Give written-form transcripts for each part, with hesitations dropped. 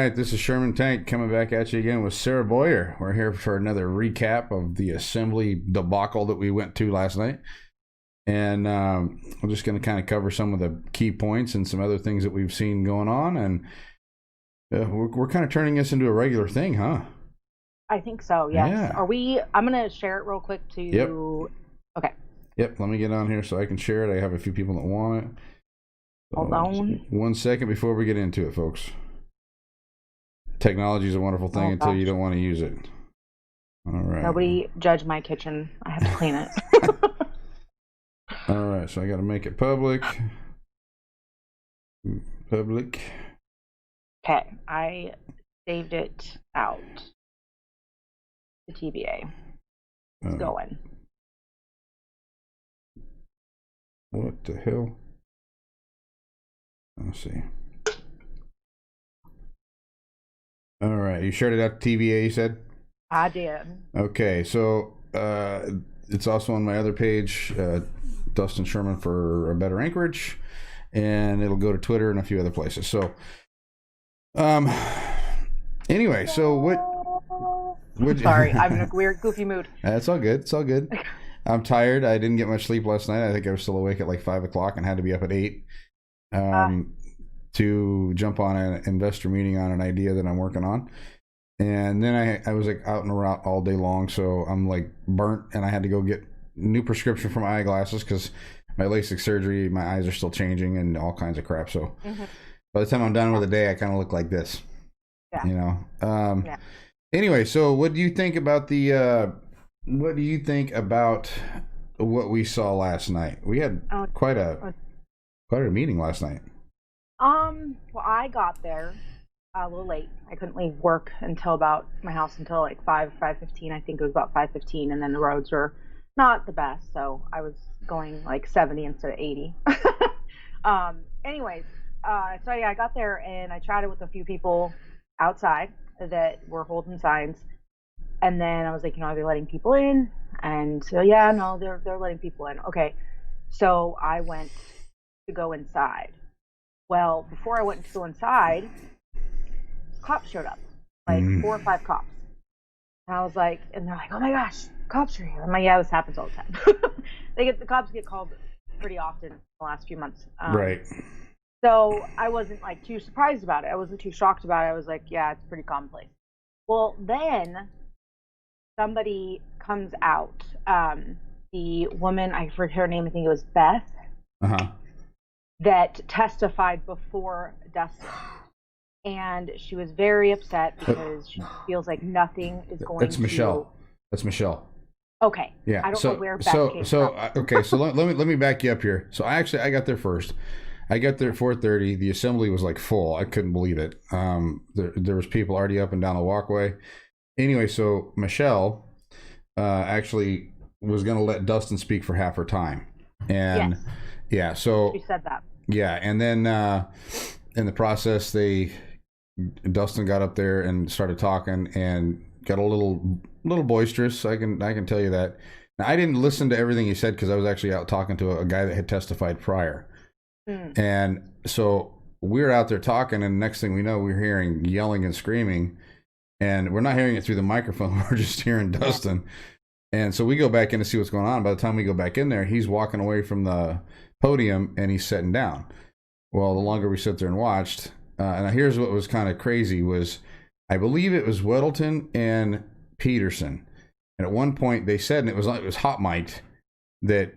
right, this is Sherman Tank coming back at you again with Sarah Boyer. We're here for another recap of the assembly debacle that we went to last night. And I'm just going to kind of cover some of the key points and some other things that we've seen going on. And we're kind of turning this into a regular thing, huh? I think so, yes. Yeah. Are we? I'm going to share it real quick to... Yep. Okay. Yep, let me get on here so I can share it. I have a few people that want it. So Hold on. 1 second before we get into it, folks. Technology is a wonderful thing until you don't want to use it. All right. Nobody judge my kitchen. I have to clean it. All right, so I got to make it public. Public. Okay, I saved it out. The TVA. It's going. What the hell? Let's see. All right, you shared it out to TVA, you said? I did. Okay, so it's also on my other page, Dustin Sherman for a Better Anchorage, and it'll go to Twitter and a few other places. So, anyway, so what? Sorry, I'm in a weird, goofy mood. That's all good. It's all good. I'm tired. I didn't get much sleep last night. I think I was still awake at like 5 o'clock and had to be up at 8 to jump on an investor meeting on an idea that I'm working on. And then I was like out and around all day long, so I'm like burnt, and I had to go get new prescription for my eyeglasses because my LASIK surgery, my eyes are still changing and all kinds of crap. So by the time I'm done with the day, I kind of look like this. Yeah. You know. Anyway, so what do you think about what we saw last night? We had quite a meeting last night. Well, I got there a little late. I couldn't leave work until about my house until like 5:15. I think it was about 5:15, and then the roads were not the best, so I was going like 70 instead of 80. Anyways, so yeah, I got there and I chatted with a few people outside that were holding signs, and then I was like, are they letting people in? And so yeah, no, they're letting people in. Okay, so I went to go inside. Well, before I went to go inside, cops showed up, like 4 or 5 cops. And I was like, and they're like, oh my gosh, cops are here. I'm like, yeah, this happens all the time. The cops get called pretty often in the last few months. Right. So I wasn't like too surprised about it. I wasn't too shocked about it. I was like, yeah, it's pretty commonplace. Well, then somebody comes out. The woman, I forget her name, I think it was Beth. That testified before Dustin, and she was very upset because she feels like nothing is going. That's Michelle. That's Michelle. Okay. Yeah. I don't know where Beth came from. Okay. So let me back you up here. So I got there first. I got there at 4:30. The assembly was like full. I couldn't believe it. There was people already up and down the walkway. Anyway, so Michelle actually was going to let Dustin speak for half her time, and. Yes. Yeah, so she said that. Yeah, and then in the process, Dustin got up there and started talking and got a little boisterous. I can tell you that. Now, I didn't listen to everything he said because I was actually out talking to a guy that had testified prior, and so we were out there talking, and next thing we know, we're hearing yelling and screaming, and we're not hearing it through the microphone. We're just hearing Dustin, and so we go back in to see what's going on. By the time we go back in there, he's walking away from the podium and he's sitting down. Well, the longer we sit there and watched, and here's what was kind of crazy was, I believe it was Weddleton and Peterson, and at one point they said, and it was hot mic'd, that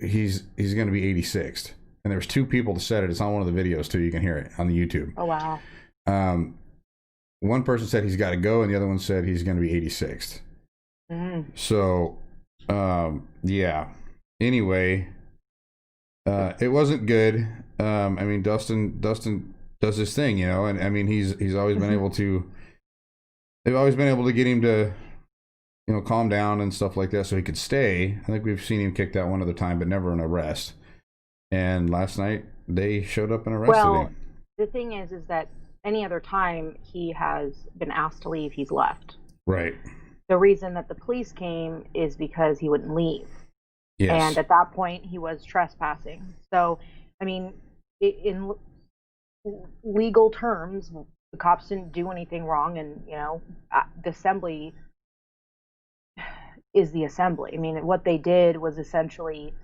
he's going to be 86th, and there was 2 people that said it. It's on one of the videos too. You can hear it on the YouTube. Oh wow. One person said he's got to go, and the other one said he's going to be 86th. So, yeah. Anyway, it wasn't good. I mean, Dustin does his thing, and I mean, he's always been able to. They've always been able to get him to, calm down and stuff like that, so he could stay. I think we've seen him kicked out one other time, but never an arrest. And last night they showed up and arrested him. The thing is that any other time he has been asked to leave, he's left. Right. The reason that the police came is because he wouldn't leave. Yes. And at that point, he was trespassing. So, I mean, legal terms, the cops didn't do anything wrong, and the assembly is the assembly. I mean, what they did was essentially,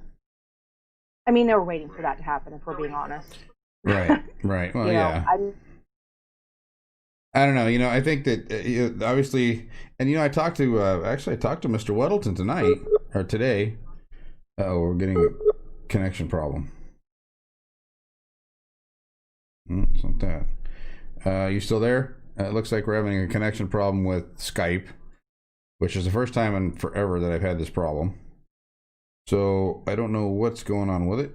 I mean, they were waiting for that to happen, if we're being honest. Right. Right. Well, yeah. I don't know. I think that obviously, and I talked to actually I talked to Mr. Weddleton tonight or today. Oh, we're getting a connection problem. It's not that. You still there? It looks like we're having a connection problem with Skype, which is the first time in forever that I've had this problem. So I don't know what's going on with it.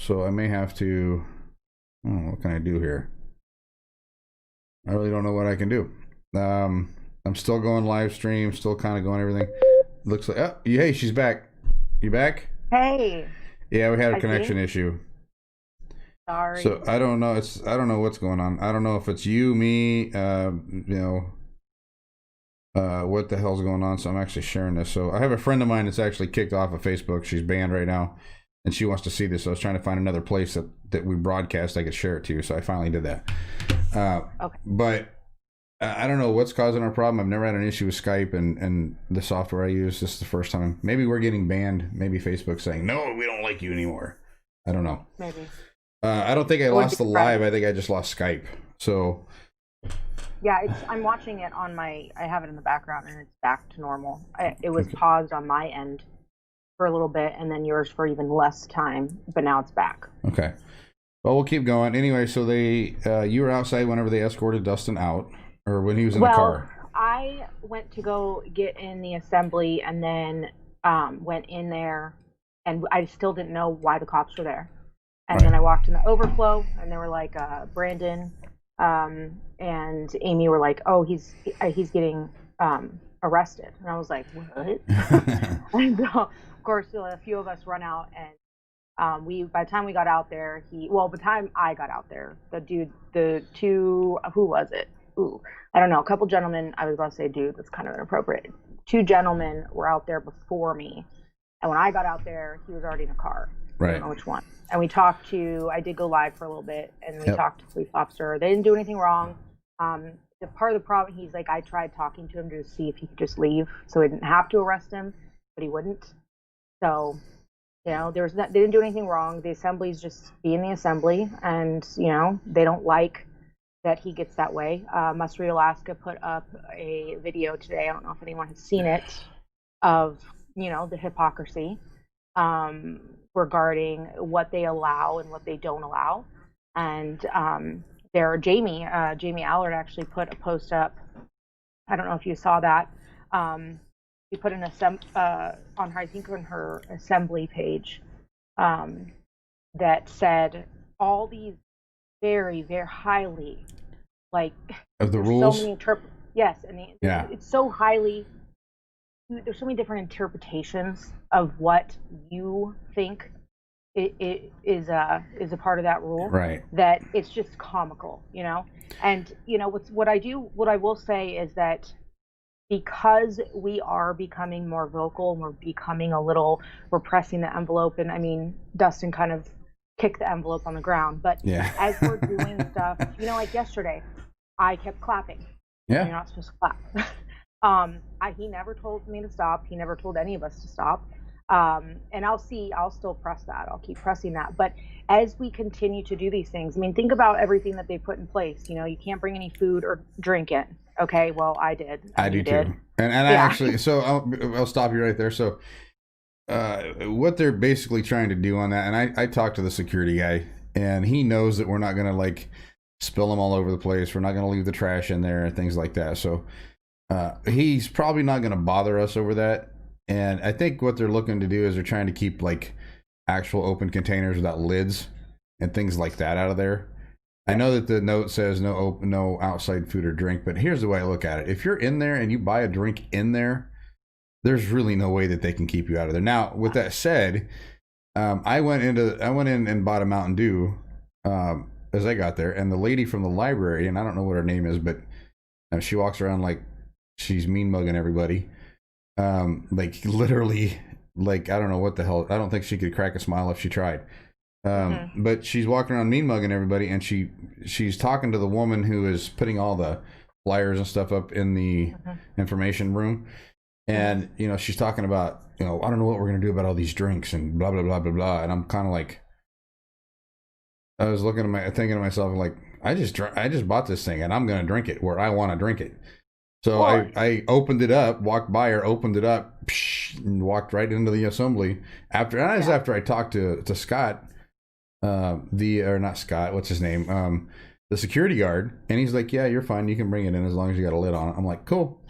So I may have to. Oh, what can I do here? I really don't know what I can do. I'm still going live stream, still kind of going everything. Looks like, hey, she's back. You back? Hey. Yeah, we had a connection issue. Sorry. So I don't know. I don't know what's going on. I don't know if it's you, me, what the hell's going on. So I'm actually sharing this. So I have a friend of mine that's actually kicked off of Facebook. She's banned right now, and she wants to see this. So I was trying to find another place that we broadcast I could share it to. So I finally did that. Okay. But I don't know what's causing our problem. I've never had an issue with Skype and the software I use. This is the first time. Maybe we're getting banned. Maybe Facebook's saying, no, we don't like you anymore. I don't know. Maybe. I don't think I lost the live. I think I just lost Skype. So. Yeah, I'm watching it on I have it in the background and it's back to normal. It was paused on my end for a little bit and then yours for even less time, but now it's back. Okay. Well, we'll keep going. Anyway, so you were outside whenever they escorted Dustin out. Or when he was in the car? I went to go get in the assembly and then went in there, and I still didn't know why the cops were there. And then I walked in the overflow, and they were like, Brandon and Amy were like, oh, he's getting arrested. And I was like, what? And of course, a few of us run out, and by the time we got out there, by the time I got out there, the two, who was it? Ooh, I don't know, a couple gentlemen, I was about to say dude, that's kind of inappropriate. 2 gentlemen were out there before me. And when I got out there, he was already in a car. Right. I don't know which one. And I did go live for a little bit, and we talked to the police officer. They didn't do anything wrong. The part of the problem, he's like, I tried talking to him to see if he could just leave so we didn't have to arrest him, but he wouldn't. So, they didn't do anything wrong. The assembly's just being the assembly, and, they don't like that he gets that way. Must Read Alaska put up a video today. I don't know if anyone has seen it, of the hypocrisy regarding what they allow and what they don't allow. And Jamie Allard actually put a post up. I don't know if you saw that. She put an on her assembly page that said all these very, very highly, like, of the rules. So many yes, and it's so highly. There's so many different interpretations of what you think it is a part of that rule, right? That it's just comical, And what I will say is that because we are becoming more vocal and we're pressing the envelope, and I mean, Dustin kind of kick the envelope on the ground, but as we're doing stuff, like yesterday, I kept clapping. Yeah, you're not supposed to clap. He never told me to stop. He never told any of us to stop. And I'll still press that. I'll keep pressing that. But as we continue to do these things, I mean, think about everything that they put in place. You can't bring any food or drink in. Okay, well, I did. I do too. And I actually, so I'll stop you right there. So. What they're basically trying to do on that, and I talked to the security guy, and he knows that we're not going to spill them all over the place. We're not going to leave the trash in there and things like that. So he's probably not going to bother us over that. And I think what they're looking to do is they're trying to keep actual open containers without lids and things like that out of there. I know that the note says no outside food or drink, but here's the way I look at it. If you're in there and you buy a drink in there, there's really no way that they can keep you out of there. Now, with that said, I went in and bought a Mountain Dew as I got there, and the lady from the library, and I don't know what her name is, but she walks around like she's mean mugging everybody, literally like I don't know what the hell. I don't think she could crack a smile if she tried. Hmm. But she's walking around mean mugging everybody, and she's talking to the woman who is putting all the flyers and stuff up in the Hmm. information room. Hmm. And she's talking about I don't know what we're gonna do about all these drinks and blah blah blah blah blah. And I'm kind of like, I was thinking to myself like, I just bought this thing and I'm gonna drink it where I want to drink it. So Well, I opened it up, walked by her, opened it up, and walked right into the assembly. yeah. After I talked to Scott, or not Scott, what's his name, the security guard, and he's like, "Yeah, you're fine. You can bring it in as long as you got a lid on it." I'm like, "Cool."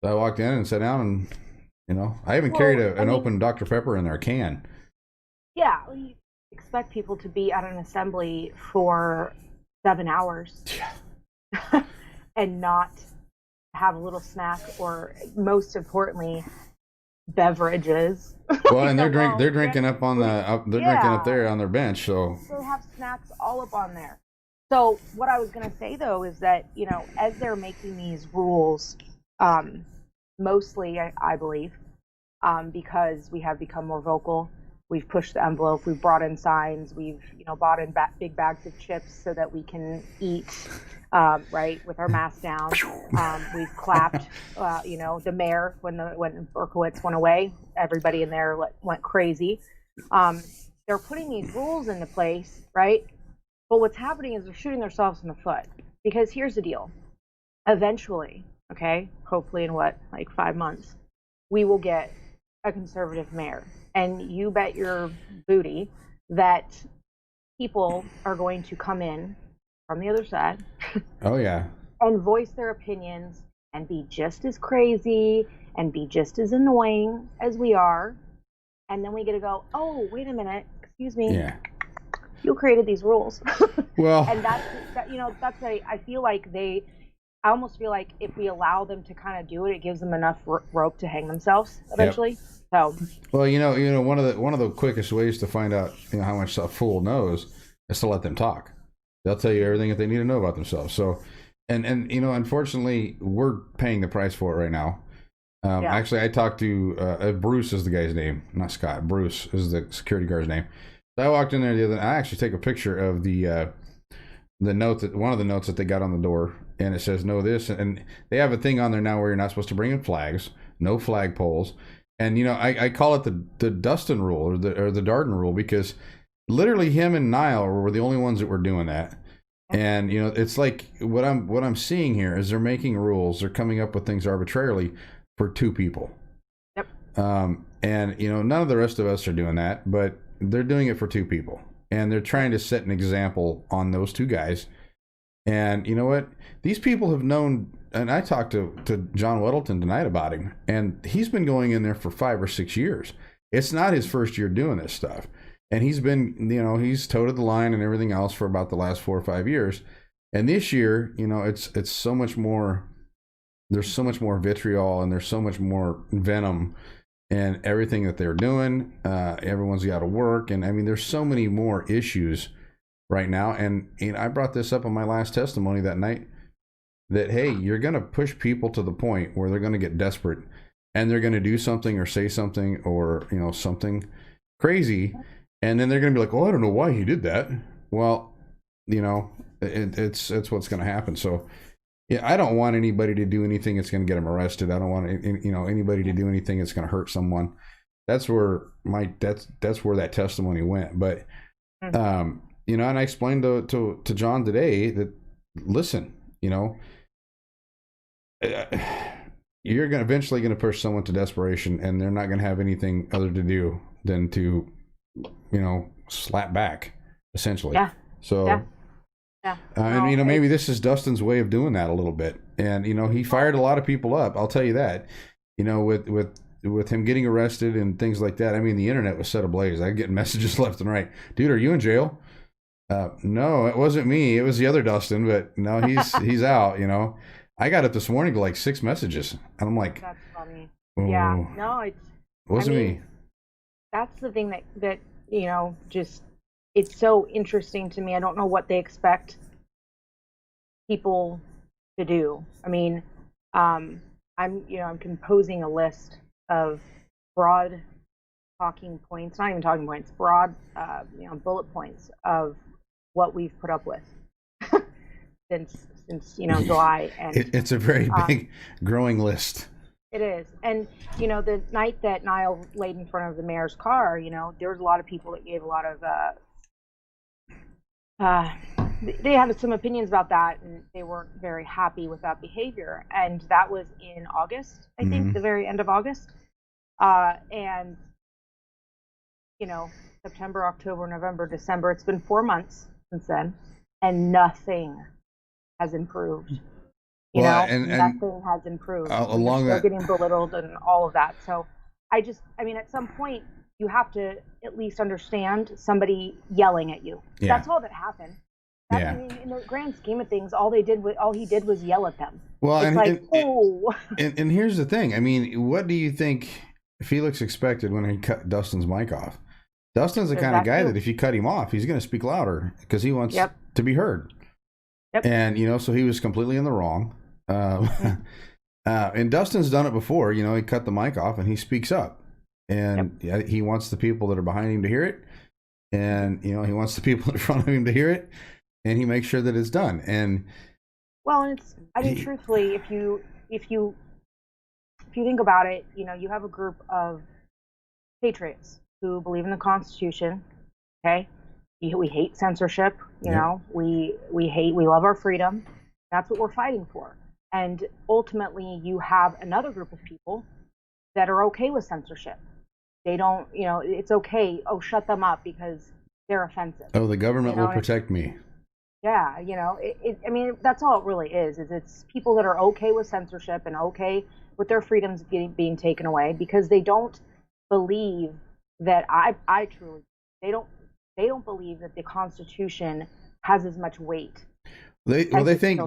So I walked in and sat down, and I even carried Well, I an mean, open Dr Pepper in there, a can. yeah, we expect people to be at an assembly for 7 hours Yeah. and not have a little snack or, most importantly, beverages. Well, and Well, they're drinking up on they're drinking up yeah, there on their bench. So they have snacks all up on there. So what I was going to say though is that as they're making these rules, um, mostly I believe, because we have become more vocal. We've pushed the envelope. We've brought in signs. We've bought in big bags of chips so that we can eat, right, with our mask down. We've clapped. The mayor when Berkowitz went away, everybody in there went crazy. They're putting these rules into place, right? But what's happening is they're shooting themselves in the foot, because here's the deal. Eventually, okay, hopefully in like 5 months, we will get a conservative mayor. And you bet your booty that people are going to come in from the other side oh yeah, and voice their opinions and be just as crazy and be just as annoying as we are. And then we get to go, oh, wait a minute, excuse me, yeah. you created these rules. Well, And that's I feel like I almost feel like if we allow them to kind of do it, it gives them enough rope to hang themselves yep. eventually. So Well, one of the quickest ways to find out how much a fool knows is to let them talk. They'll tell you everything that they need to know about themselves. So, and unfortunately, we're paying the price for it right now. yeah. Actually, I talked to Bruce is the guy's name, not Scott. Bruce is the security guard's name. So I walked in there the other. I actually take a picture of the note that one of the notes that they got on the door, and it says no this, and they have a thing on there now where you're not supposed to bring in flags, no flagpoles, and I call it the Dustin rule or the Darden rule, because literally him and Niall were the only ones that were doing that. And it's like what I'm seeing here is they're making rules, they're coming up with things arbitrarily for two people. Yep. And none of the rest of us are doing that, but they're doing it for two people, and they're trying to set an example on those two guys. And you know what? These people have known, and I talked to John Weddleton tonight about him, and he's been going in there for 5 or 6 years. It's not his first year doing this stuff. And he's been, he's toted the line and everything else for about the last 4 or 5 years. And this year, it's so much more, there's so much more vitriol and there's so much more venom and everything that they're doing. Everyone's got to work. And I mean, there's so many more issues right now. And I brought this up in my last testimony that night that, hey, you're going to push people to the point where they're going to get desperate and they're going to do something or say something or, something crazy. And then they're going to be like, oh, I don't know why he did that. Well, it's what's going to happen. So, yeah, I don't want anybody to do anything that's going to get them arrested. I don't want anybody to do anything that's going to hurt someone. That's where that's where that testimony went. But and I explained to John today that, listen, you're going eventually going to push someone to desperation, and they're not going to have anything other to do than to slap back, essentially. Yeah. So. Yeah. Yeah. And maybe this is Dustin's way of doing that a little bit. And he fired a lot of people up. I'll tell you that. With him getting arrested and things like that. I mean, the internet was set ablaze. I get messages left and right. Dude, are you in jail? No, it wasn't me. It was the other Dustin. But no, he's out. I got it this morning to like 6 messages, and I'm like, that's funny. oh, Yeah. No, it wasn't me. That's the thing that just, it's so interesting to me. I don't know what they expect people to do. I mean, I'm composing a list of broad talking points, not even talking points, broad, bullet points of what we've put up with since July, and It's a very big, growing list. it is. And the night that Niall laid in front of the mayor's car, there was a lot of people that gave a lot of they had some opinions about that, and they weren't very happy with that behavior. And that was in August, I think, the very end of August. And September, October, November, December. It's been 4 months since then, and nothing has improved. Nothing has improved. Along They're that, getting belittled and all of that. So at some point, you have to at least understand somebody yelling at you. Yeah. That's all that happened. In the grand scheme of things, all he did was yell at them. Well, it's and here's the thing. I mean, what do you think Felix expected when he cut Dustin's mic off? Dustin's the kind of guy that if you cut him off, he's going to speak louder because he wants to be heard. Yep. And so he was completely in the wrong. And Dustin's done it before. He cut the mic off and he speaks up, and he wants the people that are behind him to hear it, and he wants the people in front of him to hear it, and he makes sure that it's done. And truthfully, if you think about it, you have a group of patriots who believe in the Constitution. Okay, we hate censorship. We love our freedom. That's what we're fighting for. And ultimately, you have another group of people that are okay with censorship. They don't, it's okay. Oh, shut them up because they're offensive. Oh, the government will protect me. Yeah, that's all it really is it's people that are okay with censorship and okay with their freedoms being taken away because they don't believe that I truly, they don't believe that the Constitution has as much weight. They think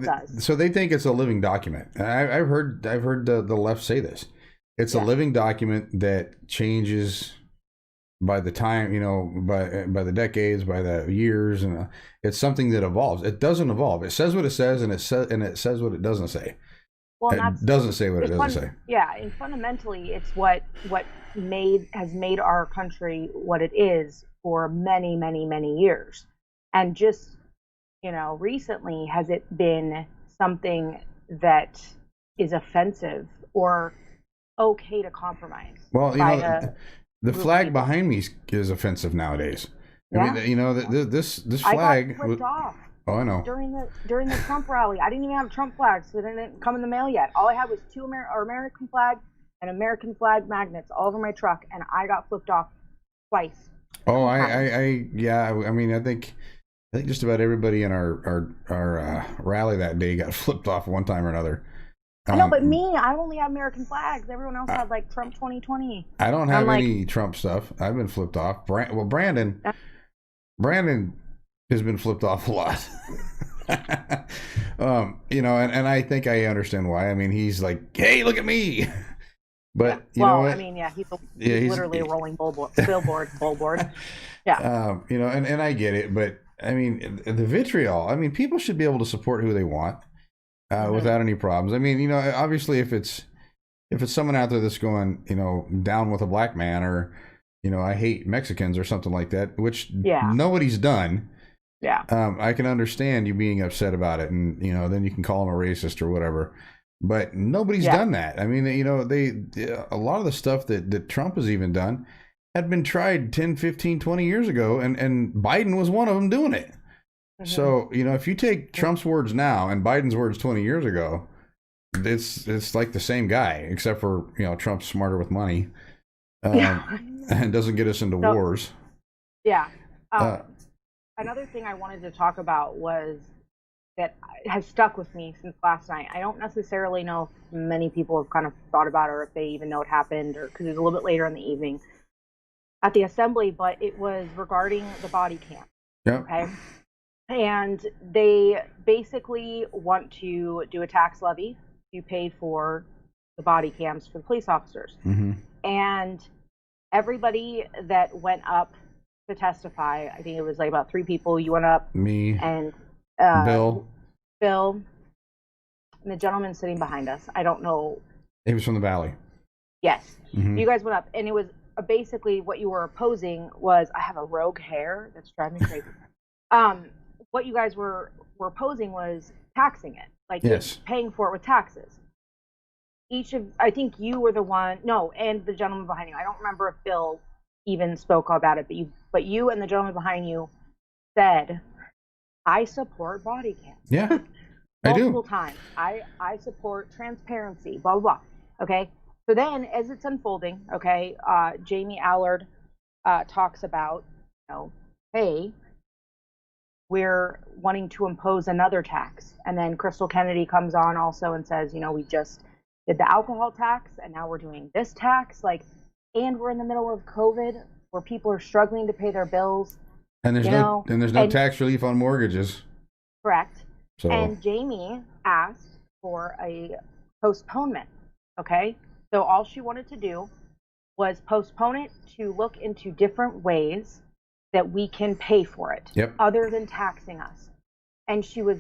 it's a living document. I've heard the left say this. It's a living document that changes by the time, by the decades, by the years, and it's something that evolves. It doesn't evolve. It says what it says, and it says what it doesn't say. Well, it doesn't say what it doesn't say. Yeah, and fundamentally, it's what has made our country what it is for many, many, many years, and just recently has it been something that is offensive or okay to compromise? Well, the flag behind me is offensive nowadays. Yeah. I mean, this flag. I got flipped off. Oh, I know. During the Trump rally, I didn't even have Trump flags, so they didn't come in the mail yet. All I had was two American flag and American flag magnets all over my truck, and I got flipped off twice. Oh, I mean, I think just about everybody in our rally that day got flipped off one time or another. I know, but I only have American flags. Everyone else had like Trump 2020. I don't have any Trump stuff. I've been flipped off. Brandon has been flipped off a lot. And I think I understand why. I mean, he's like, "Hey, look at me." But you know what? I mean, he's literally a rolling billboard. Yeah. And I get it, but I mean, the vitriol. I mean, people should be able to support who they want without any problems. I mean, obviously, if it's someone out there that's going, down with a black man, or I hate Mexicans or something like that, which nobody's done. Yeah. I can understand you being upset about it, and then you can call them a racist or whatever. But nobody's done that. I mean, a lot of the stuff that Trump has even done had been tried 10, 15, 20 years ago, and Biden was one of them doing it. Mm-hmm. So, if you take Trump's words now and Biden's words 20 years ago, it's like the same guy, except for, Trump's smarter with money and doesn't get us into wars. Yeah. Another thing I wanted to talk about was that has stuck with me since last night. I don't necessarily know if many people have kind of thought about it, or if they even know it happened, or because it was a little bit later in the evening at the assembly, but it was regarding the body cam. Yep. Okay. And they basically want to do a tax levy to pay for the body cams for the police officers. Mm-hmm. And everybody that went up to testify, I think it was like about 3 people. You went up. Me. And Bill, and the gentleman sitting behind us. I don't know. He was from the Valley. Yes. Mm-hmm. You guys went up, and it was basically what you were opposing was, I have a rogue hair that's driving me crazy. What you guys were opposing was taxing it, like Yes. paying for it with taxes. I think you were the one, no, and the gentleman behind you. I don't remember if Bill even spoke about it, but you and the gentleman behind you said, I support body cams. Yeah, I Multiple do. times. I support transparency, blah, blah, blah. Okay. So then as it's unfolding, okay, Jamie Allard talks about, hey, we're wanting to impose another tax. And then Crystal Kennedy comes on also and says, we just did the alcohol tax and now we're doing this tax. And we're in the middle of COVID where people are struggling to pay their bills. And there's no tax relief on mortgages. Correct. So. And Jamie asked for a postponement. Okay. So all she wanted to do was postpone it to look into different ways that we can pay for it, other than taxing us. And she was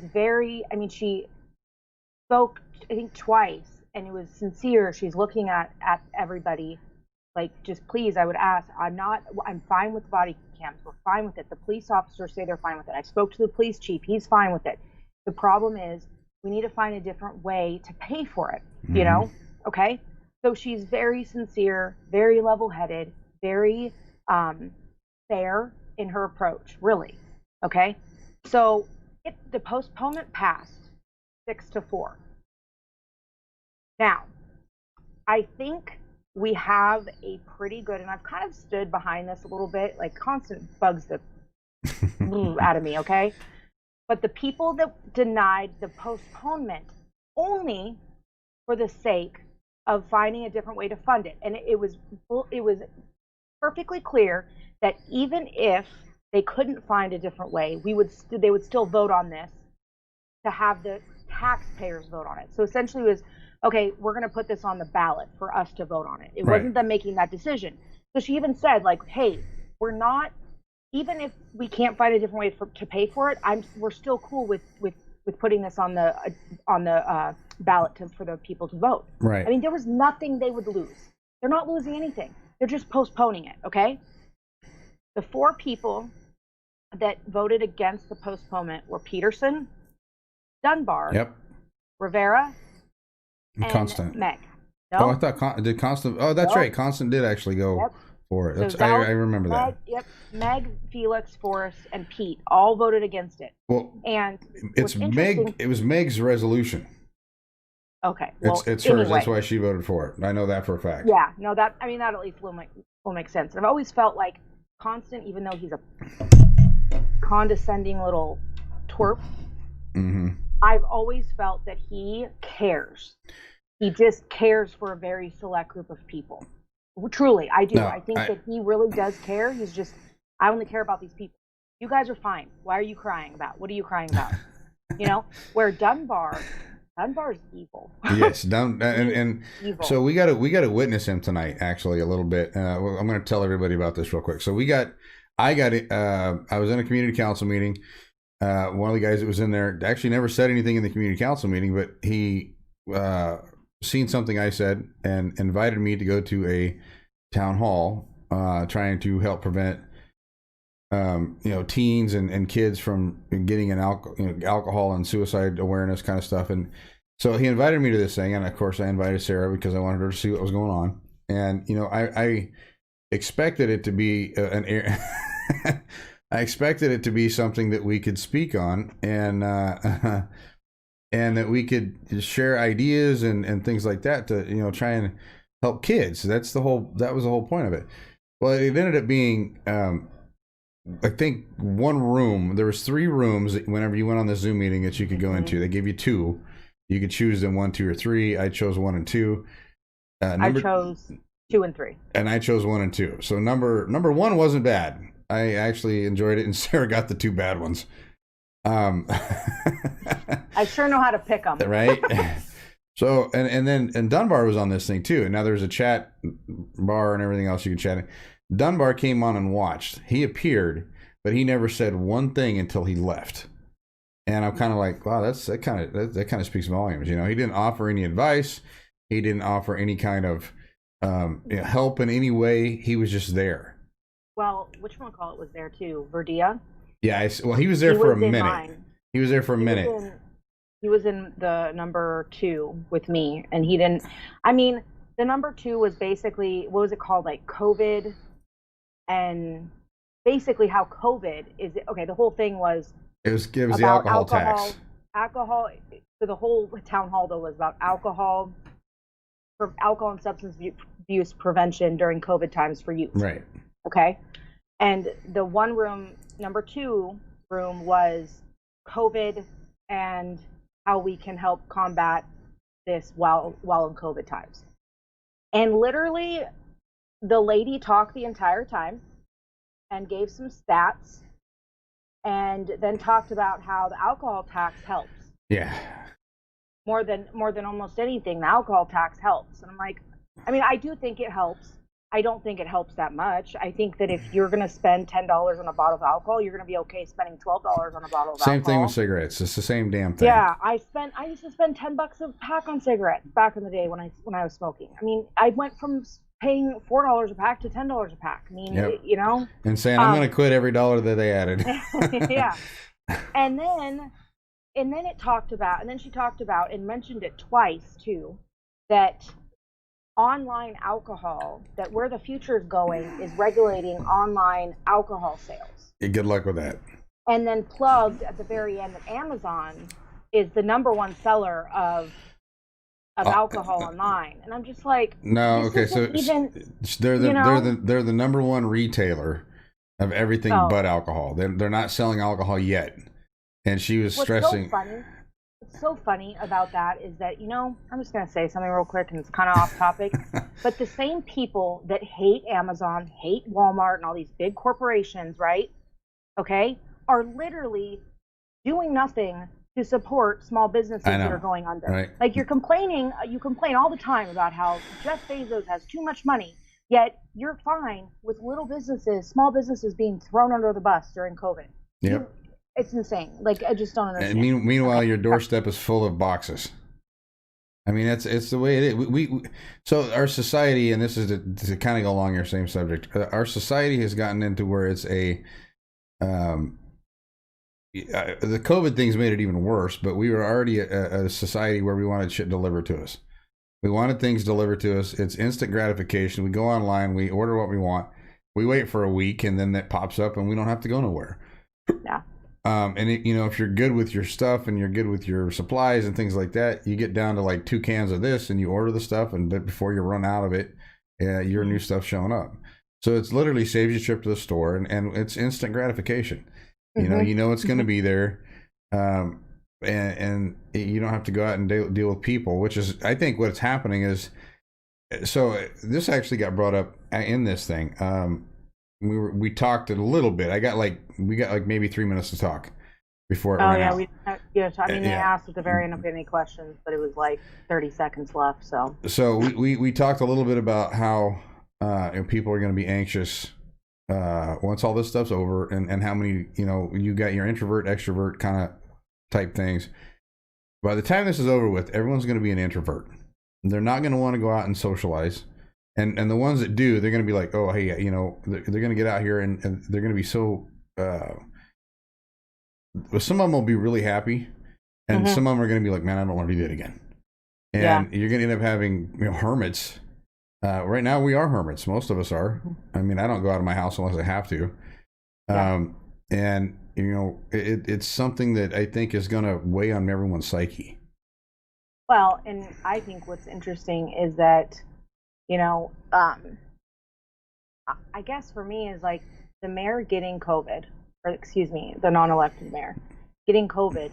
she spoke, I think, twice, and it was sincere. She's looking at everybody like, just please, I would ask, I'm fine with the body cams. We're fine with it. The police officers say they're fine with it. I spoke to the police chief. He's fine with it. The problem is we need to find a different way to pay for it, Okay? So she's very sincere, very level-headed, very fair in her approach, really. Okay? So the postponement passed 6-4. Now, I think we have a pretty good, and I've kind of stood behind this a little bit, like constant bugs the out of me, okay? But the people that denied the postponement only for the sake of finding a different way to fund it. And it was perfectly clear that even if they couldn't find a different way, they would still vote on this to have the taxpayers vote on it. So essentially it was, okay, we're going to put this on the ballot for us to vote on it. It wasn't them making that decision. So she even said, like, hey, we're not, even if we can't find a different way to pay for it, we're still cool with putting this on the ballot for the people to vote. Right. I mean, there was nothing they would lose. They're not losing anything. They're just postponing it, okay? The 4 people that voted against the postponement were Peterson, Dunbar, Rivera, and Constant. Meg. No? Oh, I thought did Constant? Oh, that's right. Constant did actually go for it. So I remember that. Yep. Meg, Felix, Forrest, and Pete all voted against it. Well, and it's Meg. It was Meg's resolution. Okay. Well, it's hers. That's why she voted for it. I know that for a fact. Yeah. No, that at least will make sense. I've always felt like Constant, even though he's a condescending little twerp, I've always felt that he cares. He just cares for a very select group of people. Truly, I do. No, I think that he really does care. He's just, I only care about these people. You guys are fine. Why are you crying about? What are you crying about? Where Dunbar's evil. Yes, and evil. So we got to witness him tonight. Actually, a little bit. I'm going to tell everybody about this real quick. So I was in a community council meeting. One of the guys that was in there actually never said anything in the community council meeting, but he seen something I said and invited me to go to a town hall trying to help prevent teens and kids from getting an alcohol and suicide awareness kind of stuff. And so he invited me to this thing, and of course I invited Sarah because I wanted her to see what was going on. And I expected it to be I expected it to be something that we could speak on and that we could share ideas and things like that to try and help kids. That was the whole point of it. Well, it ended up being I think one room. There was 3 rooms whenever you went on the Zoom meeting that you could go into. They gave you 2. You could choose them 1, 2, or 3. I chose 1 and 2. I chose 2 and 3. And I chose 1 and 2. So number 1 wasn't bad. I actually enjoyed it, and Sarah got the 2 bad ones. I sure know how to pick them. Right? So, and Dunbar was on this thing too. And now there's a chat bar and everything else you can chat in. Dunbar came on and watched. He appeared, but he never said one thing until he left. And I'm kind of like, wow, that kind of speaks volumes. He didn't offer any advice. He didn't offer any kind of help in any way. He was just there. Well, whatchamacallit was there too. Verdia. Yeah, well, he was there He for a was in minute. mine. He was there for a He was minute. in he was in the number 2 with me, and he didn't. I mean, the number 2 was basically, what was it called, like COVID, and basically how COVID is. Okay, the whole thing was It was the about alcohol tax. alcohol. So the whole town hall though was about alcohol, for alcohol and substance abuse prevention during COVID times for youth. Right. Okay, and the one room, number 2 room, was COVID and how we can help combat this while in COVID times. And literally, the lady talked the entire time and gave some stats, and then talked about how the alcohol tax helps Yeah. more than almost anything. The alcohol tax helps, and I'm like, I mean, I do think it helps. I don't think it helps that much. I think that if you're going to spend $10 on a bottle of alcohol, you're going to be okay spending $12 on a bottle of alcohol. Same thing with cigarettes. It's the same damn thing. Yeah, I used to spend $10 a pack on cigarettes back in the day when I was smoking. I mean, I went from paying $4 a pack to $10 a pack. I mean, Yep. you know. And saying I'm going to quit every dollar that they added. Yeah, and then she talked about and mentioned it twice too, that online alcohol, that where the future is going is regulating online alcohol sales. Yeah, good luck with that. And then plugged at the very end that Amazon is the number 1 seller of alcohol online, and I'm just like, no, okay, so they're the number 1 retailer of everything but alcohol. They're not selling alcohol yet, and she was stressing. What's so funny about that is that, I'm just going to say something real quick, and it's kind of off topic, but the same people that hate Amazon, hate Walmart, and all these big corporations, right? Okay, are literally doing nothing to support small businesses that are going under. Right. Like you complain all the time about how Jeff Bezos has too much money, yet you're fine with small businesses being thrown under the bus during COVID. Yep. It's insane. Like, I just don't understand. And meanwhile, your doorstep is full of boxes. I mean, it's the way it is. So our society, and this is to kind of go along your same subject, our society has gotten into where it's the COVID thing's made it even worse, but we were already a society where we wanted shit delivered to us. We wanted things delivered to us. It's instant gratification. We go online, we order what we want, we wait for a week, and then that pops up and we don't have to go nowhere. Yeah. And if you're good with your stuff and you're good with your supplies and things like that, you get down to like 2 cans of this and you order the stuff, and before you run out of it, your new stuff's showing up. So it's literally saves you a trip to the store, and it's instant gratification. Mm-hmm. It's going to be there, and you don't have to go out and deal with people, which is, I think, what's happening is. So this actually got brought up in this thing. We talked a little bit. We got like maybe 3 minutes to talk before it ran out. They asked at the very end of any questions, but it was like 30 seconds left. So we talked a little bit about how people are going to be anxious once all this stuff's over, and how many, you got your introvert, extrovert kind of type things. By the time this is over with, everyone's going to be an introvert. They're not going to want to go out and socialize. And the ones that do, they're going to be like, oh, hey, they're going to get out here and they're going to be so, some of them will be really happy. And some of them are going to be like, man, I don't want to do that again. And you're going to end up having, hermits. Right now we are hermits. Most of us are. I mean, I don't go out of my house unless I have to. And, it's something that I think is going to weigh on everyone's psyche. Well, and I think what's interesting is that, I guess for me is like the mayor getting COVID, or excuse me, the non-elected mayor getting COVID.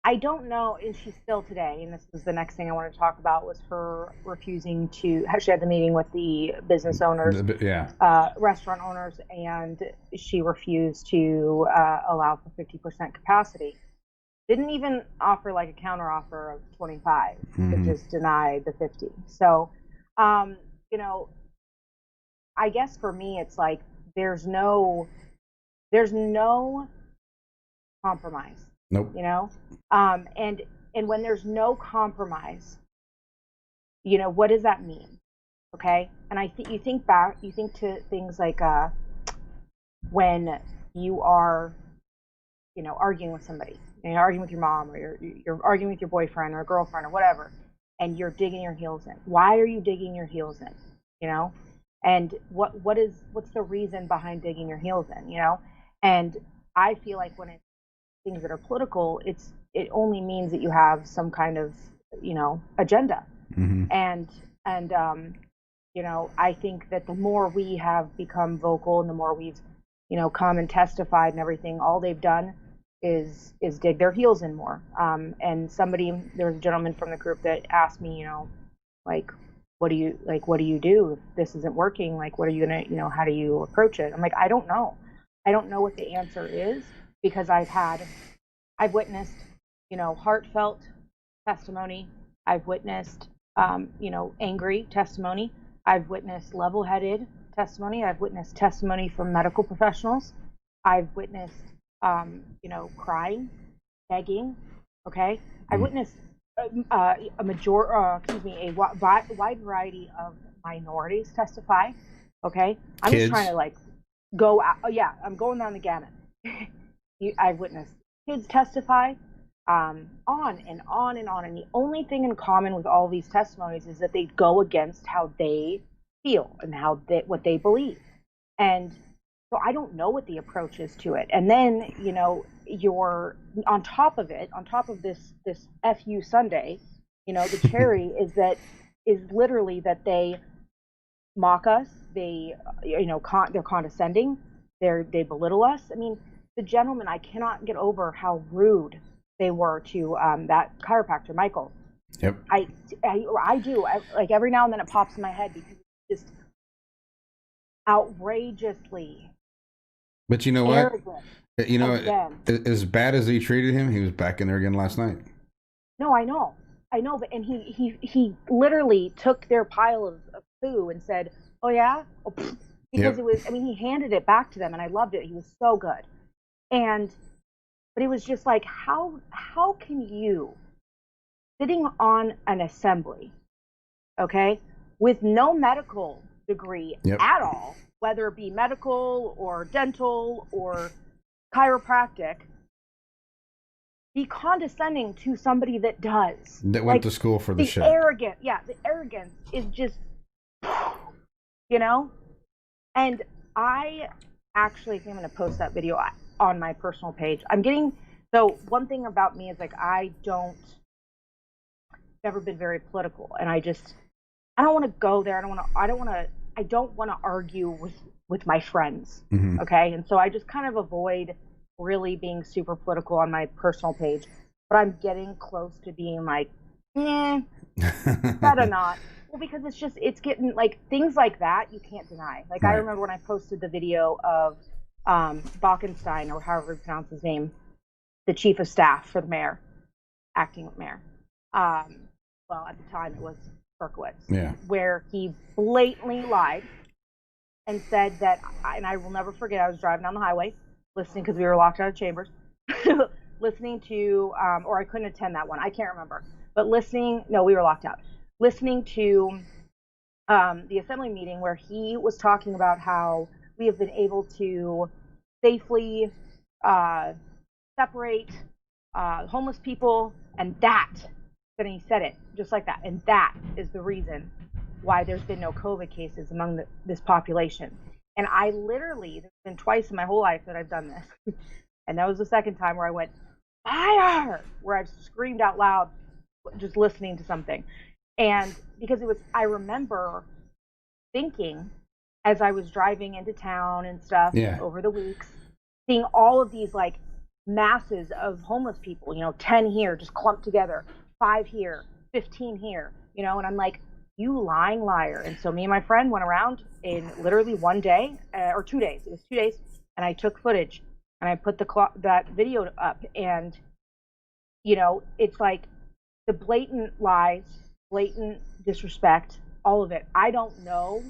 I don't know if she's still today, and this is the next thing I want to talk about, was her refusing to, she had the meeting with the business owners, restaurant owners, and she refused to allow for 50% capacity. Didn't even offer like a counter offer of 25, but just denied the 50. So, I guess for me, it's like, there's no compromise. Nope. And when there's no compromise, what does that mean? Okay. And I think you think to things like when you are, arguing with somebody, you're arguing with your mom, or you're arguing with your boyfriend or girlfriend or whatever, and you're digging your heels in. Why are you digging your heels in? You know, and what's the reason behind digging your heels in? And I feel like when it's things that are political, it only means that you have some kind of agenda. Hmm. And I think that the more we have become vocal and the more we've come and testified and everything, all they've done is dig their heels in more. And there was a gentleman from the group that asked me, like, what do you do if this isn't working? Like, what are you gonna, how do you approach it? I'm like, I don't know. I don't know what the answer is, because I've witnessed, heartfelt testimony. I've witnessed, angry testimony. I've witnessed level-headed testimony. I've witnessed testimony from medical professionals. I've witnessed, crying, begging. Okay, I Mm. witnessed a wide variety of minorities testify. Okay, I'm just trying Kids. to like go out. Oh yeah, I'm going down the gamut. I've witnessed kids testify, on and on and on. And the only thing in common with all these testimonies is that they go against how they feel and what they believe. And so I don't know what the approach is to it. And then, you're on top of it, on top of this FU Sunday, the cherry is literally that they mock us. They, they're condescending. They belittle us. I mean, the gentleman, I cannot get over how rude they were to that chiropractor, Michael. Yep. I do. Like every now and then it pops in my head because it's just outrageously But you know what? arrogant You know, of them. as bad as he treated him, he was back in there again last night. No, I know, but and he literally took their pile of poo and said, "Oh yeah," oh, because Yep. it was. I mean, he handed it back to them, and I loved it. He was so good, and but it was just like, how can you, sitting on an assembly, okay, with no medical degree Yep. at all, whether it be medical or dental or chiropractic, be condescending to somebody that does. That went Like to school for the the shit. the arrogance is just, you know. And I actually think I'm going to post that video on my personal page. So one thing about me is like I don't never been very political, and I don't want to go there. I don't want to argue with my friends. Hmm. Okay, and so I just kind of avoid really being super political on my personal page. But I'm getting close to being like, better not. Well, because it's getting like things like that you can't deny. Like I Right. remember when I posted the video of Bockenstein, or however you pronounce his name, the chief of staff for the mayor, acting mayor. Well, at the time it was Berkowitz, Yeah. where he blatantly lied and said that, and I will never forget, I was driving down the highway listening because we were locked out of chambers, listening to, or I couldn't attend that one, I can't remember, but no, we were locked out, listening to the assembly meeting where he was talking about how we have been able to safely separate homeless people, and then he said it just like that, and that is the reason why there's been no COVID cases among this population. And there's been twice in my whole life that I've done this. And that was the second time where I went, fire, where I've screamed out loud just listening to something. And because I remember thinking as I was driving into town and stuff Yeah. over the weeks, seeing all of these like masses of homeless people, 10 here, just clumped together, 5 here, 15 here, and I'm like, you lying liar. And so me and my friend went around in literally one day, or 2 days. It was 2 days, and I took footage and I put that video up, and it's like the blatant lies, blatant disrespect, all of it. I don't know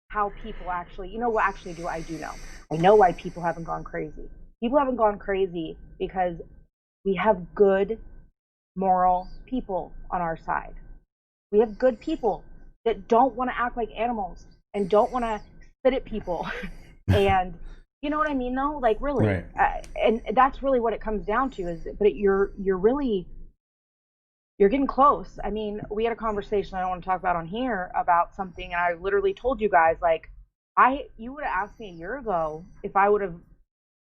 how people actually, what actually do I do know? I know why people haven't gone crazy. People haven't gone crazy because we have good, moral people on our side. We have good people that don't want to act like animals and don't want to spit at people. And you know what I mean, though? Like, really. Right. And that's really what it comes down to is, but you're really, you're getting close. I mean, we had a conversation I don't want to talk about on here about something, and I literally told you guys, like, you would have asked me a year ago if I would have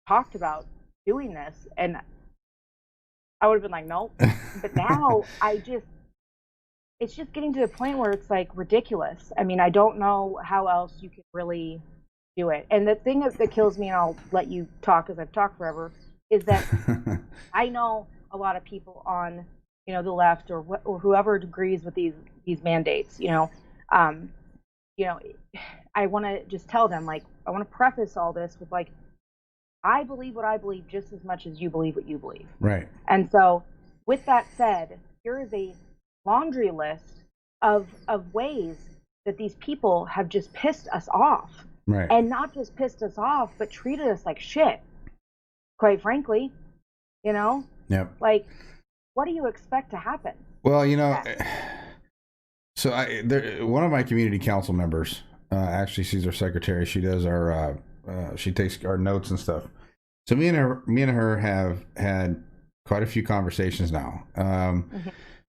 talked about doing this, and I would have been like, nope. But now it's just getting to the point where it's like ridiculous. I mean, I don't know how else you could really do it. And the thing that kills me, and I'll let you talk because I've talked forever, is that I know a lot of people on, the left or whoever agrees with these mandates. Um, I want to just tell them, like, I want to preface all this with, like, I believe what I believe just as much as you believe what you believe. Right. And so, with that said, here is a laundry list of ways that these people have just pissed us off. Right. And not just pissed us off, but treated us like shit. Quite frankly, Yep. Like, what do you expect to happen? Well, so one of my community council members, actually, she's our secretary. She does she takes our notes and stuff. So me and her have had quite a few conversations now.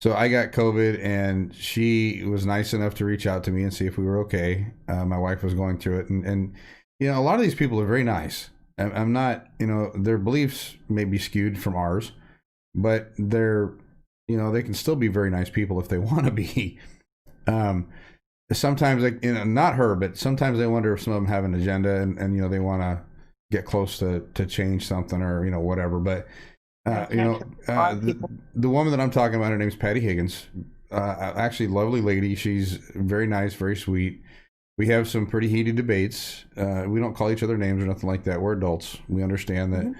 So I got COVID, and she was nice enough to reach out to me and see if we were okay. My wife was going through it, and a lot of these people are very nice. I'm not, their beliefs may be skewed from ours, but they're, they can still be very nice people if they want to be. Sometimes, like, not her, but sometimes I wonder if some of them have an agenda and they want to get close to change something or whatever. But the woman that I'm talking about, her name's Patty Higgins. Actually, lovely lady. She's very nice, very sweet. We have some pretty heated debates. We don't call each other names or nothing like that. We're adults. We understand that,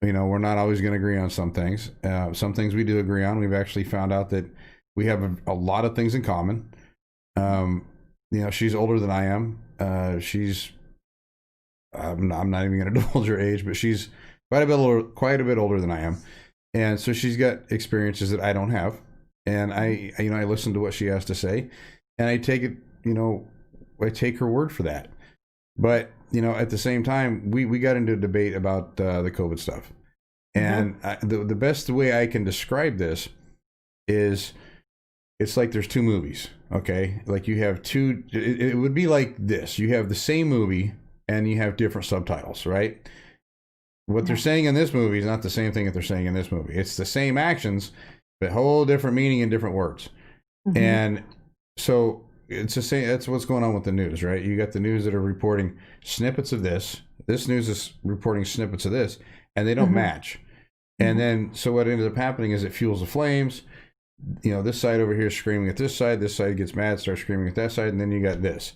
we're not always going to agree on some things. Some things we do agree on. We've actually found out that we have a lot of things in common. She's older than I am. I'm not even going to divulge her age, but she's quite a bit older than I am. And so she's got experiences that I don't have. And I listen to what she has to say, and I take it, I take her word for that. But, at the same time, we got into a debate about the COVID stuff. And the best way I can describe this is it's like there's two movies, okay? Like you have two, it would be like this. You have the same movie and you have different subtitles, right? What they're saying in this movie is not the same thing that they're saying in this movie. It's the same actions, but whole different meaning and different words. And so it's the same. That's what's going on with the news, right? You got the news that are reporting snippets of this. This news is reporting snippets of this, and they don't match. And then, so what ended up happening is it fuels the flames. This side over here is screaming at this side. This side gets mad, starts screaming at that side, and then you got this.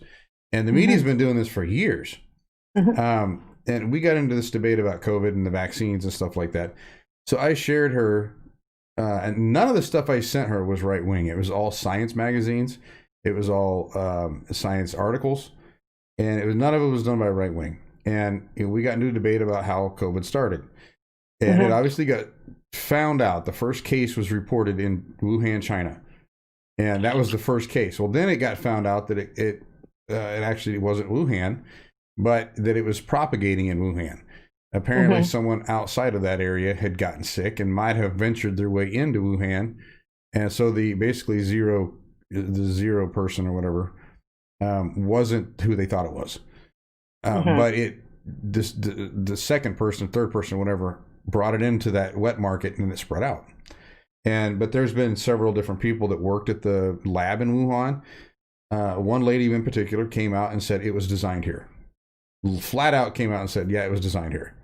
And the media's been doing this for years. And we got into this debate about COVID and the vaccines and stuff like that. So I shared her, and none of the stuff I sent her was right wing. It was all science magazines. It was all science articles, and none of it was done by right wing. And we got into a debate about how COVID started, and it obviously got found out. The first case was reported in Wuhan, China, and that was the first case. Well, then it got found out that it actually wasn't Wuhan, but that it was propagating in Wuhan. Apparently, someone outside of that area had gotten sick and might have ventured their way into Wuhan, and so the zero person or whatever wasn't who they thought it was. But the second person, third person, whatever, brought it into that wet market and it spread out. But there's been several different people that worked at the lab in Wuhan. One lady in particular came out and said it was designed here. Flat out came out and said, yeah, it was designed here.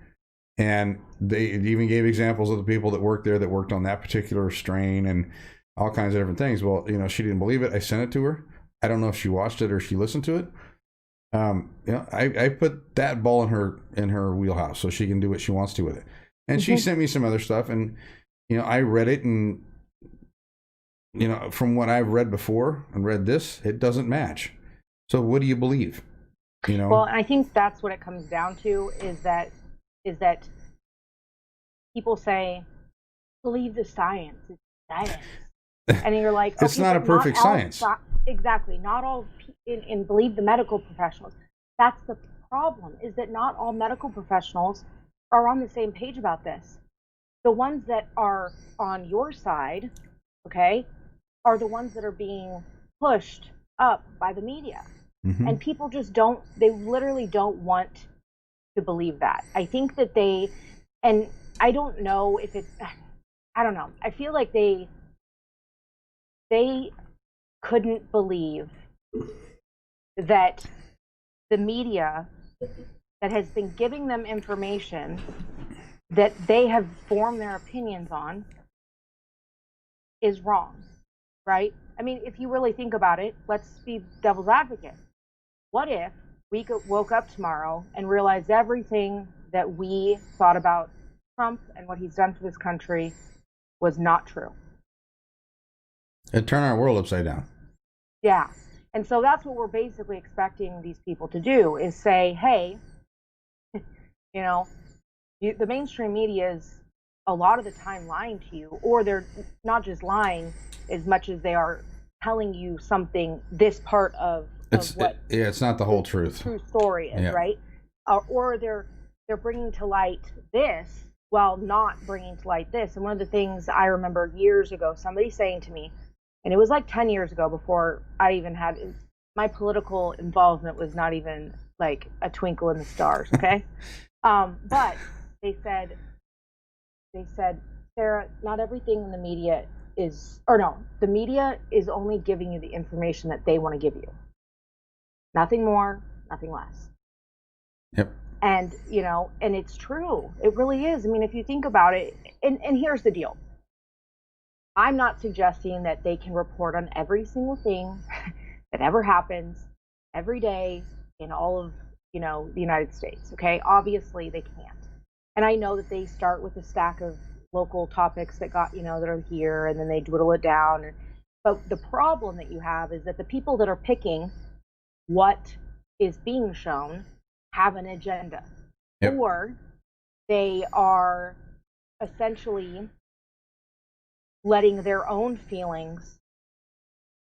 And they even gave examples of the people that worked there that worked on that particular strain and all kinds of different things. Well, she didn't believe it. I sent it to her. I don't know if she watched it or she listened to it. I put that ball in her wheelhouse so she can do what she wants to with it. And she sent me some other stuff, and I read it, and from what I've read before and read this, it doesn't match. So what do you believe? Well, I think that's what it comes down to is that people say, believe the science. It's science. And you're like, It's okay, not a but perfect all science. exactly. Not all in believe the medical professionals. That's the problem, is that not all medical professionals are on the same page about this. The ones that are on your side, okay, are the ones that are being pushed up by the media. Mm-hmm. And people just don't, they literally don't want to believe that. I think that and I don't know if it's, I don't know. I feel like they couldn't believe that the media that has been giving them information that they have formed their opinions on is wrong, right? I mean, if you really think about it, let's be devil's advocate. What if we woke up tomorrow and realized everything that we thought about Trump and what he's done for this country was not true? It'd turn our world upside down. Yeah. And so that's what we're basically expecting these people to do, is say, hey, you know, the mainstream media is a lot of the time lying to you, or they're not just lying as much as they are telling you something, this part of what it's not the whole truth. True story is, yeah. Right? Or they're bringing to light this while not bringing to light this. And one of the things I remember years ago, somebody saying to me, and it was like 10 years ago, before I even had, my political involvement was not even like a twinkle in the stars, okay? But they said, Sarah, not everything in the media the media is only giving you the information that they want to give you. Nothing more, nothing less. Yep. And, and it's true. It really is. I mean, if you think about it, and here's the deal. I'm not suggesting that they can report on every single thing that ever happens every day in all of, the United States. Okay. Obviously they can't. And I know that they start with a stack of local topics that that are here, and then they dwindle it down. But the problem that you have is that the people that are picking what is being shown have an agenda. Yep. Or they are essentially letting their own feelings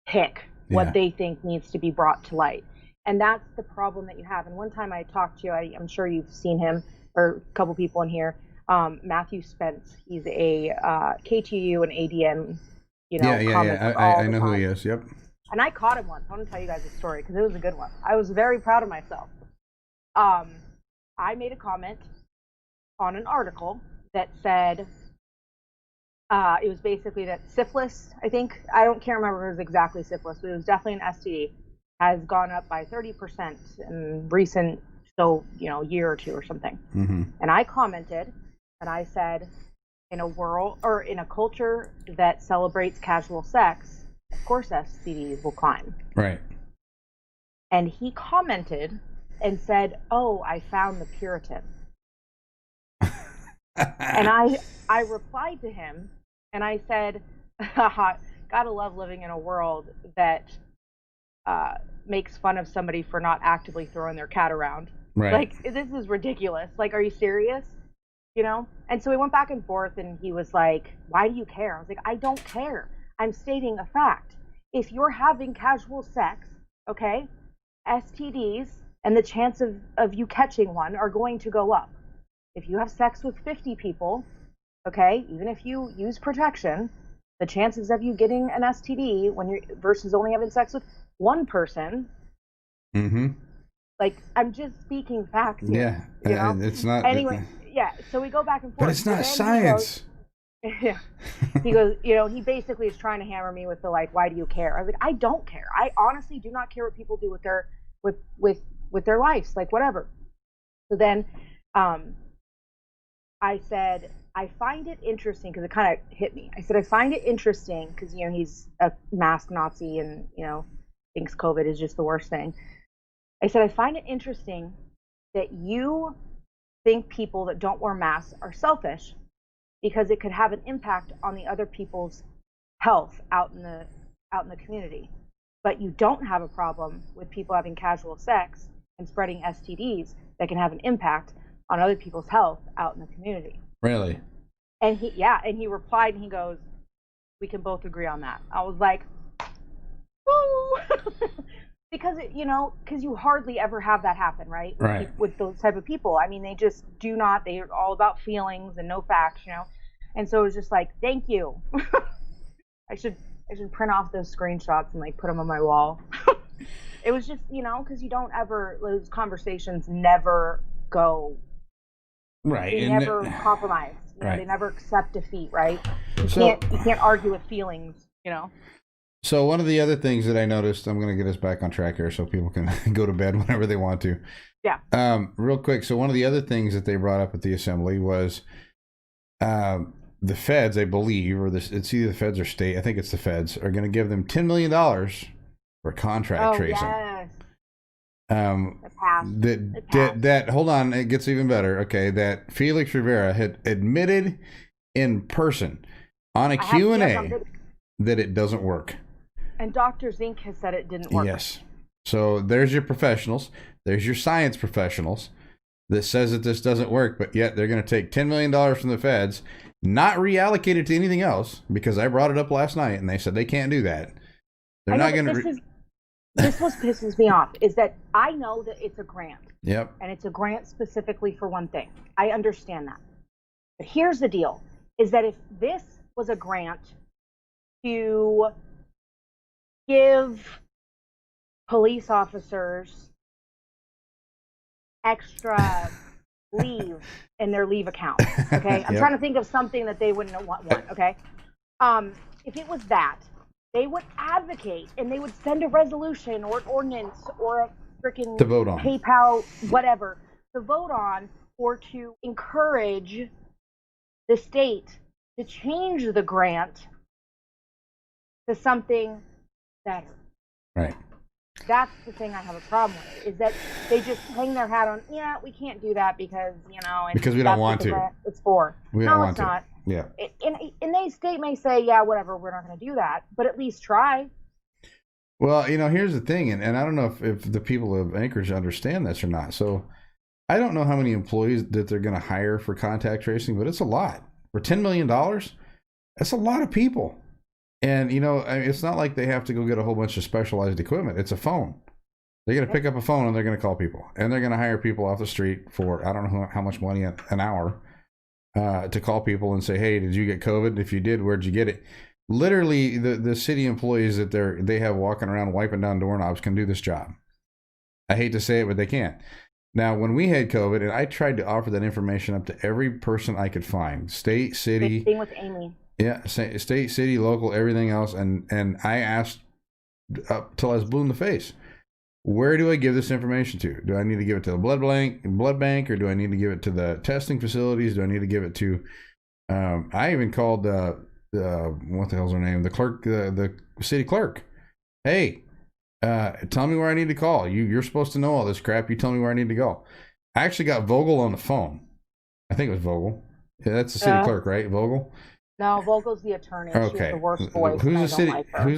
pick what they think needs to be brought to light. And that's the problem that you have. And one time I talked to, I'm sure you've seen him, or a couple people in here, Matthew Spence. He's a KTU and ADN, I know who he is. Yep. And I caught him once. I want to tell you guys a story because it was a good one. I was very proud of myself. I made a comment on an article that said it was basically that syphilis, can't remember if it was exactly syphilis, but it was definitely an STD, has gone up by 30% in recent, year or two or something. Mm-hmm. And I commented, and I said, in a world or in a culture that celebrates casual sex, of course STDs will climb. Right. And he commented and said, "Oh, I found the Puritan." And I replied to him and I said, gotta love living in a world that makes fun of somebody for not actively throwing their cat around. Right. Like, this is ridiculous. Like, are you serious? And so we went back and forth, and he was like, "Why do you care?" I was like, "I don't care. I'm stating a fact. If you're having casual sex, okay, STDs and the chance of you catching one are going to go up. If you have sex with 50 people, okay, even if you use protection, the chances of you getting an STD versus only having sex with one person." Mm-hmm. Like, I'm just speaking facts here. Yeah, it's not. Anyway, yeah. So we go back and forth. But it's not science. Yeah. He goes, he basically is trying to hammer me with the why do you care? I was like, I don't care. I honestly do not care what people do with their with their lives, whatever. So then, I said, I find it interesting because it kind of hit me. I said, I find it interesting because he's a mask Nazi and thinks COVID is just the worst thing. I said, I find it interesting that you think people that don't wear masks are selfish because it could have an impact on the other people's health out in the community. But you don't have a problem with people having casual sex and spreading STDs that can have an impact on other people's health out in the community. Really? And he replied and he goes, We can both agree on that. I was like, woo! Because because you hardly ever have that happen, right? Right. With those type of people. I mean, they just do not. They're all about feelings and no facts. And so it was just like, thank you. I should print off those screenshots and like put them on my wall. It was just because you don't ever, those conversations never go. Right. They never compromise. Right. They never accept defeat. Right. You can't argue with feelings. So one of the other things that I noticed, I'm going to get us back on track here so people can go to bed whenever they want to. Yeah. Real quick. So one of the other things that they brought up at the assembly was the feds, I believe, or it's either the feds or state, I think it's the feds, are going to give them $10 million for contract tracing. Yes. That hold on, it gets even better. Okay, that Felix Rivera had admitted in person on a Q&A that it doesn't work. And Dr. Zink has said it didn't work. Yes. So there's your professionals. There's your science professionals that says that this doesn't work, but yet they're going to take $10 million from the feds, not reallocate it to anything else, because I brought it up last night and they said they can't do that. They're not going to. This was pisses me off, is that I know that it's a grant. Yep. And it's a grant specifically for one thing. I understand that. But here's the deal, is that if this was a grant to give police officers extra leave in their leave account, okay? I'm trying to think of something that they wouldn't want, okay? If it was that, they would advocate and they would send a resolution or an ordinance or a freaking to vote on PayPal, whatever, to vote on or to encourage the state to change the grant to something better. Right. That's the thing I have a problem with, is that they just hang their hat on, we can't do that because, because we don't want to. It's for. We don't want to. Not. Yeah. And the state may say, whatever, we're not going to do that, but at least try. Well, here's the thing, and I don't know if the people of Anchorage understand this or not. So I don't know how many employees that they're going to hire for contact tracing, but it's a lot. For $10 million, that's a lot of people. And, it's not like they have to go get a whole bunch of specialized equipment. It's a phone. They're going to pick up a phone and they're going to call people. And they're going to hire people off the street for, I don't know how much money an hour, to call people and say, hey, did you get COVID? If you did, where'd you get it? Literally, the city employees that they have walking around wiping down doorknobs can do this job. I hate to say it, but they can. Now, when we had COVID, and I tried to offer that information up to every person I could find, state, city. Same thing with Amy. Yeah, state, city, local, everything else. And I asked till I was blue in the face, where do I give this information to? Do I need to give it to the blood bank, or do I need to give it to the testing facilities? Do I need to give it to, I even called what the hell's her name? The clerk, the city clerk. Hey, tell me where I need to call. You're supposed to know all this crap. You tell me where I need to go. I actually got Vogel on the phone. I think it was Vogel. Yeah, that's the city clerk, right? Vogel? No, Vogel's the attorney. Okay. She has the worst voice. Who's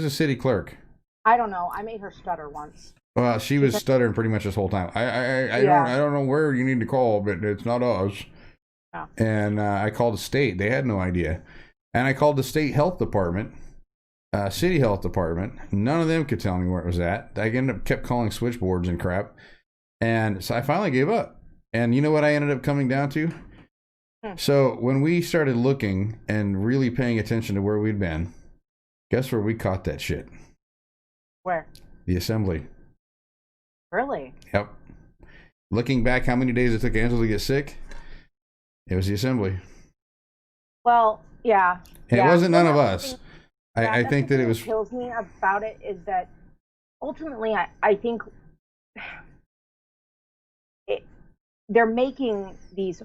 the city clerk? I don't know. I made her stutter once. Well, she was stuttering pretty much this whole time. I don't know where you need to call, but it's not us. Oh. And I called the state. They had no idea. And I called the state health department, city health department. None of them could tell me where it was at. I kept calling switchboards and crap. And so I finally gave up. And you know what I ended up coming down to? So when we started looking and really paying attention to where we'd been, guess where we caught that shit? Where? The assembly. Really? Yep. Looking back, how many days it took Angela to get sick? It was the assembly. Well, yeah. And it wasn't none of us. I think that it was. What kills me about it is that ultimately, I think they're making these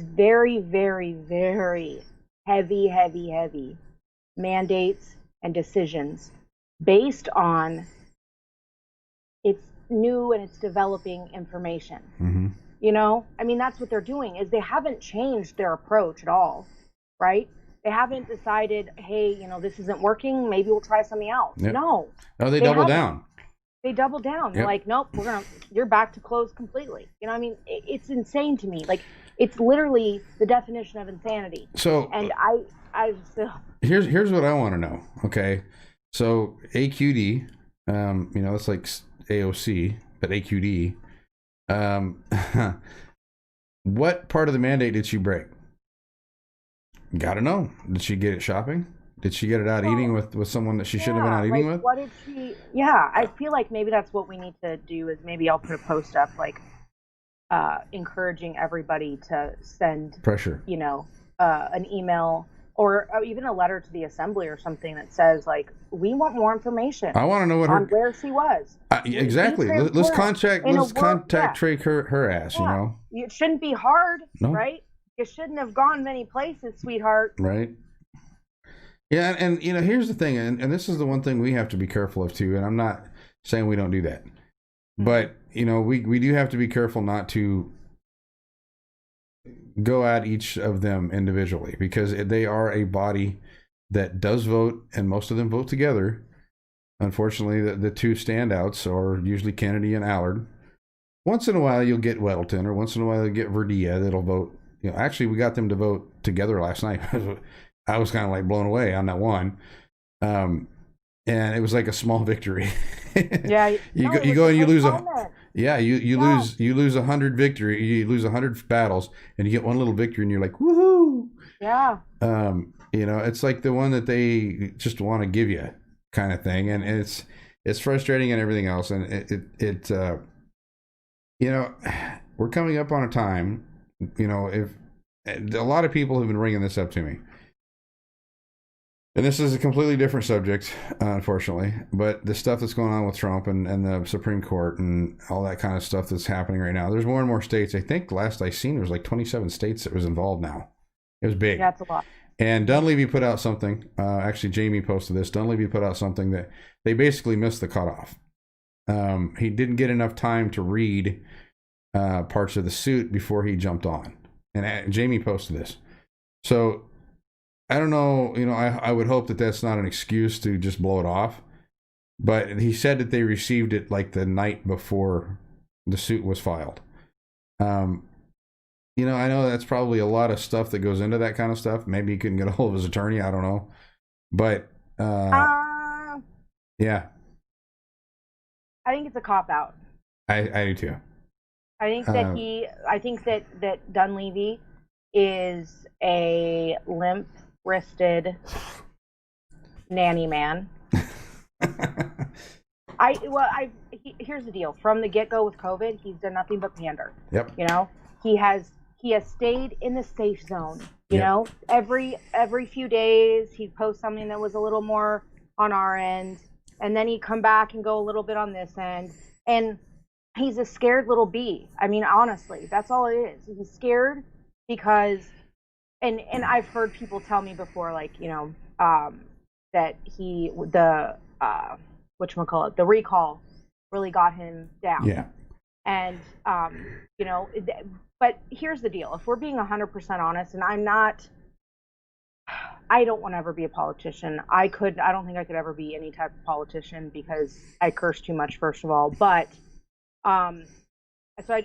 very, very, very heavy mandates and decisions based on its new and its developing information. Mm-hmm. I mean, that's what they're doing, is they haven't changed their approach at all, right? They haven't decided, hey, this isn't working, maybe we'll try something else. Yep. No, they double down. They double down. Yep. They're like, nope, you're back to closed completely. I mean, it's insane to me. Like, it's literally the definition of insanity. So, and I still. Here's what I want to know. Okay, so AQD, it's like AOC, but AQD. Um, what part of the mandate did she break? Got to know. Did she get it shopping? Did she get it out eating with someone that she shouldn't have been out eating like with? what did she? Yeah, I feel like maybe that's what we need to do. Is maybe I'll put a post up like encouraging everybody to send Pressure. an email or even a letter to the assembly or something that says like we want more information I want to know what on her where she was. exactly. Let's contact track her ass. Yeah. It shouldn't be hard, No. right? You shouldn't have gone many places, sweetheart. Right. Yeah, and here's the thing, and this is the one thing we have to be careful of too. And I'm not saying we don't do that, but we do have to be careful not to go at each of them individually, because they are a body that does vote, and most of them vote together. Unfortunately, the two standouts are usually Kennedy and Allard. Once in a while, you'll get Weddleton, or once in a while, you'll get Verdilla that'll vote. Actually, we got them to vote together last night. I was kind of like blown away on that one. And it was like a small victory. Yeah, you go and you lose you lose 100 victory, you lose 100 battles, and you get one little victory, and you're like, woohoo! Yeah. It's like the one that they just want to give you, kind of thing, and it's frustrating and everything else, and we're coming up on a time, if a lot of people have been bringing this up to me. And this is a completely different subject, unfortunately, but the stuff that's going on with Trump and the Supreme Court and all that kind of stuff that's happening right now. There's more and more states. I think last I seen, there was like 27 states that was involved now. It was big. That's a lot. And Dunleavy put out something. Actually, Jamie posted this. Dunleavy put out something that they basically missed the cutoff. He didn't get enough time to read parts of the suit before he jumped on. And Jamie posted this. So I don't know, I would hope that that's not an excuse to just blow it off. But he said that they received it like the night before the suit was filed. I know that's probably a lot of stuff that goes into that kind of stuff. Maybe he couldn't get a hold of his attorney. I don't know. But, yeah. I think it's a cop-out. I do too. I think that Dunleavy is a limp-wristed nanny man. Here's the deal. From the get-go with COVID, he's done nothing but pander. Yep. He has stayed in the safe zone. Every few days he'd post something that was a little more on our end, and then he'd come back and go a little bit on this end. And he's a scared little bee. I mean, honestly, that's all it is. He's scared because, and I've heard people tell me before, like, that the recall really got him down. Yeah. And, but here's the deal. If we're being 100% honest, and I don't want to ever be a politician. I don't think I could ever be any type of politician because I curse too much, first of all. But, so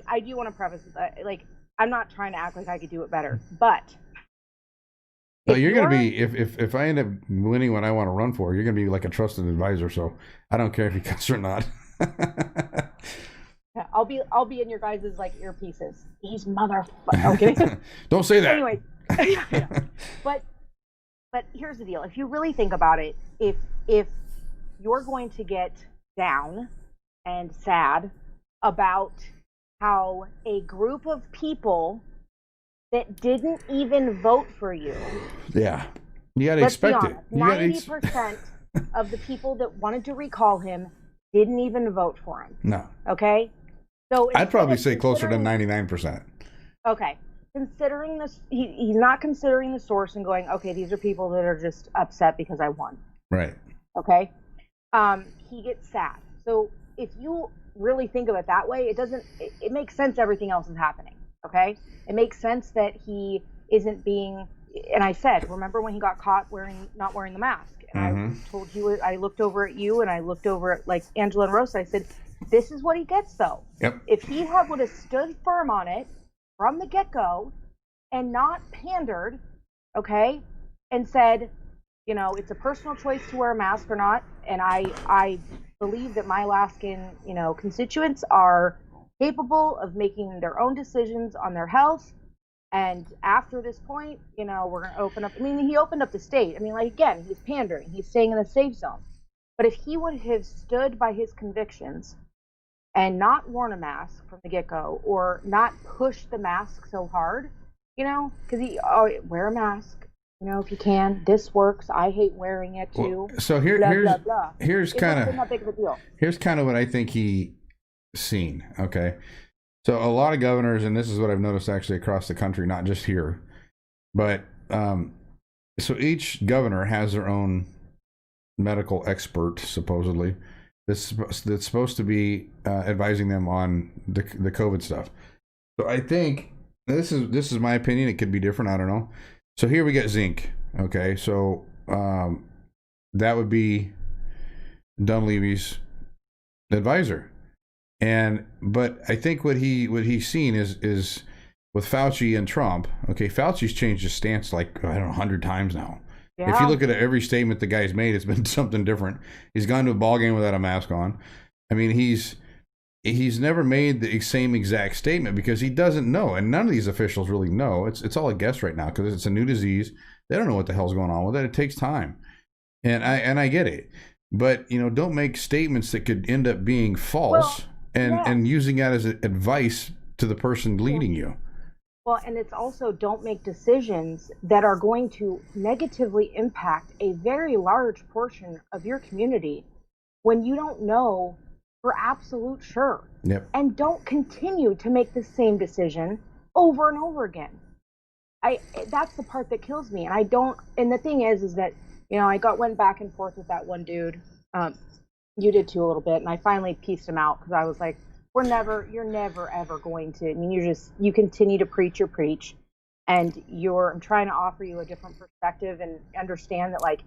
I do want to preface, like, I'm not trying to act like I could do it better, but. Well, you're going to be, if I end up winning what I want to run for, you're going to be like a trusted advisor. So I don't care if you cuss or not. Yeah, I'll be in your guys' like earpieces. These motherfuckers. Okay. Don't say that. Anyway, but here's the deal. If you really think about it, if you're going to get down and sad about how a group of people that didn't even vote for you. Yeah. You got to expect it. 90% of the people that wanted to recall him didn't even vote for him. No. Okay? So I'd probably say closer to 99%. Okay. Considering this, he's not considering the source and going, okay, these are people that are just upset because I won. Right. Okay? He gets sad. So if you really think of it that way, it makes sense everything else is happening. Okay? It makes sense that he isn't being, and I said, remember when he got caught not wearing the mask? And I told you, I looked over at you and I looked over at like Angela and Rosa. I said, this is what he gets though. Yep. If he would have stood firm on it from the get-go and not pandered, okay, and said, you know, it's a personal choice to wear a mask or not, and I believe that my Alaskan, you know, constituents are capable of making their own decisions on their health. And after this point, you know, we're going to open up. I mean, he opened up the state. I mean, like, again, he's pandering. He's staying in the safe zone. But if he would have stood by his convictions and not worn a mask from the get-go, or not pushed the mask so hard, you know, because wear a mask, you know, if you can. This works. I hate wearing it too. Well, so here's kind of what I think he seen. Okay, so a lot of governors, and this is what I've noticed actually across the country, not just here, but so each governor has their own medical expert, supposedly, that's supposed to be advising them on the COVID stuff. So I think this is my opinion. It could be different. I don't know. So here we get Zink. Okay, so that would be Dunleavy's advisor, but I think what he's seen is with Fauci and Trump. Okay, Fauci's changed his stance like, I don't know, 100 times now. Yeah. If you look at every statement the guy's made, it's been something different. He's gone to a ball game without a mask on. I mean, he's never made the same exact statement because he doesn't know, and none of these officials really know. It's all a guess right now because it's a new disease. They don't know what the hell's going on with it. It takes time, and I get it, but you know, don't make statements that could end up being false and using that as advice to the person leading you. Well, and it's also, don't make decisions that are going to negatively impact a very large portion of your community when you don't know for absolute sure. Yep. And don't continue to make the same decision over and over again. That's the part that kills me. And the thing is that, you know, I went back and forth with that one dude. You did too a little bit, and I finally pieced him out because I was like, you're never ever going to. I mean, you continue to preach your preach, and I'm trying to offer you a different perspective and understand that, like,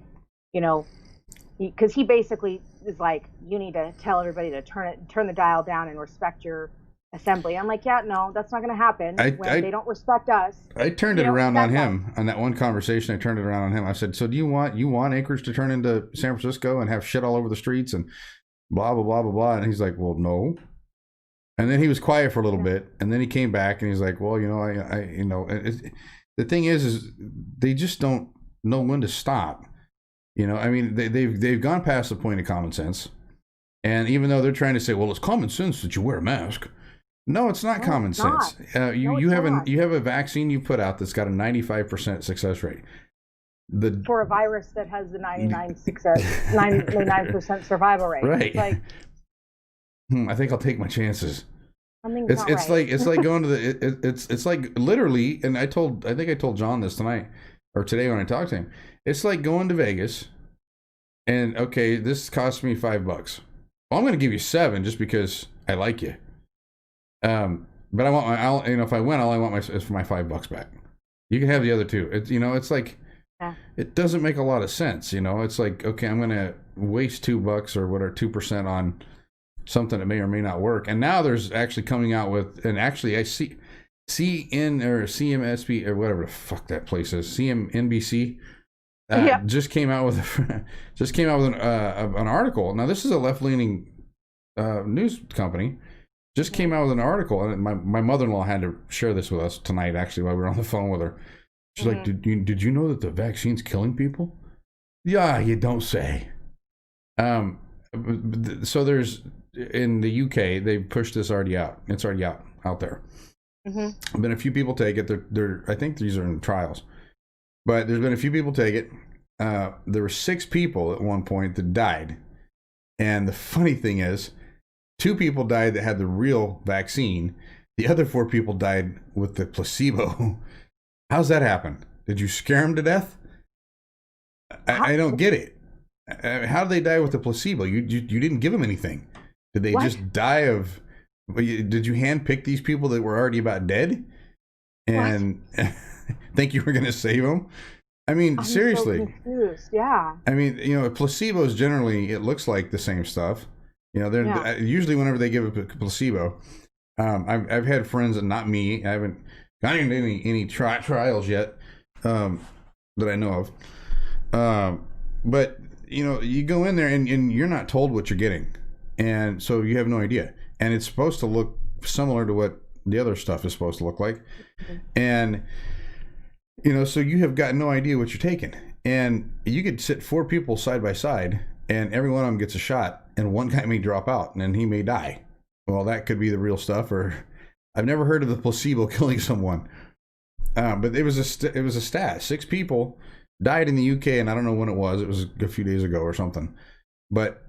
you know, because he basically is like, you need to tell everybody to turn the dial down and respect your assembly. I'm like, yeah, no, that's not going to happen when they don't respect us. I turned it around on him on that one conversation. I turned it around on him. I said, so do you want Anchorage to turn into San Francisco and have shit all over the streets and blah blah blah blah blah? And he's like, well, no. And then he was quiet for a little bit, and then he came back and he's like, well, you know, I you know, the thing is they just don't know when to stop. You know, I mean, they've gone past the point of common sense, and even though they're trying to say, well, it's common sense that you wear a mask. No, it's not common sense. You have a vaccine you put out that's got a 95% success rate. For a virus that has the 99% survival rate. Right. It's like, I think I'll take my chances. It's like going to it's like literally, and I think I told John this tonight or today when I talked to him. It's like going to Vegas, and okay, this cost me $5. Well, I'm going to give you $7 just because I like you. But if I win, all I want is for my $5 back. You can have the other two. It's like, it doesn't make a lot of sense. You know, it's like, okay, I'm going to waste $2 or whatever, 2% on something that may or may not work. And now there's actually coming out with, and actually I see CN or CMSP or whatever the fuck that place is, CMNBC. Just came out with an article. Now this is a left-leaning news company. Just came out with an article, and my mother-in-law had to share this with us tonight. Actually, while we were on the phone with her, she's like, "Did you know that the vaccine's killing people?" Yeah, you don't say. So there's in the UK they pushed this already out. It's already out there. Mm-hmm. Been a few people take it. They're I think these are in trials. But there's been a few people take it. There were 6 people at one point that died. And the funny thing is, 2 people died that had the real vaccine. The other 4 people died with the placebo. How's that happen? Did you scare them to death? I don't get it. How did they die with the placebo? You didn't give them anything. Did they just die of... Did you handpick these people that were already about dead? And... think you were going to save them? I mean, seriously. So confused. Yeah. I mean, placebos generally, it looks like the same stuff. They're usually whenever they give a placebo. I've had friends, and not me. I haven't gotten into any trials yet. But that I know of. But you go in there and you're not told what you're getting, and so you have no idea. And it's supposed to look similar to what the other stuff is supposed to look like, and so you have got no idea what you're taking. And you could sit four people side by side, and every one of them gets a shot, and one guy may drop out, and then he may die. Well, that could be the real stuff, or I've never heard of the placebo killing someone. But it was a stat. 6 people died in the UK, and I don't know when it was. It was a few days ago or something. But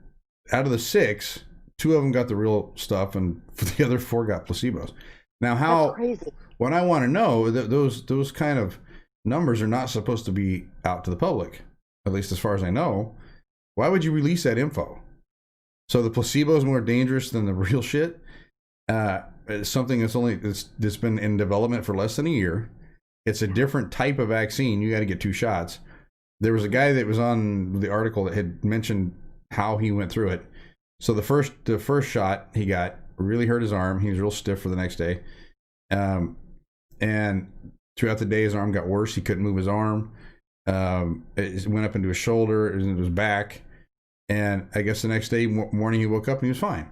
out of the 6, 2 of them got the real stuff, and the other 4 got placebos. Now, That's crazy. What I want to know, those kind of numbers are not supposed to be out to the public, at least as far as I know. Why would you release that info? So the placebo is more dangerous than the real shit. It's something that's been in development for less than a year. It's a different type of vaccine. You got to get 2 shots. There was a guy that was on the article that had mentioned how he went through it. So the first shot he got really hurt his arm. He was real stiff for the next day. And throughout the day, his arm got worse. He couldn't move his arm. It went up into his shoulder, into his back. And I guess the next day morning he woke up and he was fine.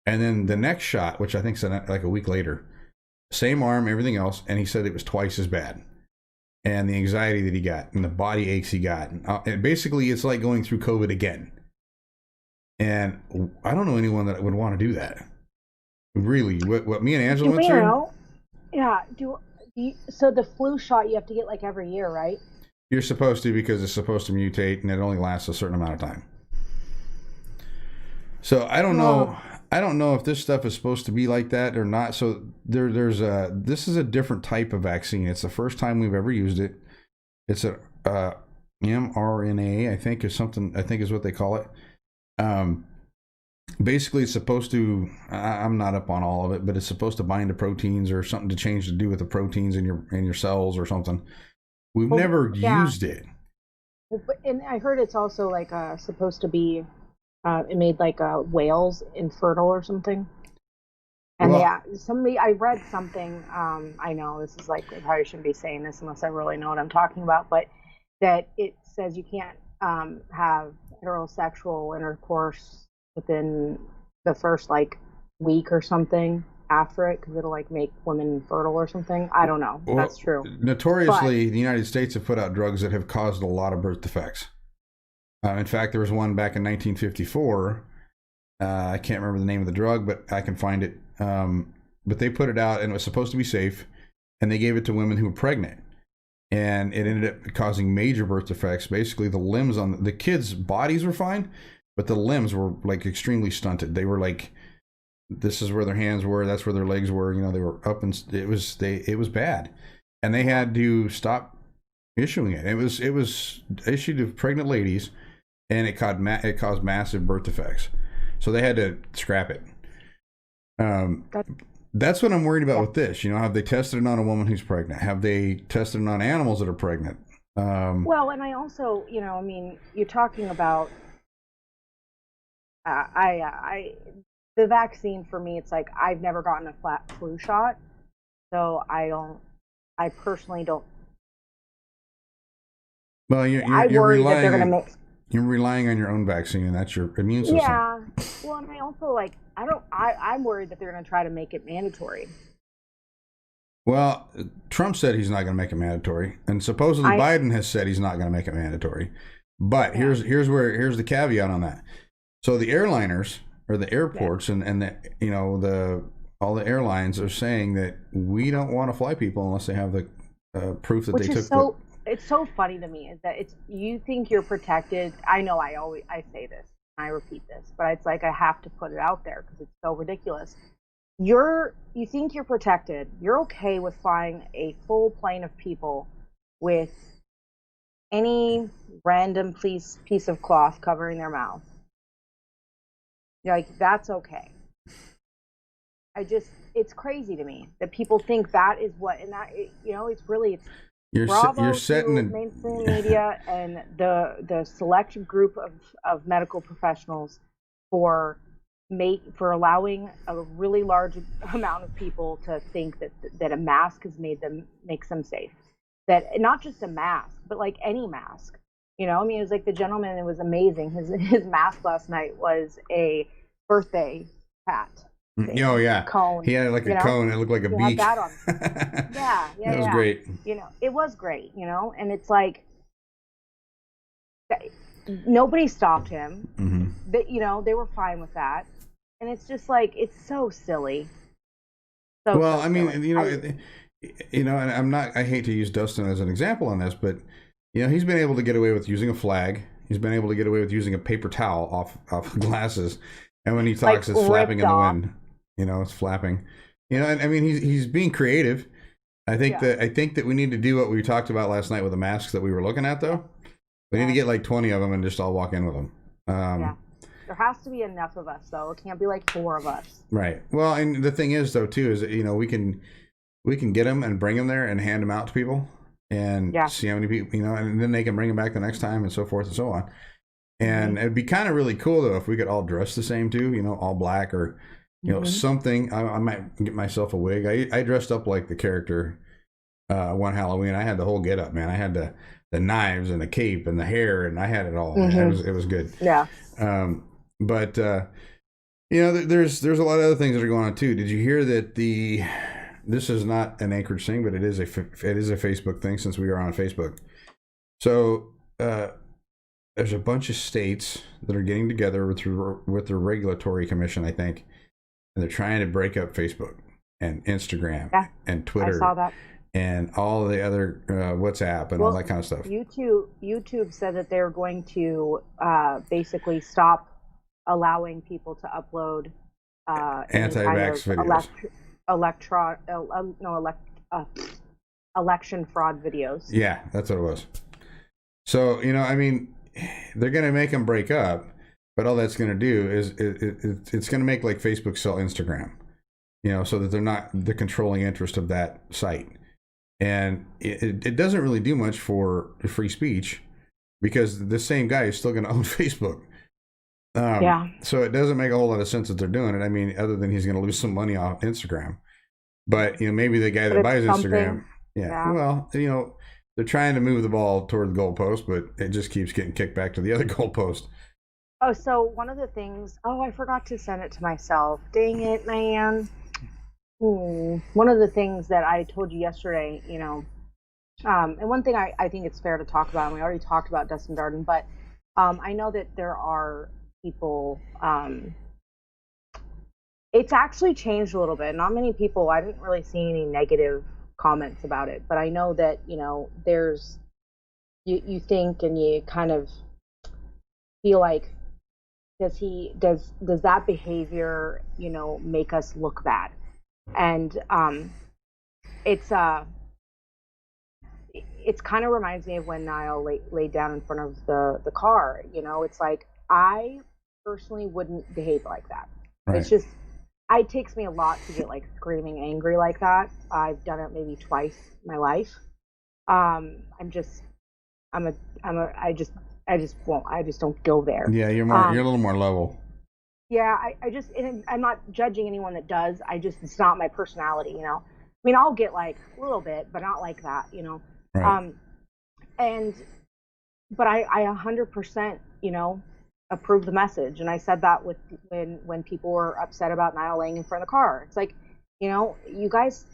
And then the next shot, which I think is like a week later, same arm, everything else, and he said it was twice as bad. And the anxiety that he got, and the body aches he got, and basically it's like going through COVID again. And I don't know anyone that would want to do that. Really, what me and Angela went through. Yeah. So the flu shot you have to get like every year, right? You're supposed to, because it's supposed to mutate, and it only lasts a certain amount of time. So I don't know. I don't know if this stuff is supposed to be like that or not. So this is a different type of vaccine. It's the first time we've ever used it. It's a mRNA, I think is what they call it. Basically it's supposed to, I'm not up on all of it, but it's supposed to bind to proteins or something to do with the proteins in your cells or something. We've never used it. And I heard it's also like supposed to be it made like whales infertile or something. And I read something, I know this is like, I probably shouldn't be saying this unless I really know what I'm talking about, but that it says you can't have heterosexual intercourse within the first like week or something after it, because it'll like make women infertile or something. I don't know. That's true. Notoriously, the United States have put out drugs that have caused a lot of birth defects. In fact, there was one back in 1954. I can't remember the name of the drug, but I can find it. But they put it out, and it was supposed to be safe, and they gave it to women who were pregnant. And it ended up causing major birth defects. Basically, the limbs on the kids' bodies were fine, but the limbs were like extremely stunted. They were like, this is where their hands were, that's where their legs were. They were up, and it was bad, and they had to stop issuing it. It was issued to pregnant ladies, and it caused massive birth defects, so they had to scrap it. That's what I'm worried about with this. Have they tested it on a woman who's pregnant? Have they tested it on animals that are pregnant? Well, and I also, you're talking about the vaccine for me. It's like I've never gotten a flu shot, so I personally don't. Well, you're relying on your own vaccine, and that's your immune system. Yeah. Well, and I also I'm worried that they're going to try to make it mandatory. Well, Trump said he's not going to make it mandatory, and supposedly Biden has said he's not going to make it mandatory. But here's the caveat on that. So the airliners or the airports and all the airlines are saying that we don't want to fly people unless they have the proof that they took. It's so funny to me is that you think you're protected. I know I say this, I repeat this, but it's like I have to put it out there because it's so ridiculous. You think you're protected. You're okay with flying a full plane of people with any random piece of cloth covering their mouth. Like, that's okay. It's crazy to me that people think that is what, and that, it's really, you're setting the mainstream media and the select group of medical professionals for allowing a really large amount of people to think that a mask makes them safe. that not just a mask, but like any mask. You know, I mean, it was like the gentleman. It was amazing. His mask last night was a birthday hat thing, Oh yeah, cone. he had like a You know, cone. It looked like a he had beak. that on. Yeah, yeah, That was yeah. great. You know, it was great. You know, and it's like nobody stopped him. That, you know, they were fine with that, and it's just like it's so silly. Well, I mean, silly. and I'm not. I hate to use Dustin as an example on this, but he's been able to get away with using a flag. He's been able to get away with using a paper towel off glasses, and when he talks, Like, it's flapping in the off. wind. It's flapping. And I mean, he's being creative. I think that we need to do what we talked about last night with the masks that we were looking at, though. We need to get like 20 of them and just all walk in with them. Yeah. There has to be enough of us, though. It can't be like 4 of us. Right. Well, and the thing is, though, too, is that, we can get them and bring them there and hand them out to people and see how many people, and then they can bring them back the next time and so forth and so on. And it'd be kind of really cool, though, if we could all dress the same, too, all black or, something. I might get myself a wig. I dressed up like the character one Halloween. I had the whole get up, man. I had the knives and the cape and the hair, and I had it all. It was good. Yeah. But there's a lot of other things that are going on too. Did you hear that this is not an Anchorage thing, but it is a Facebook thing, since we are on Facebook. So there's a bunch of states that are getting together with the regulatory commission, I think, and they're trying to break up Facebook and Instagram and Twitter. I saw that. And all the other WhatsApp and all that kind of stuff. YouTube said that they're going to basically stop allowing people to upload anti-vax videos, election fraud videos. Yeah, that's what it was. So I mean, they're going to make them break up, but all that's going to do is it's going to make like Facebook sell Instagram, so that they're not the controlling interest of that site. And it doesn't really do much for free speech, because the same guy is still going to own Facebook. So it doesn't make a whole lot of sense that they're doing it. I mean, other than he's going to lose some money off Instagram. But, maybe the guy that buys Instagram. Yeah. Well, they're trying to move the ball toward the goalpost, but it just keeps getting kicked back to the other goalpost. Oh, so one of the things. Oh, I forgot to send it to myself. Dang it, man. One of the things that I told you yesterday, and one thing I think it's fair to talk about, and we already talked about Dustin Darden, but I know that there are people, it's actually changed a little bit. Not many people, I didn't really see any negative comments about it, but I know that, there's, you think and you kind of feel like, does that behavior, make us look bad? And it's kind of reminds me of when Niall laid down in front of the car. It's like, I personally wouldn't behave like that. Right. It's just, it takes me a lot to get like screaming angry like that. I've done it maybe twice in my life. I just don't go there. Yeah, you're a little more level. Yeah, I'm not judging anyone that does. It's not my personality, I mean, I'll get like a little bit, but not like that, Right. But I 100%, approve the message. And I said that when people were upset about Niall laying in front of the car. It's like, you guys,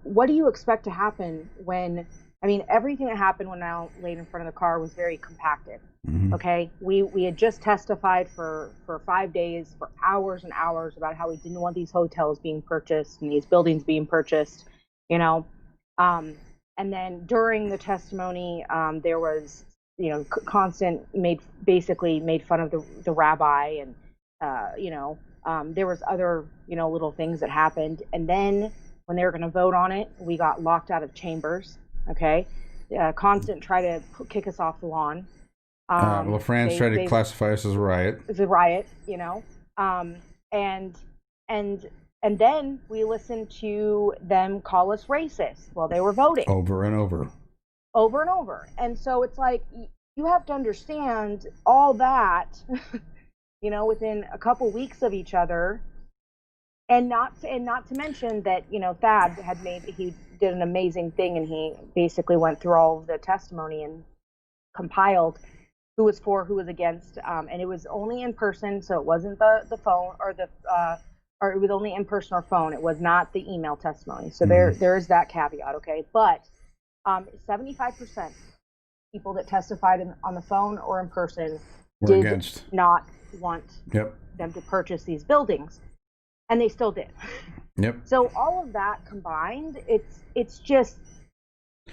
what do you expect to happen when, I mean, everything that happened when Niall laid in front of the car was very compacted. Mm-hmm. Okay, we had just testified for 5 days, for hours and hours, about how we didn't want these hotels being purchased and these buildings being purchased, and then during the testimony, there was, constant made fun of the rabbi, and there was other little things that happened, and then when they were going to vote on it, we got locked out of chambers. Okay, Constant tried to kick us off the lawn. LaFrance tried to classify us as a riot. It's a riot, and then we listened to them call us racist while they were voting. Over and over. Over and over. And so it's like, you have to understand all that, within a couple weeks of each other. And not to mention that, Thad did an amazing thing, and he basically went through all of the testimony and compiled who was for, who was against, and it was only in person, so it wasn't the phone or it was only in person or phone. It was not the email testimony. So there is that caveat, okay? But 75% people that testified on the phone or in person did not want them to purchase these buildings, and they still did. Yep. So all of that combined, it's just,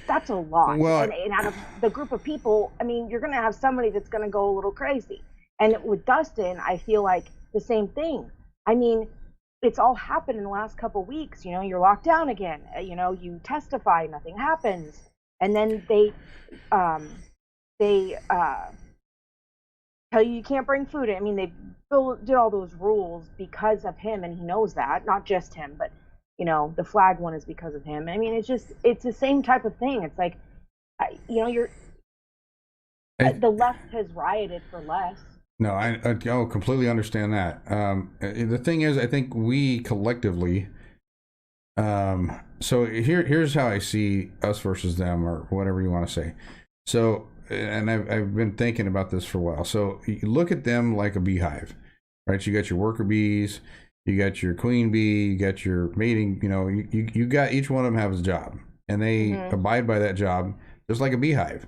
that's a lot. Well, and out of the group of people, I mean, you're going to have somebody that's going to go a little crazy. And with Dustin, I feel like the same thing. I mean, it's all happened in the last couple of weeks. You know, you're locked down again. You know, you testify, nothing happens, and then they tell you can't bring food in. I mean, they did all those rules because of him, and he knows that. Not just him, but you know, the flag one is because of him. I mean, it's the same type of thing. It's like, you know, the left has rioted for less. No, I completely understand that. The thing is, I think we collectively, so here's how I see us versus them, or whatever you want to say. So, and I've been thinking about this for a while. So you look at them like a beehive, right? You got your worker bees, you got your queen bee, you got your mating, you know, you got, each one of them has a job, and they abide by that job just like a beehive.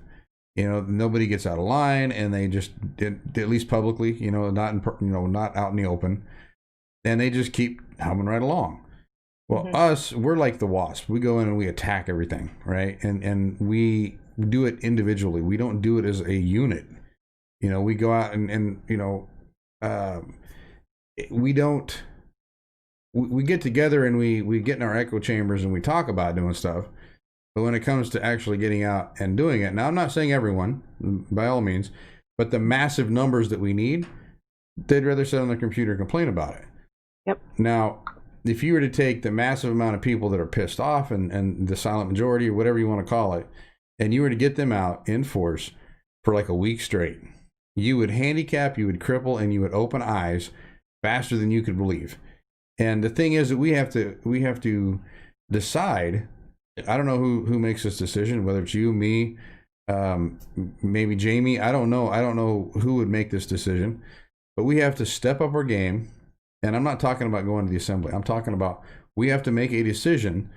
You know, nobody gets out of line, and they just, at least publicly, you know, not out in the open, and they just keep humming right along. Well, us, we're like the wasp. We go in and we attack everything, right? And we do it individually. We don't do it as a unit. You know, we go out and you know, we don't. We get together and we get in our echo chambers and we talk about doing stuff. But when it comes to actually getting out and doing it, now I'm not saying everyone, by all means, but the massive numbers that we need, they'd rather sit on their computer and complain about it. Yep. Now, if you were to take the massive amount of people that are pissed off and the silent majority, or whatever you want to call it, and you were to get them out in force for like a week straight, you would handicap, you would cripple, and you would open eyes faster than you could believe. And the thing is that we have to decide. I don't know who makes this decision, whether it's you, me, maybe Jamie. I don't know who would make this decision, but we have to step up our game. And I'm not talking about going to the assembly. I'm talking about we have to make a decision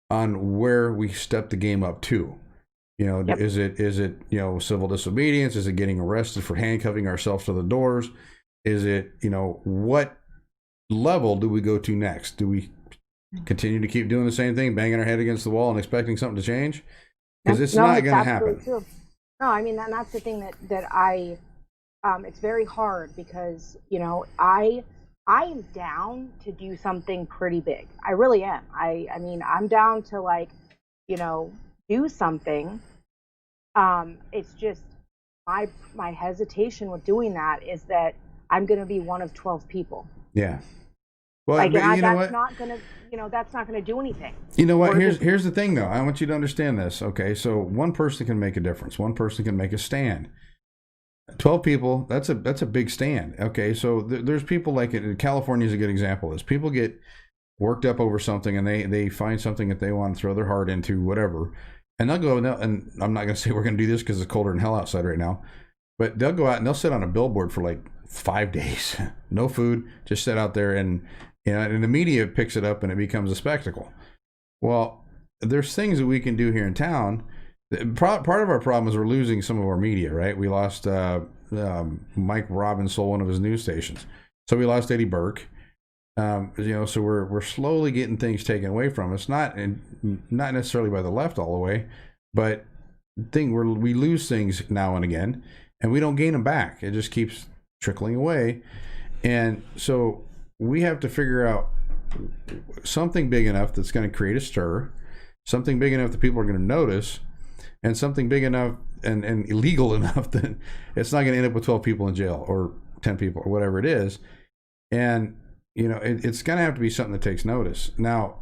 on where we step the game up to. You know, is it you know, civil disobedience? Is it getting arrested for handcuffing ourselves to the doors? Is it, you know, what level do we go to next? Do we continue to keep doing the same thing, banging our head against the wall and expecting something to change? Because it's not going to happen. True. No, I mean, that's the thing that I, it's very hard because, you know, I am down to do something pretty big. I really am. I mean, I'm down to, like, you know, do something. It's just my hesitation with doing that is that I'm going to be one of 12 people. Yeah. Well, like, that's not going to, you know, that's not going to do anything. You know what? Here's the thing, though. I want you to understand this. Okay, so one person can make a difference. One person can make a stand. 12 people, that's a big stand. Okay, so there's people like it. California is a good example of this. People get worked up over something, and they find something that they want to throw their heart into, whatever. And they'll go, and I'm not going to say we're going to do this because it's colder than hell outside right now, but they'll go out and they'll sit on a billboard for like 5 days. No food, just sit out there, and you know, and the media picks it up and it becomes a spectacle. Well, there's things that we can do here in town. Part of our problem is we're losing some of our media, right? We lost Mike Robbins sold one of his news stations, so we lost Eddie Burke. You know, so we're slowly getting things taken away from us. Not necessarily by the left all the way, but we lose things now and again, and we don't gain them back. It just keeps trickling away, and so we have to figure out something big enough that's going to create a stir, something big enough that people are going to notice, and something big enough and illegal enough that it's not going to end up with 12 people in jail or 10 people or whatever it is. And, you know, it's going to have to be something that takes notice. Now,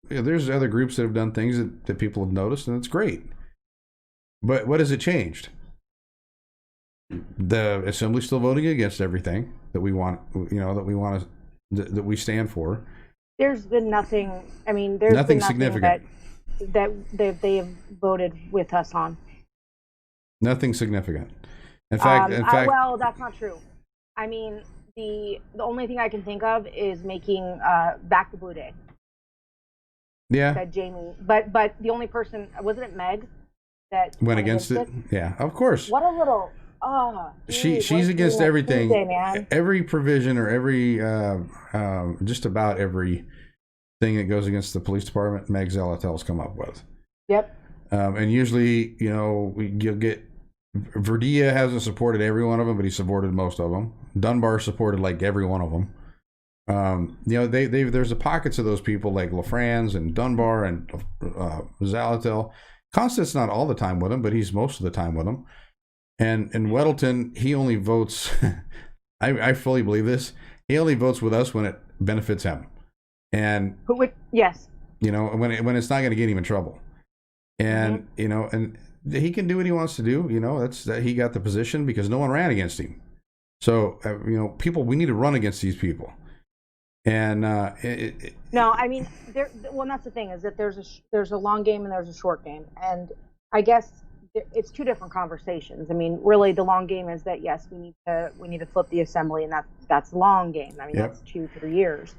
there's other groups that have done things that people have noticed, and it's great. But what has it changed? The assembly's still voting against everything that we want, you know, that we stand for. There's been nothing. I mean, there's nothing been significant. that they have voted with us on. Nothing significant. In fact, Well, that's not true. I mean, the only thing I can think of is making back the Blue Day. yeah, Said Jamie, but the only person, wasn't it Meg that went against it. Yeah, of course. What a little She's against everything, Tuesday, man. every provision or every just about every thing that goes against the police department. Meg Zalatel's come up with. Yep. And usually, you'll get Verdilla hasn't supported every one of them, but he supported most of them. Dunbar supported like every one of them. There's a pockets of those people like LaFrance and Dunbar and Zalatel. Constant's not all the time with them, but he's most of the time with them. And Weddleton, he only votes. I fully believe this. He only votes with us when it benefits him, and yes, when it's not going to get him in trouble, and and he can do what he wants to do. That's that he got the position because no one ran against him. So people, we need to run against these people. And no, I mean, that's the thing is that there's a long game and there's a short game, and I guess it's two different conversations. I mean, really, the long game is that yes, we need to flip the assembly, and that's the long game. I mean, Yep. that's 2-3 years.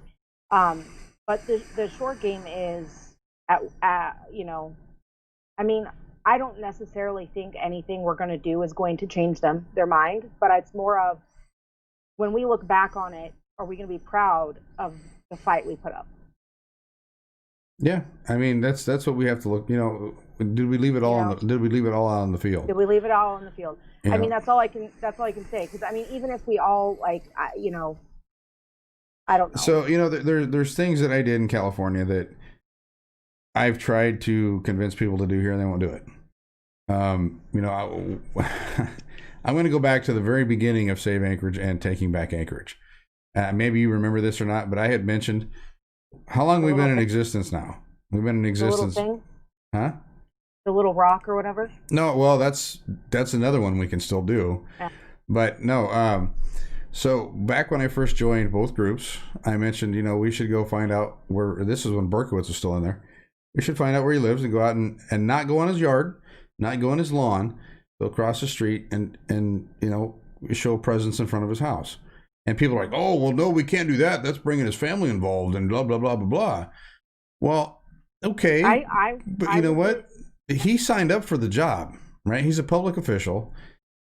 But the short game is I mean, I don't necessarily think anything we're going to do is going to change their mind, but it's more of when we look back on it, are we going to be proud of the fight we put up? Yeah, I mean that's what we have to look. Did we leave it all? Did we leave it all out on the field? Did we leave it all on the field? Yeah. I mean, that's all I can say. Because I mean, even if we all I don't know. So there's things that I did in California that I've tried to convince people to do here, and they won't do it. I'm going to go back to the very beginning of Save Anchorage and Taking Back Anchorage. Maybe you remember this or not, but I had mentioned how long we've been in existence now. We've been in existence. The little thing? Huh? The little rock or whatever? No, well, that's another one we can still do. Yeah. But no, so back when I first joined both groups, I mentioned, we should go find out where, this is when Berkowitz was still in there. We should find out where he lives and go out and not go on his yard, not go on his lawn, go across the street and show presence in front of his house. And people are like, oh, well, no, we can't do that. That's bringing his family involved and blah, blah, blah, blah, blah. Well, okay. But you know what? He signed up for the job, right? He's a public official.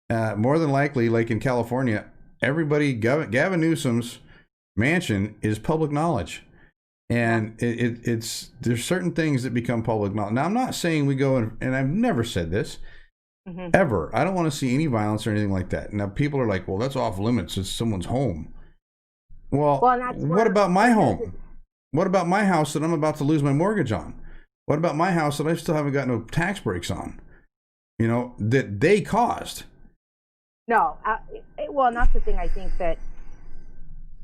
More than likely, like in California, everybody, Gavin Newsom's mansion is public knowledge. And it's there's certain things that become public knowledge. Now, I'm not saying we go and I've never said this. Mm-hmm. Ever. I don't want to see any violence or anything like that. Now, people are like, well, that's off limits. It's someone's home. Well what about my home? What about my house that I'm about to lose my mortgage on? What about my house that I still haven't got no tax breaks on? That they caused. No. And that's the thing. I think that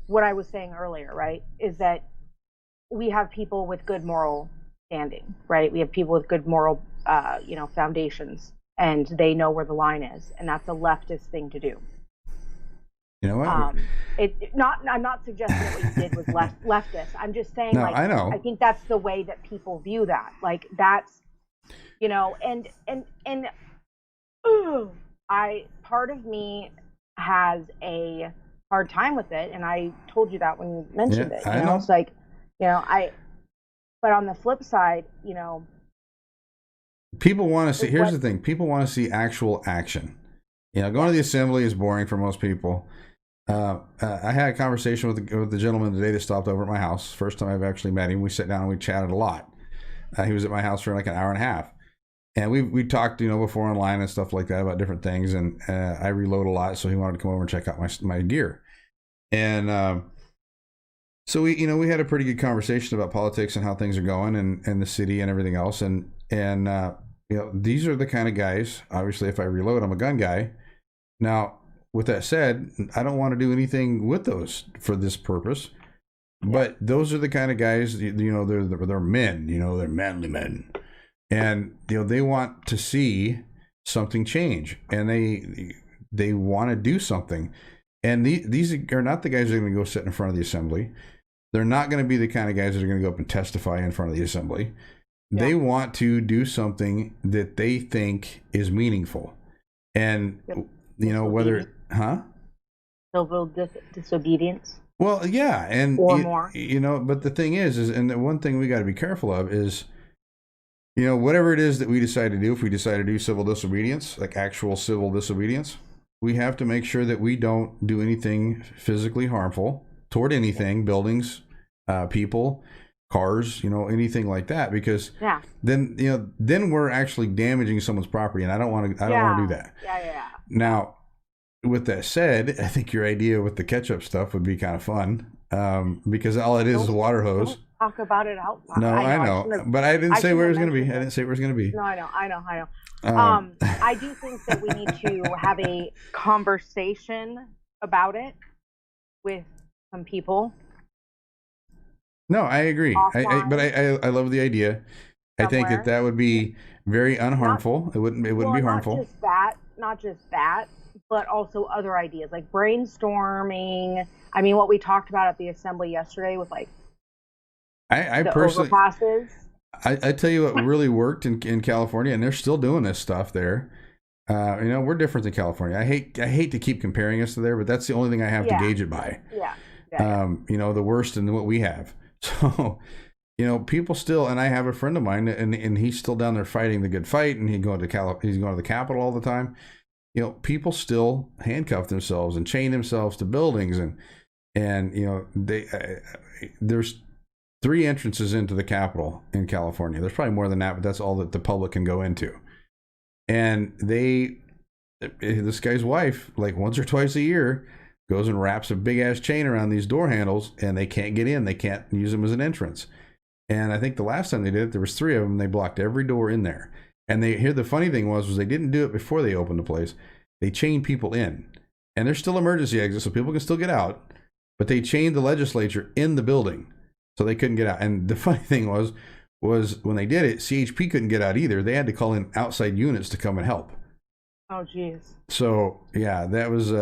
what I was saying earlier, right, is that we have people with good moral standing, right? We have people with good moral, foundations. And they know where the line is, and that's a leftist thing to do. You know what? I'm not suggesting that what you did was leftist. I'm just saying, no, I know. I think that's the way that people view that. Like that's, and part of me has a hard time with it, and I told you that when you mentioned it. I know. It's like, but on the flip side, people want to see. Here's the thing: people want to see actual action. Going to the assembly is boring for most people. I had a conversation with the gentleman today that stopped over at my house. First time I've actually met him. We sat down and we chatted a lot. He was at my house for like an hour and a half, and we talked, before online and stuff like that about different things. And I reload a lot, so he wanted to come over and check out my gear. And so we had a pretty good conversation about politics and how things are going and the city and everything else. And these are the kind of guys, obviously, if I reload, I'm a gun guy. Now, with that said, I don't want to do anything with those for this purpose. But those are the kind of guys, they're men, they're manly men. And, they want to see something change. And they want to do something. And these are not the guys that are going to go sit in front of the assembly. They're not going to be the kind of guys that are going to go up and testify in front of the assembly. they want to do something that they think is meaningful. And, Yep. whether, huh? Civil disobedience Well, yeah. And, or more. but the thing is, and the one thing we got to be careful of is, whatever it is that we decide to do, if we decide to do civil disobedience, like actual civil disobedience, we have to make sure that we don't do anything physically harmful toward anything, buildings, people, cars, anything like that, because Yeah. then we're actually damaging someone's property, and I don't want to do that. Yeah. Now, with that said, I think your idea with the ketchup stuff would be kind of fun, because all it is a water hose. Don't talk about it out loud. No, I know, but I didn't say where it was going to be. I didn't say where it was going to be. No, I know. I do think that we need to have a conversation about it with some people. No, I agree. But I love the idea. I think that would be very unharmful. It wouldn't be harmful. Not just that, but also other ideas like brainstorming. I mean, what we talked about at the assembly yesterday with like I the personally overpasses. I tell you what really worked in California, and they're still doing this stuff there. We're different than California. I hate to keep comparing us to there, but that's the only thing I have to gauge it by. Yeah. The worst in what we have. So, people still, and I have a friend of mine, and he's still down there fighting the good fight, and he's going to the Capitol all the time. People still handcuff themselves and chain themselves to buildings, and there's 3 entrances into the Capitol in California. There's probably more than that, but that's all that the public can go into. And this guy's wife, like once or twice a year, goes and wraps a big ass chain around these door handles, and they can't get in. They can't use them as an entrance. And I think the last time they did it, there was 3 of them. They blocked every door in there. And the funny thing was they didn't do it before they opened the place. They chained people in, and there's still emergency exits, so people can still get out. But they chained the legislature in the building, so they couldn't get out. And the funny thing was when they did it, CHP couldn't get out either. They had to call in outside units to come and help. Oh, jeez. So yeah, that was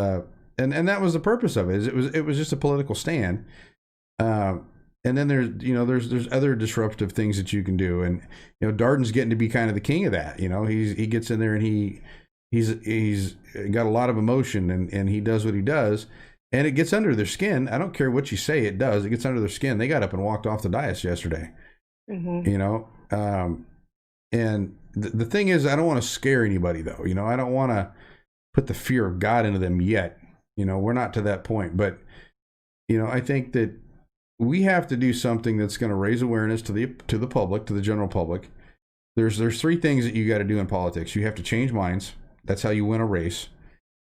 and that was the purpose of it. It was just a political stand. And then there's other disruptive things that you can do, and Darden's getting to be kind of the king of that. He gets in there and he's got a lot of emotion, and he does what he does, and it gets under their skin. I don't care what you say, it does. It gets under their skin. They got up and walked off the dais yesterday. Mm-hmm. And the thing is, I don't want to scare anybody though. I don't want to put the fear of God into them yet. We're not to that point, but I think that we have to do something that's going to raise awareness to the public, to the general public. There's 3 things that you got to do in politics. You have to change minds. That's how you win a race.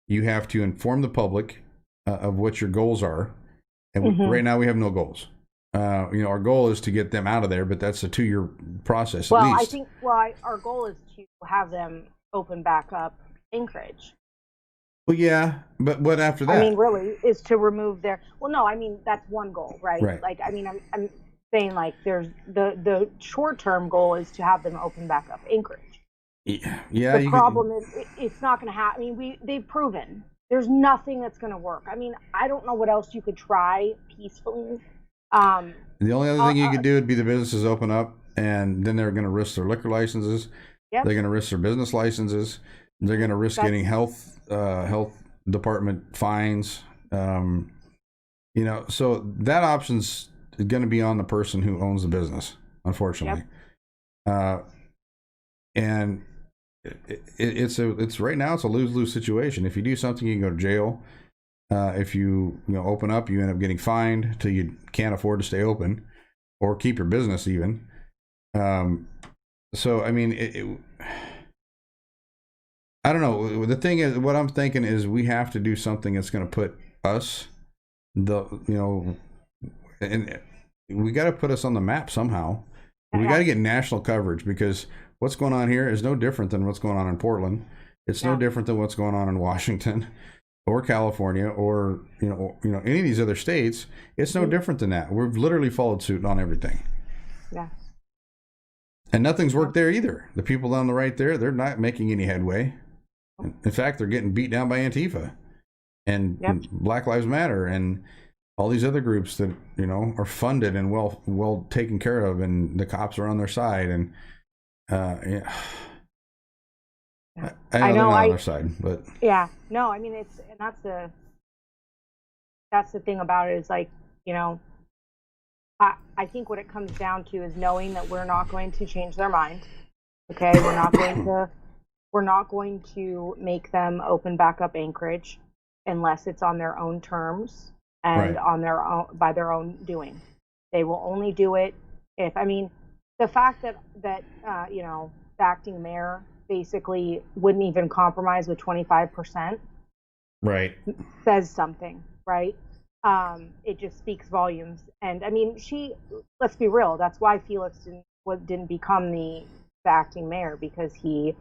You have to inform the public of what your goals are. And right now we have no goals. Our goal is to get them out of there, but that's a 2-year process at least. I think our goal is to have them open back up Anchorage. Well, yeah, but what after that? I mean, really, is to remove their. Well, no, I mean that's one goal, right? Right. Like, I mean, I'm saying like there's the short-term goal is to have them open back up Anchorage. Yeah. The problem is it's not going to happen. I mean, they've proven there's nothing that's going to work. I mean, I don't know what else you could try peacefully. The only other thing you could do would be the businesses open up, and then they're going to risk their liquor licenses. Yep. They're going to risk their business licenses. They're going to risk getting health department fines. So that option's going to be on the person who owns the business, unfortunately. Yep. And it's right now it's a lose-lose situation. If you do something, you can go to jail. If you open up, you end up getting fined till you can't afford to stay open, or keep your business even. So I mean, I don't know. The thing is, what I'm thinking is we have to do something that's going to put us, and we got to put us on the map somehow. We got to get national coverage, because what's going on here is no different than what's going on in Portland. It's no different than what's going on in Washington or California or any of these other states. It's no different than that. We've literally followed suit on everything. Yeah. And nothing's worked there either. The people on the right there, they're not making any headway. In fact, they're getting beat down by Antifa and Black Lives Matter. And all these other groups that are funded and well taken care of, and the cops are on their side, and yeah. I know I they're know. not on their side, but Yeah. No, I mean, and that's the thing about it is like, you know, I think what it comes down to is knowing that we're not going to change their mind. Okay, we're not going to make them open back up Anchorage unless it's on their own terms and right, on their own by their own doing. They will only do it if, I mean, the fact that the acting mayor basically wouldn't even compromise with 25% right, says something, right? It just speaks volumes. And I mean, let's be real, that's why Felix didn't become the acting mayor, because he's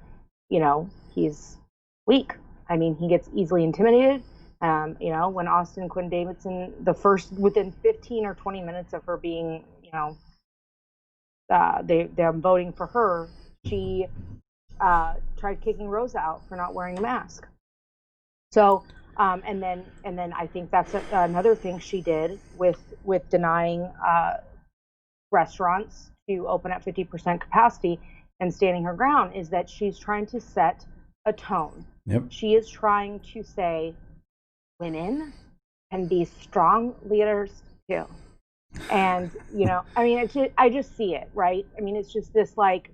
weak. I mean, he gets easily intimidated. When Austin Quinn Davidson, within 15 or 20 minutes of her being, they're voting for her, she tried kicking Rosa out for not wearing a mask. So, and then I think that's another thing she did with denying restaurants to open at 50% capacity and standing her ground, is that she's trying to set a tone. yep, She is trying to say women can be strong leaders too. And, I mean, I just see it, right? I mean, it's just this, like,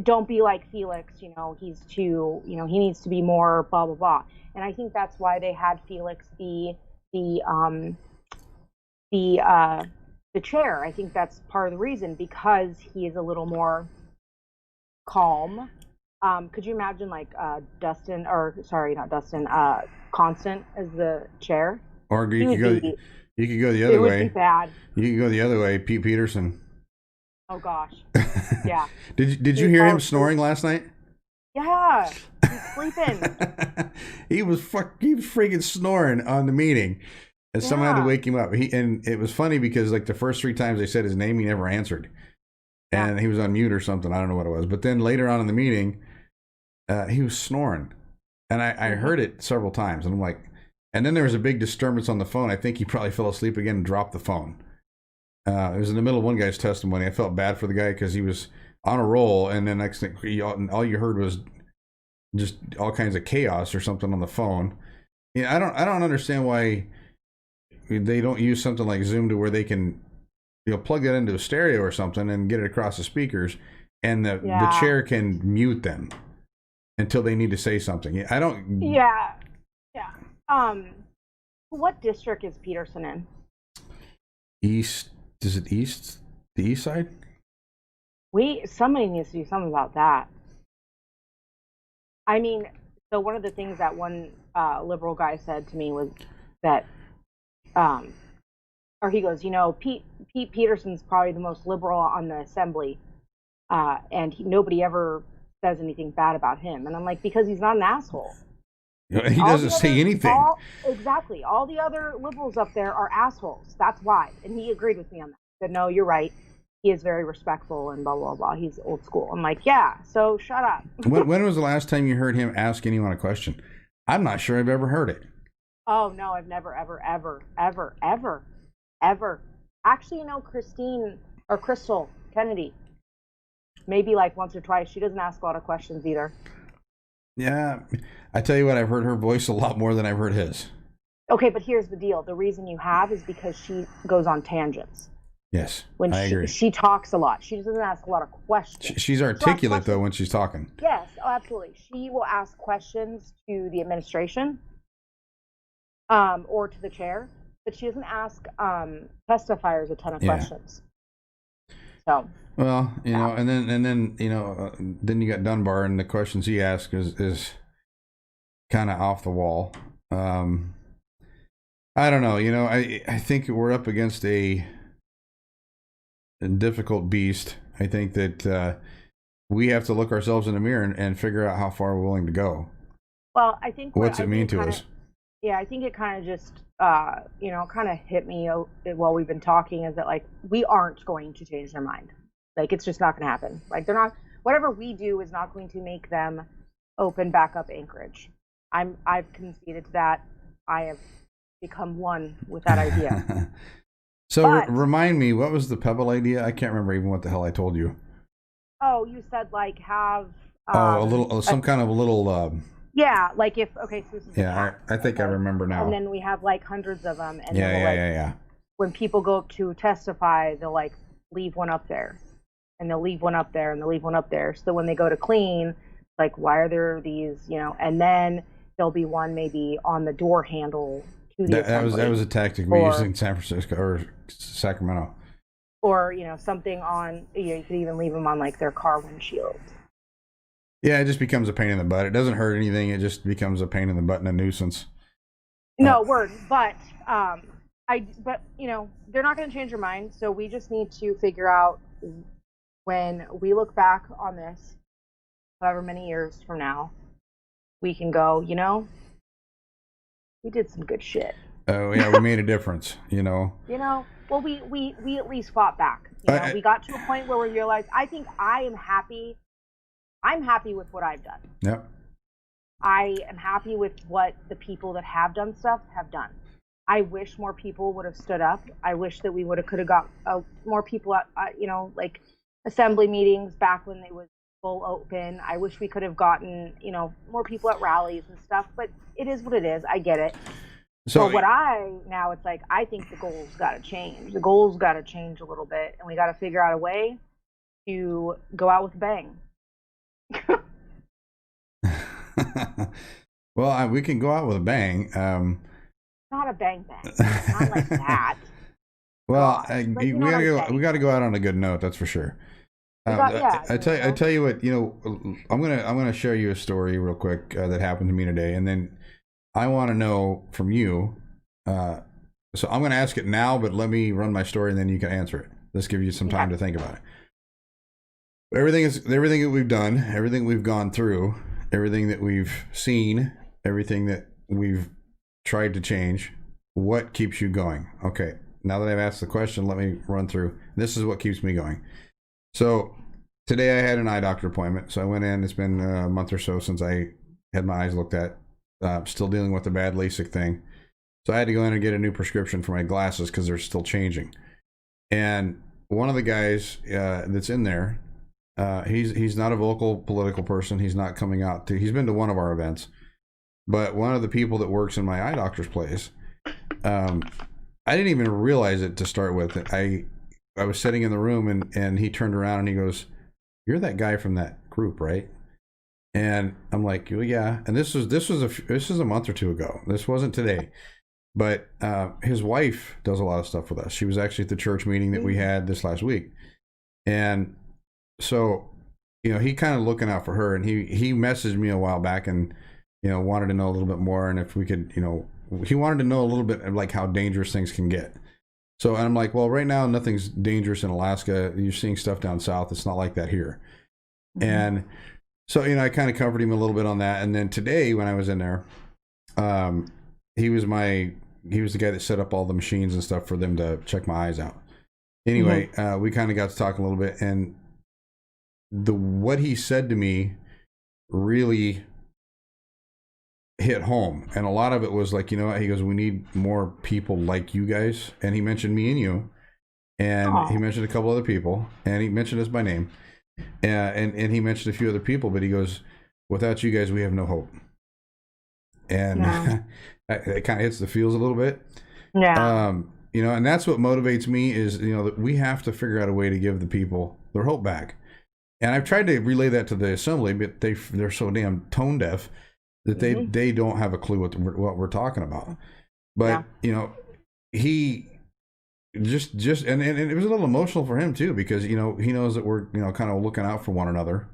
don't be like Felix, he's too, he needs to be more blah, blah, blah. And I think that's why they had Felix be the chair. I think that's part of the reason, because he is a little more calm. Could you imagine like Dustin, or sorry, not Dustin, Constant as the chair? or He would be, you could go the it other would be way. bad. You could go the other way, Pete Peterson. Oh gosh, yeah. Did you hear him snoring last night? Yeah, he's sleeping. he was freaking snoring on the meeting, and someone had to wake him up. And it was funny because like the first 3 times they said his name, he never answered, and he was on mute or something. I don't know what it was. But then later on in the meeting, he was snoring, and I heard it several times, and I'm like, and then there was a big disturbance on the phone. I think he probably fell asleep again and dropped the phone. It was in the middle of one guy's testimony. I felt bad for the guy because he was on a roll, and then next thing, all you heard was just all kinds of chaos or something on the phone. Yeah, I don't understand why they don't use something like Zoom to where they can plug that into a stereo or something and get it across the speakers, and the chair can mute them until they need to say something. I don't. Yeah. What district is Peterson in? East. Is it east? The east side? Somebody needs to do something about that. I mean, so one of the things that one liberal guy said to me was that, or he goes, Pete Peterson's probably the most liberal on the assembly, and nobody ever says anything bad about him. And I'm like, because he's not an asshole. He doesn't say anything. Exactly. All the other liberals up there are assholes. That's why. And he agreed with me on that. He said, no, you're right. He is very respectful and blah, blah, blah. He's old school. I'm like, yeah, so shut up. When was the last time you heard him ask anyone a question? I'm not sure I've ever heard it. Oh, no, I've never, ever, ever, ever, ever, ever. Actually, Crystal Kennedy, maybe like once or twice. She doesn't ask a lot of questions either. Yeah, I tell you what, I've heard her voice a lot more than I've heard his. Okay, but here's the deal. The reason you have is because she goes on tangents. Yes, I agree. She talks a lot. She doesn't ask a lot of questions. She's articulate, though, when she's talking. Yes, absolutely. She will ask questions to the administration or to the chair, but she doesn't ask testifiers a ton of questions. So... Well, and then then you got Dunbar, and the questions he asks is kind of off the wall. I don't know. I think we're up against a difficult beast. I think that we have to look ourselves in the mirror and figure out how far we're willing to go. Well, I think what's it mean to us? Yeah, I think it kind of just kind of hit me while we've been talking, is that like we aren't going to change their mind. Like, it's just not going to happen. Like, they're not, whatever we do is not going to make them open back up Anchorage. I've conceded to that. I have become one with that idea. So But remind me, what was the Pebble idea? I can't remember even what the hell I told you. oh, you said like have Oh, a little, some kind of a little. yeah, like if okay, so this is the Yeah, tax, I think I okay? remember And now. then we have like hundreds of them, and Yeah, then we'll yeah, like yeah, yeah. when people go up to testify, they'll like leave one up there, and they'll leave one up there, and they'll leave one up there. So when they go to clean, like why are there these, and then there'll be one maybe on the door handle to the That assembly, was a tactic we used or in San Francisco or Sacramento. or something on. You could even leave them on like their car windshield. Yeah, it just becomes a pain in the butt. It doesn't hurt anything. It just becomes a pain in the butt and a nuisance. No word, but but they're not going to change their mind. So we just need to figure out when we look back on this, however many years from now, we can go. We did some good shit. Oh yeah, we made a difference. Well, we at least fought back. We got to a point where we realized. I think I am happy. I'm happy with what I've done. Yep. I am happy with what the people that have done stuff have done. I wish more people would have stood up. I wish that we could have got more people at, like assembly meetings back when they was full open. I wish we could have gotten, more people at rallies and stuff, but it is what it is. I get it. So now it's like, I think the goals got to change. The goals got to change a little bit, and we got to figure out a way to go out with a bang. Well, we can go out with a bang. Not a bang bang. Not like that. Well, we got to go out on a good note. That's for sure. I tell you what. I'm gonna share you a story real quick that happened to me today, and then I want to know from you. So I'm gonna ask it now, but let me run my story, and then you can answer it. Let's give you some time to think about it. Everything that we've done, everything we've gone through, everything that we've seen, everything that we've tried to change. What keeps you going? Okay. Now that I've asked the question, let me run through. This is what keeps me going. So today I had an eye doctor appointment. So I went in. It's been a month or so since I had my eyes looked at. Still dealing with the bad LASIK thing. So I had to go in and get a new prescription for my glasses because they're still changing. And one of the guys that's in there, he's not a vocal political person. He's not coming out he's been to one of our events. But one of the people that works in my eye doctor's place, I didn't even realize it to start with. I was sitting in the room and he turned around and he goes, "You're that guy from that group, right?" And I'm like, "Well, yeah." And this was a month or two ago. This wasn't today. But his wife does a lot of stuff with us. She was actually at the church meeting that we had this last week. And so, he kind of looking out for her, and he messaged me a while back and wanted to know a little bit more, and if we could, he wanted to know a little bit of like how dangerous things can get. So I'm like, well, right now nothing's dangerous in Alaska. You're seeing stuff down south. It's not like that here. Mm-hmm. And so, I kind of covered him a little bit on that. And then today when I was in there, he was the guy that set up all the machines and stuff for them to check my eyes out. Anyway, we kind of got to talk a little bit, and what he said to me really hit home. And a lot of it was like, he goes, "We need more people like you guys." And he mentioned me and you, and he mentioned a couple other people, and he mentioned us by name, and he mentioned a few other people, but he goes, "Without you guys, we have no hope." And it kind of hits the feels a little bit. Yeah. And that's what motivates me is, that we have to figure out a way to give the people their hope back. And I've tried to relay that to the assembly, but they're so damn tone deaf that they don't have a clue what we're talking about. But he just and it was a little emotional for him too, because he knows that we're kind of looking out for one another.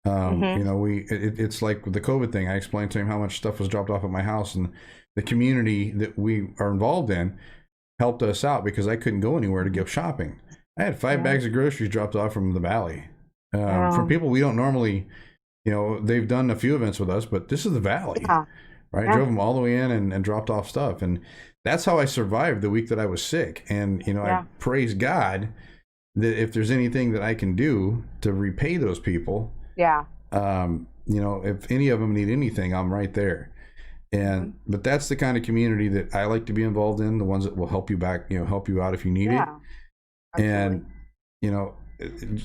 It's like with the COVID thing. I explained to him how much stuff was dropped off at my house, and the community that we are involved in helped us out because I couldn't go anywhere to go shopping. I had 5 bags of groceries dropped off from the valley. From people we don't normally, they've done a few events with us, but this is the valley, right? Yeah. Drove them all the way in and dropped off stuff. And that's how I survived the week that I was sick. And, I praise God that if there's anything that I can do to repay those people, if any of them need anything, I'm right there. And but that's the kind of community that I like to be involved in, the ones that will help you back, help you out if you need it. Yeah, And absolutely. you know,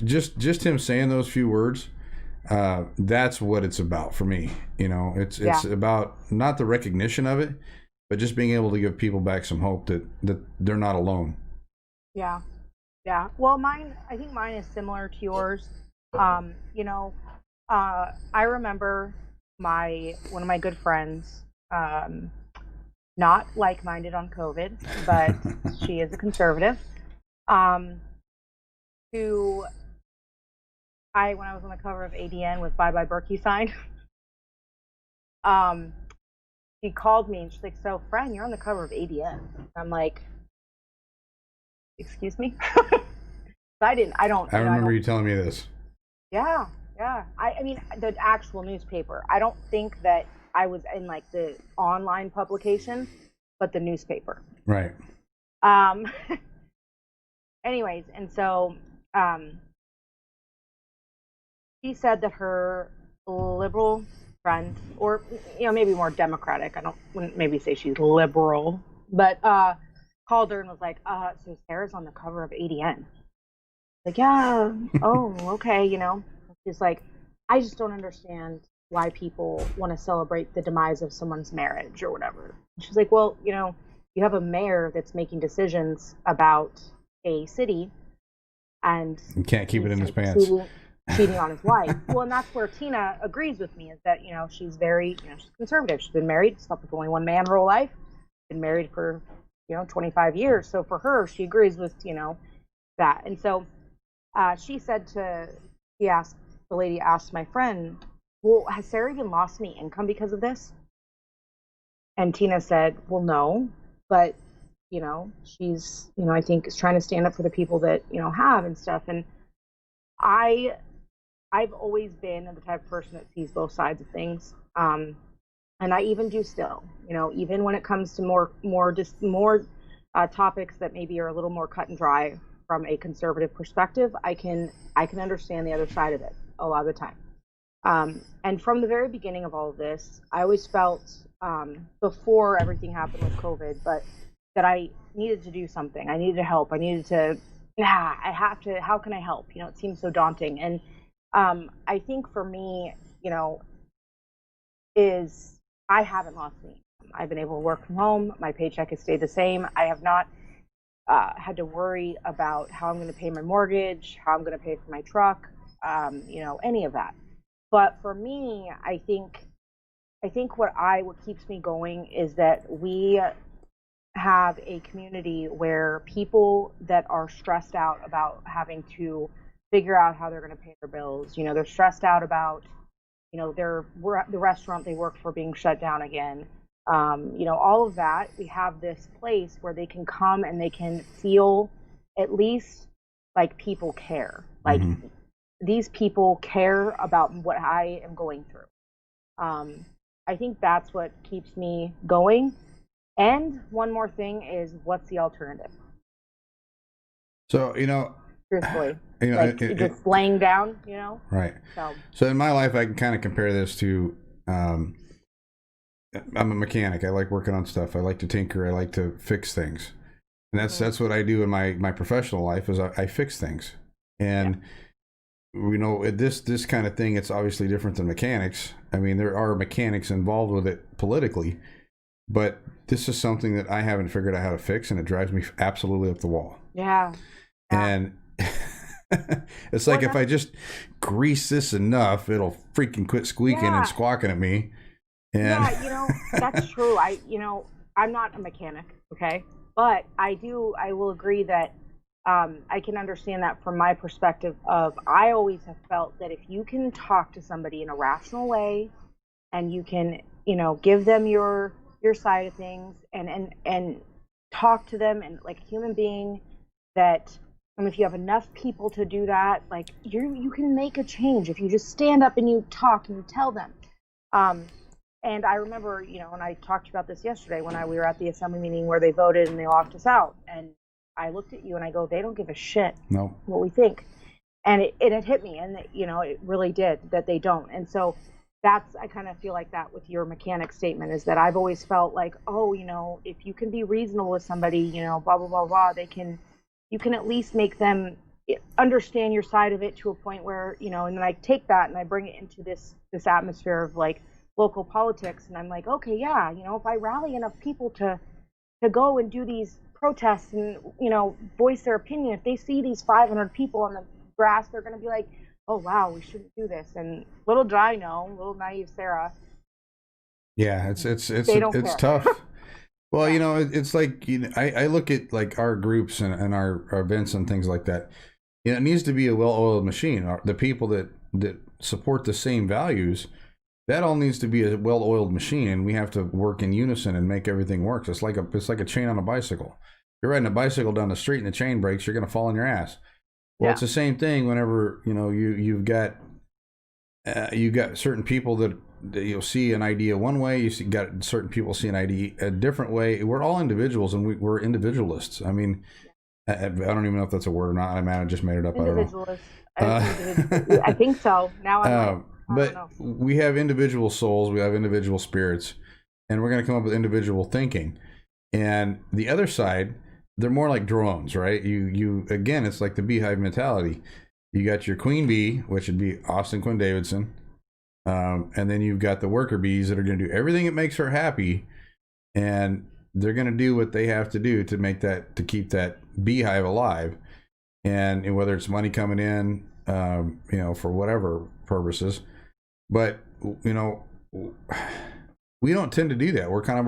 just him saying those few words, that's what it's about for me. It's Yeah, about not the recognition of it, but just being able to give people back some hope that they're not alone. yeah, yeah. Well, I think mine is similar to yours. You know, I remember my one of my good friends, um, not like-minded on COVID, but she is a conservative. Um, who when I was on the cover of ADN with Bye Bye Berkey sign, um, she called me and she's like, "So, friend, you're on the cover of ADN." I'm like, "Excuse me." I don't, I remember you telling me this. Yeah, yeah. I mean, the actual newspaper. I don't think that I was in like the online publication, but the newspaper. Right. Um, anyways, and so um, she said that her liberal friend, or maybe more democratic. Wouldn't maybe say she's liberal, but called her and was like, "So Sarah's on the cover of ADN." Like, yeah, oh, okay, She's like, I just don't understand why people want to celebrate the demise of someone's marriage or whatever. She's like, well, you have a mayor that's making decisions about a city, and You can't keep it in his pants. cheating on his wife. Well, and that's where Tina agrees with me, is that, she's very, she's conservative. She's been married, slept with only one man her whole life, been married for, 25 years. So for her, she agrees with, that. And so she said the lady asked my friend, well, has Sarah even lost any income because of this? And Tina said, well, no, but, she's, I think is trying to stand up for the people that, have and stuff. And I, I've always been the type of person that sees both sides of things. And I even do still, even when it comes to more topics that maybe are a little more cut and dry from a conservative perspective, I can understand the other side of it a lot of the time. And from the very beginning of all of this, I always felt, before everything happened with COVID, but that I needed to do something. I needed to help. I needed to. I have to. How can I help? It seems so daunting. And I think for me, is I haven't lost any. I've been able to work from home. My paycheck has stayed the same. I have not had to worry about how I'm going to pay my mortgage, how I'm going to pay for my truck, any of that. But for me, I think what keeps me going is that we have a community where people that are stressed out about having to figure out how they're going to pay their bills, they're stressed out about, the restaurant they work for being shut down again. All of that, we have this place where they can come and they can feel at least like people care. Like, Mm-hmm. these people care about what I am going through. I think that's what keeps me going. And one more thing is, what's the alternative? So Truthfully, like it, just laying down, right. So So in my life, I can kind of compare this to. I'm a mechanic. I like working on stuff. I like to tinker. I like to fix things, and that's what I do in my professional life. Is I fix things, and this kind of thing. It's obviously different than mechanics. I mean, there are mechanics involved with it politically, but this is something that I haven't figured out how to fix, and it drives me absolutely up the wall. yeah. And it's like, if I just grease this enough, it'll freaking quit squeaking and squawking at me. And Yeah, that's true. I'm not a mechanic, okay? But I will agree that I can understand that from my perspective of, I always have felt that if you can talk to somebody in a rational way, and you can, give them your side of things, and talk to them and like a human being, that if you have enough people to do that, like, you can make a change if you just stand up and you talk and you tell them. And I remember, and I talked about this yesterday when we were at the assembly meeting where they voted and they locked us out. And I looked at you and I go, they don't give a shit no. what we think. And it had hit me, and it really did, that they don't. And so I kind of feel like that with your mechanic statement, is that I've always felt like, oh, if you can be reasonable with somebody, blah blah blah blah, you can at least make them understand your side of it to a point where, and then I take that and I bring it into this atmosphere of like local politics, and I'm like, okay, yeah, if I rally enough people to go and do these protests and voice their opinion, if they see these 500 people on the grass, they're going to be like, oh wow, we shouldn't do this. And little did I know, little naive Sarah, Yeah, they don't it's care. tough. Well, Yeah. it's like, I look at like our groups and our events and things like that. It needs to be a well-oiled machine. The people that support the same values, that all needs to be a well-oiled machine, and we have to work in unison and make everything work. It's like a chain on a bicycle. You're riding a bicycle down the street and the chain breaks, you're gonna fall on your ass. Well, Yeah. it's the same thing whenever you've got certain people that you'll see an idea one way, got certain people see an idea a different way. We're all individuals, and we're individualists. I mean, I don't even know if that's a word or not. I just made it up. I don't know. Individualist. Uh, I think so. Now I'm like, I don't but know. we have individual souls, we have individual spirits, and we're going to come up with individual thinking. And the other side, they're more like drones, right? You again, it's like the beehive mentality. You got your queen bee, which would be Austin Quinn Davidson, and then you've got the worker bees that are going to do everything that makes her happy, and they're going to do what they have to do to keep that beehive alive. And whether it's money coming in, for whatever purposes, but you know, we don't tend to do that. We're kind of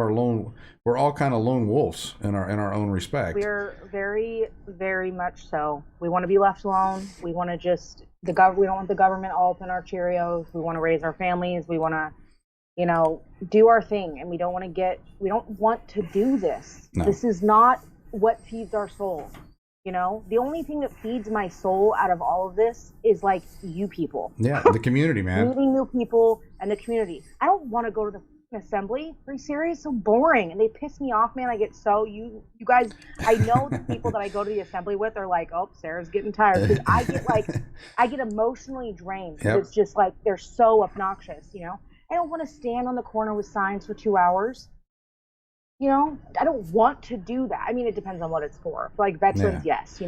we're all kind of lone wolves in our own respect. We're very, very much so. We want to be left alone. We want to just we don't want the government all up in our Cheerios. We want to raise our families. We want to, do our thing, and we don't want to do this. No. This is not what feeds our soul. The only thing that feeds my soul out of all of this is like you people. Yeah, the community, man. Meeting new people and the community. I don't want to go to the assembly. Are you serious? So boring, and they piss me off, man. I get so you guys. I know the people that I go to the assembly with are like, oh, Sarah's getting tired, because I get emotionally drained. Yep. It's just like they're so obnoxious. I don't want to stand on the corner with signs for 2 hours. I don't want to do that. I mean, it depends on what it's for. Like veterans, yes.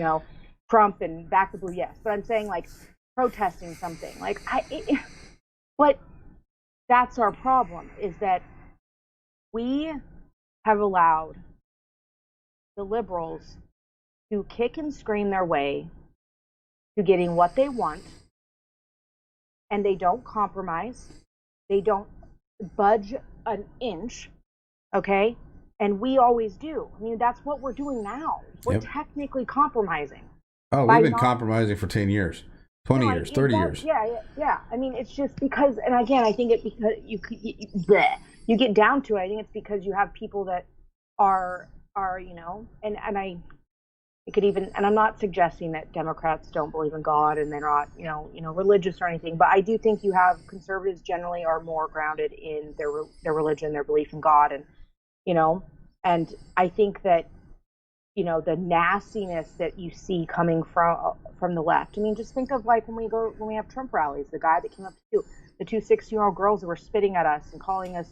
Trump and back the blue, yes. But I'm saying like protesting something. Like but that's our problem, is that we have allowed the liberals to kick and scream their way to getting what they want, and they don't compromise. They don't budge an inch, okay? And we always do. I mean, that's what we're doing now. We're technically compromising. Oh, we've been compromising for 10 years, 20 years, 30 years. Yeah. I mean, it's just because, and again, I think because you get down to it, I think it's because you have people that are and it could even, and I'm not suggesting that Democrats don't believe in God and they're not, religious or anything, but I do think you have conservatives generally are more grounded in their religion, their belief in God, and and I think that, the nastiness that you see coming from the left. I mean, just think of like when we have Trump rallies, the guy that came up to you, the two 16-year-old girls that were spitting at us and calling us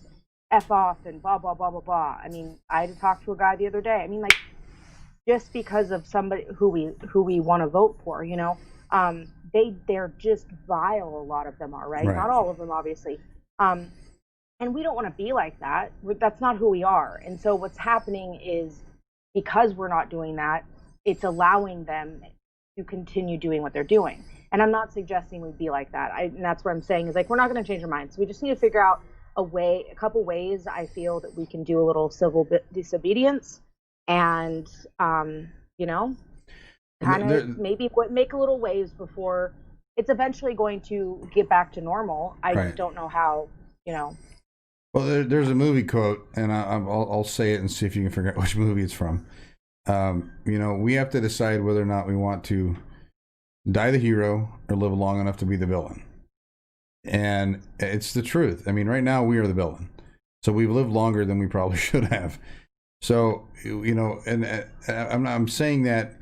F off and blah, blah, blah, blah, blah. I mean, I had to talk to a guy the other day. I mean, like, just because of somebody who we want to vote for, they're just vile. A lot of them are, right? Not all of them, obviously. And we don't want to be like that. That's not who we are. And so what's happening is, because we're not doing that, it's allowing them to continue doing what they're doing. And I'm not suggesting we be like that. And that's what I'm saying is like, we're not going to change our minds. We just need to figure out a couple ways I feel that we can do a little civil disobedience and, kind of maybe make a little waves before it's eventually going to get back to normal. I just don't know how, Well, there's a movie quote, and I'll say it and see if you can figure out which movie it's from. We have to decide whether or not we want to die the hero or live long enough to be the villain. And it's the truth. I mean, right now we are the villain. So we've lived longer than we probably should have. So, and I'm saying that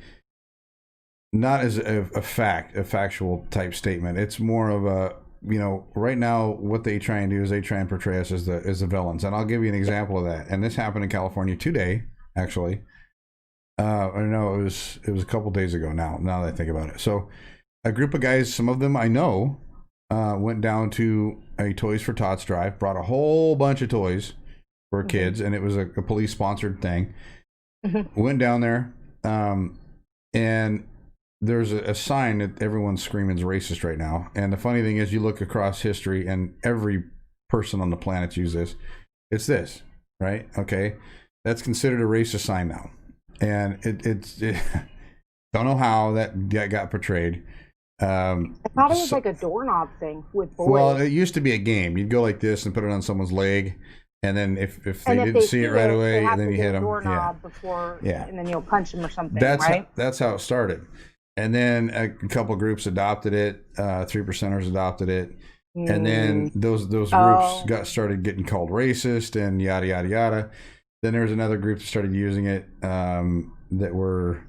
not as a factual type statement. It's more of right now what they try and do is they try and portray us as the villains. And I'll give you an example of that. And this happened in California today, actually. I know it was a couple days ago now that I think about it. So a group of guys, some of them I know, went down to a Toys for Tots drive, brought a whole bunch of toys for kids, and it was a police sponsored thing. Went down there, and there's a sign that everyone's screaming is racist right now. And the funny thing is, you look across history, and every person on the planet's used this. It's this, right? Okay, that's considered a racist sign now, and it's don't know how that got portrayed. I thought it was like a doorknob thing with boys. Well, it used to be a game. You'd go like this and put it on someone's leg, and then if they didn't see it right away, then you hit them. Doorknob before, and then you'll punch them or something. That's how it started. And then a couple groups adopted it. 3%ers adopted it, and then those groups started getting called racist and yada yada yada. Then there was another group that started using it that were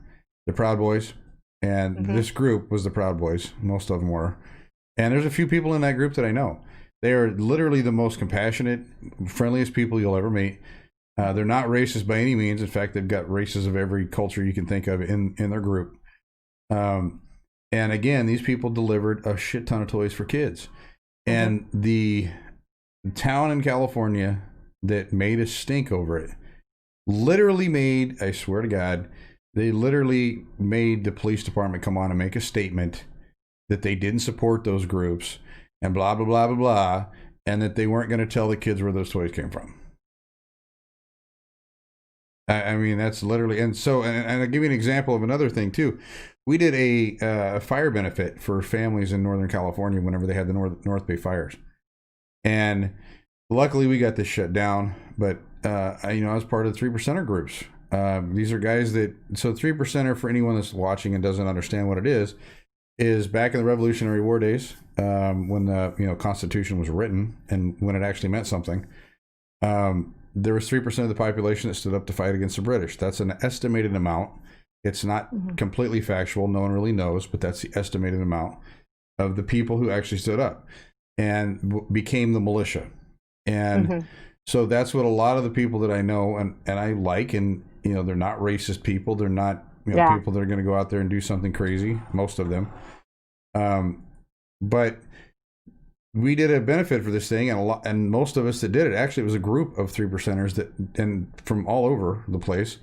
the Proud Boys. And this group was the Proud Boys. Most of them were. And there's a few people in that group that I know. They are literally the most compassionate, friendliest people you'll ever meet. They're not racist by any means. In fact, they've got races of every culture you can think of in their group. And again, these people delivered a shit ton of toys for kids. And the town in California that made a stink over it literally made, I swear to God, they literally made the police department come on and make a statement that they didn't support those groups and blah, blah, blah, blah, blah, and that they weren't going to tell the kids where those toys came from. I mean, that's literally, and I'll give you an example of another thing too. We did a fire benefit for families in Northern California whenever they had the North Bay fires. And luckily we got this shut down, but I was part of the 3%er groups. These are guys so 3%er, for anyone that's watching and doesn't understand what it is back in the Revolutionary War days, when the Constitution was written and when it actually meant something. There was 3% of the population that stood up to fight against the British. That's an estimated amount. It's not completely factual. No one really knows, but that's the estimated amount of the people who actually stood up and became the militia. And so that's what a lot of the people that I know and I like, and they're not racist people. They're not people that are going to go out there and do something crazy. Most of them, but we did a benefit for this thing, and most of us that did it, actually, it was a group of 3%ers and from all over the place.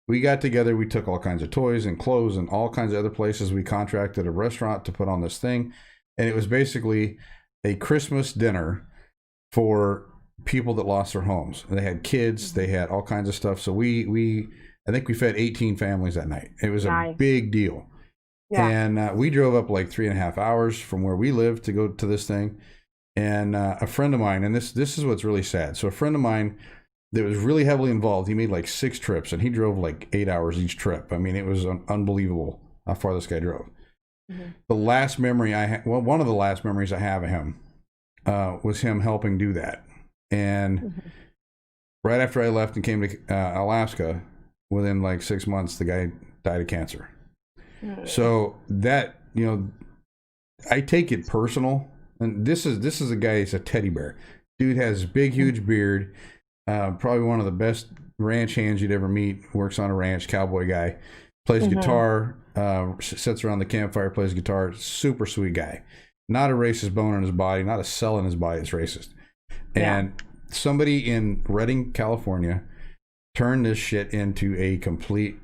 We got together. We took all kinds of toys and clothes and all kinds of other places. We contracted a restaurant to put on this thing, and it was basically a Christmas dinner for people that lost their homes. They had kids, they had all kinds of stuff. So I think we fed 18 families that night. It was a big deal. And we drove up like 3.5 hours from where we lived to go to this thing. And a friend of mine, and this is what's really sad. So a friend of mine that was really heavily involved, he made like 6 trips, and he drove like 8 hours each trip. I mean, it was unbelievable how far this guy drove. The last memory one of the last memories I have of him was him helping do that. And right after I left and came to Alaska, within like 6 months, the guy died of cancer. So that, I take it personal. And this is a guy, he's a teddy bear. Dude has a big, huge beard. Probably one of the best ranch hands you'd ever meet. Works on a ranch, cowboy guy. Plays guitar, sits around the campfire, plays guitar. Super sweet guy. Not a racist bone in his body, not a cell in his body is racist. And somebody in Redding, California, turned this shit into a complete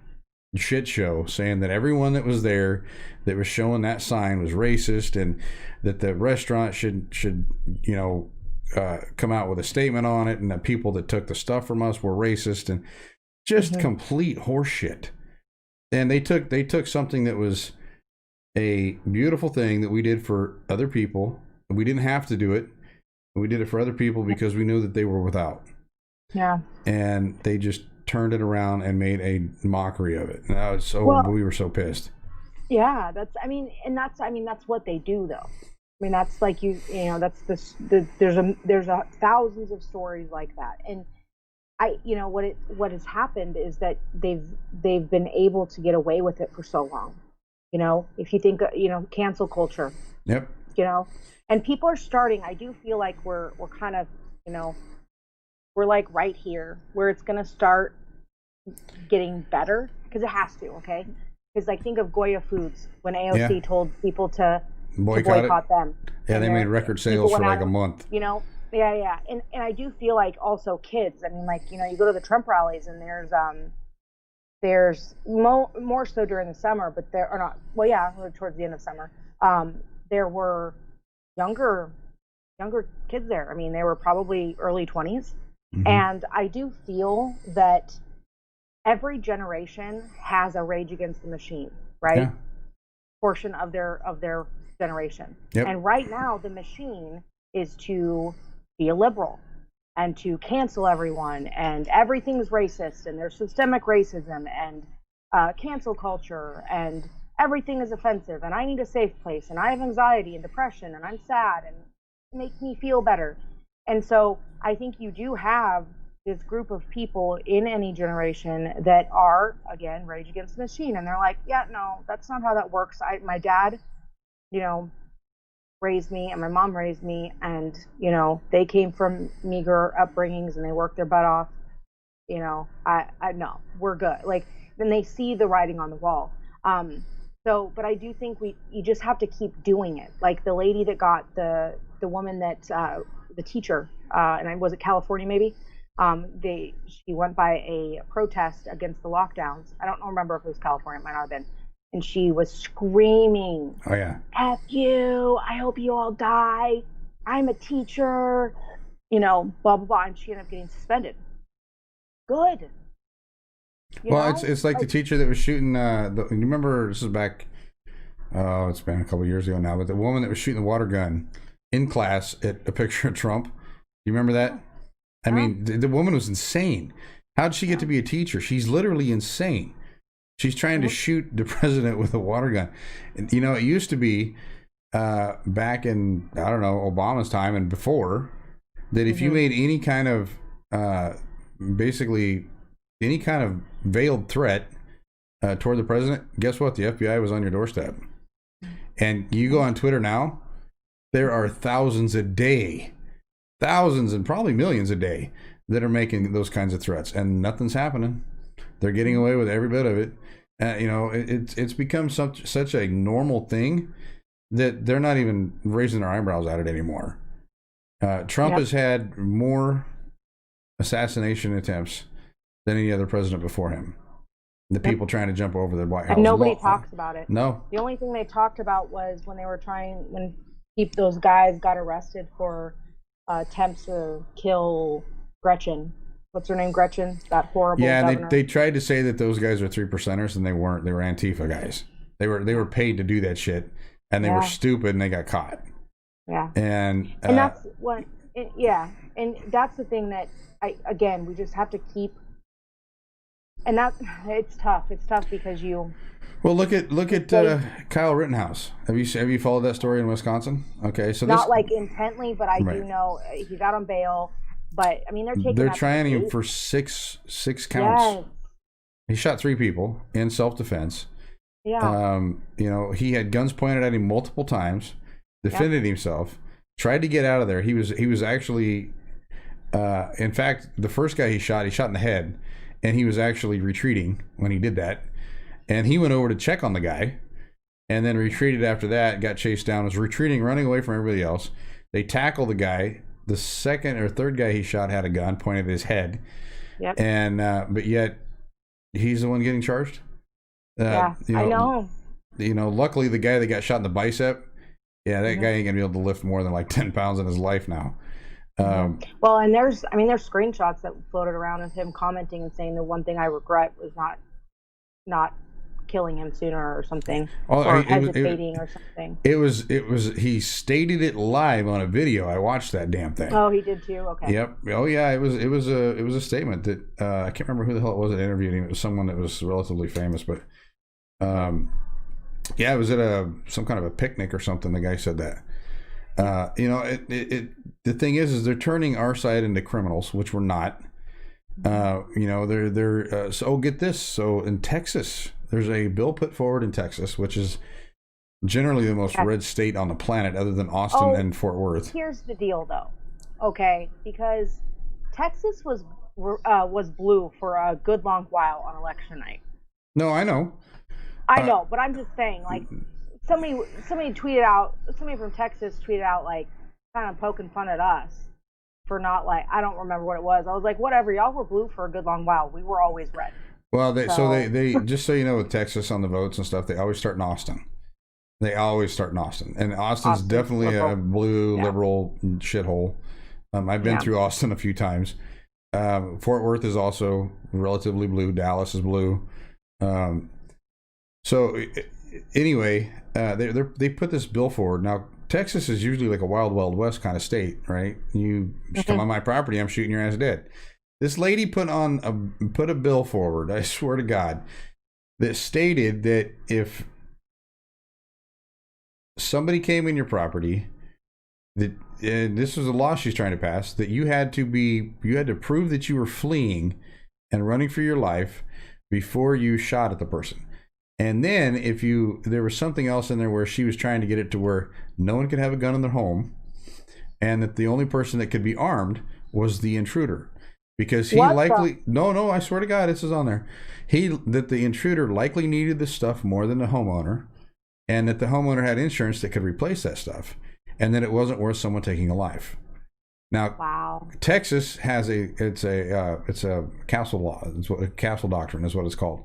shit show, saying that everyone that was there that was showing that sign was racist, and that the restaurant should come out with a statement on it, and the people that took the stuff from us were racist, and just complete horseshit. And they took something that was a beautiful thing that we did for other people. We didn't have to do it. We did it for other people because we knew that they were without. Yeah. And they just turned it around and made a mockery of it. And we were so pissed. Yeah, that's what they do, though. I mean, that's like there's thousands of stories like that. And what has happened is that they've been able to get away with it for so long. If you think, cancel culture. Yep. you know, and people are starting. I do feel like we're kind of, we're like right here where it's going to start getting better, because it has to. Okay, because like think of Goya Foods when AOC told people to boycott them. Yeah, they made record sales for like a month. Yeah. And I do feel like also kids. I mean, like, you go to the Trump rallies and there's more so during the summer, but there are not. Well, yeah, towards the end of summer, there were younger kids there. I mean, they were probably early 20s, and I do feel that every generation has a Rage Against the Machine, right? Yeah. Portion of their generation. Yep. And right now, the machine is to be a liberal and to cancel everyone, and everything's racist, and there's systemic racism and cancel culture, and everything is offensive, and I need a safe place, and I have anxiety and depression, and I'm sad, and make me feel better. And so I think you do have this group of people in any generation that are, again, Rage Against the Machine, and they're like, yeah, no, that's not how that works. My dad, raised me, and my mom raised me, and they came from meager upbringings, and they worked their butt off. I know we're good. Like, then they see the writing on the wall. But I do think you just have to keep doing it. Like the lady that got the woman that the teacher, and was it California maybe? She went by a protest against the lockdowns. I don't remember if it was California. It might not have been. And she was screaming, "Oh yeah, F you! I hope you all die. I'm a teacher." Blah blah blah. And she ended up getting suspended. Good. It's like the teacher that was shooting. You remember? This is back. It's been a couple of years ago now. But the woman that was shooting the water gun in class at a picture of Trump. You remember that? I mean, the woman was insane. How did she get to be a teacher? She's literally insane. She's trying to shoot the president with a water gun. And, it used to be back in, I don't know, Obama's time and before, that if you made any kind of, basically, any kind of veiled threat toward the president, guess what? The FBI was on your doorstep. And you go on Twitter now, there are thousands a day, thousands and probably millions a day that are making those kinds of threats, and nothing's happening. They're getting away with every bit of it. It's become such a normal thing that they're not even raising their eyebrows at it anymore. Trump has had more assassination attempts than any other president before him. The people trying to jump over the White House. And nobody talks about it. No. The only thing they talked about was when those guys got arrested for attempts to kill Gretchen. What's her name? Gretchen? That horrible governor. Yeah, they tried to say that those guys are 3%ers, and they weren't. They were Antifa guys. They were paid to do that shit, and they were stupid, and they got caught. Yeah. And that's what. And that's the thing that we just have to keep. And it's tough. It's tough because you. Well, look at Kyle Rittenhouse. Have you followed that story in Wisconsin? Okay, so not like intently, but I do know he got on bail. But I mean, they're trying him for six counts. Yes. He shot 3 people in self-defense. Yeah. He had guns pointed at him multiple times, defended himself, tried to get out of there. He was actually, in fact, the first guy he shot in the head, and he was actually retreating when he did that. And he went over to check on the guy, and then retreated after that, got chased down, was retreating, running away from everybody else. They tackled the guy. The second or third guy he shot had a gun pointed at his head. Yep. And but yet he's the one getting charged. I know. Luckily the guy that got shot in the bicep, that guy ain't gonna be able to lift more than like 10 pounds in his life now. Well, and there's screenshots that floated around of him commenting and saying the one thing I regret was not killing him sooner or something, or hesitating or something. It was he stated it live on a video. I watched that damn thing. Oh, he did too. Okay. Yep. Oh yeah, it was a statement that I can't remember who the hell it was that interviewed him. It was someone that was relatively famous, but it was at some kind of a picnic or something. The guy said that. The thing is they're turning our side into criminals, which we're not. So get this. So in Texas, there's a bill put forward in Texas, which is generally the most Tex- red state on the planet, other than Austin oh, and Fort Worth. here's the deal, though. Okay, because Texas was blue for a good long while on election night. No, I know. I Uh, know, but I'm just saying, like, somebody tweeted out, somebody from Texas tweeted out, like, kind of poking fun at us for not, like, I don't remember what it was. I was like, whatever, y'all were blue for a good long while. We were always red. well, So they just so you know, with Texas on the votes and stuff, they always start in Austin. They always start in Austin, and Austin's Austin's definitely a liberal. blue Yeah. liberal shithole. I've been Yeah. through Austin a few times. Fort Worth is also relatively blue. Dallas is blue. Um, so anyway, they put this bill forward. Now Texas is usually like a wild west kind of state, right? You come on my property, I'm shooting your ass dead. This lady put a bill forward. I swear to God, that stated that if somebody came in your property, that and this was a law she's trying to pass, that you had to prove that you were fleeing and running for your life before you shot at the person. And then there was something else in there where she was trying to get it to where no one could have a gun in their home, and that the only person that could be armed was the intruder, because he What likely no, I swear to God, this is on there. That the intruder likely needed the stuff more than the homeowner, and that the homeowner had insurance that could replace that stuff, and that it wasn't worth someone taking a life. Now, Wow. Texas has it's a castle law. It's what a castle doctrine is what it's called.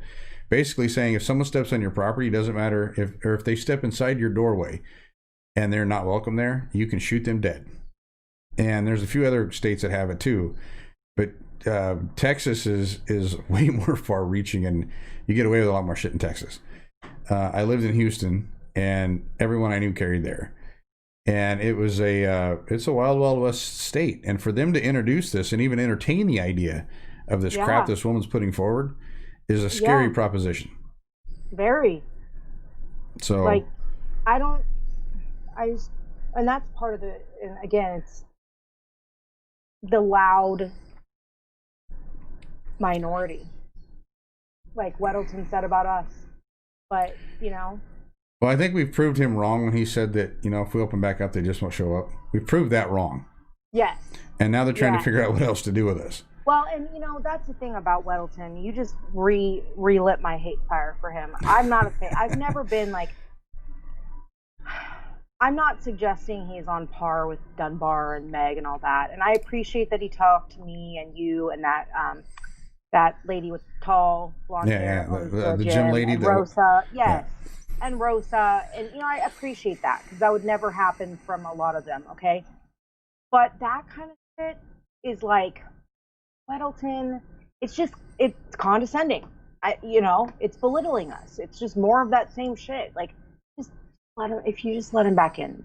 Basically saying if someone steps on your property, it doesn't matter if they step inside your doorway and they're not welcome there, you can shoot them dead. And there's a few other states that have it too, but Texas is way more far-reaching, and you get away with a lot more shit in Texas. I lived in Houston, and everyone I knew carried there. And it's a wild west state. And for them to introduce this and even entertain the idea of this crap this woman's putting forward is a scary proposition. Very. So, Like, and that's part of the, and again, it's the loud minority, like Weddleton said about us. But, well, I think we've proved him wrong when he said that, if we open back up, they just won't show up. We've proved that wrong. yes. And now they're trying to figure out what else to do with us. Well, and that's the thing about Weddleton. You just relit my hate fire for him. I'm not a fan. I've never been like. I'm not suggesting he's on par with Dunbar and Meg and all that. And I appreciate that he talked to me and you and that lady with tall blonde hair. The gym lady. And Rosa. Yes. Yeah. And Rosa. And, I appreciate that because that would never happen from a lot of them. Okay. But that kind of shit is like. Weddleton, it's condescending. It's belittling us. It's just more of that same shit. Like, just if you just let him back in,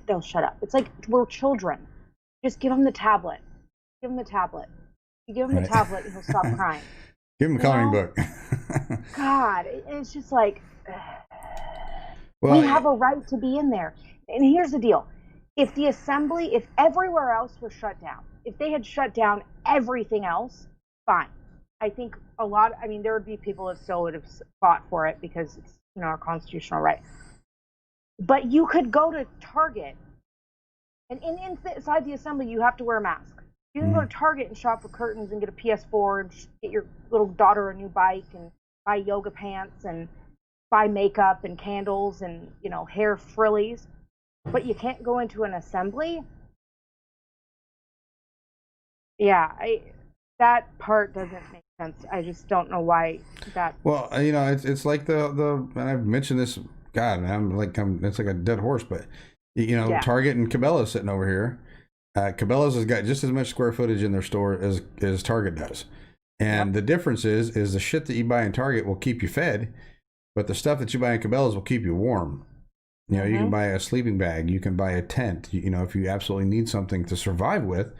they'll shut up. It's like we're children. Just give him the tablet. Give him the tablet. You give him the tablet, he'll stop crying. Give him a coloring book. God, it's just like we have a right to be in there. And here's the deal: if the assembly, if everywhere else was shut down. If they had shut down everything else, fine. I think there would be people that still would have fought for it because it's, our constitutional right. But you could go to Target, and inside the assembly, you have to wear a mask. You can go to Target and shop for curtains and get a PS4 and get your little daughter a new bike and buy yoga pants and buy makeup and candles and, hair frillies. But you can't go into an assembly. Yeah, that part doesn't make sense. I just don't know why that. Well, it's like the and I've mentioned this. God, it's like a dead horse, but Target and Cabela's sitting over here. Cabela's has got just as much square footage in their store as Target does, and the difference is the shit that you buy in Target will keep you fed, but the stuff that you buy in Cabela's will keep you warm. You can buy a sleeping bag, you can buy a tent. If you absolutely need something to survive with.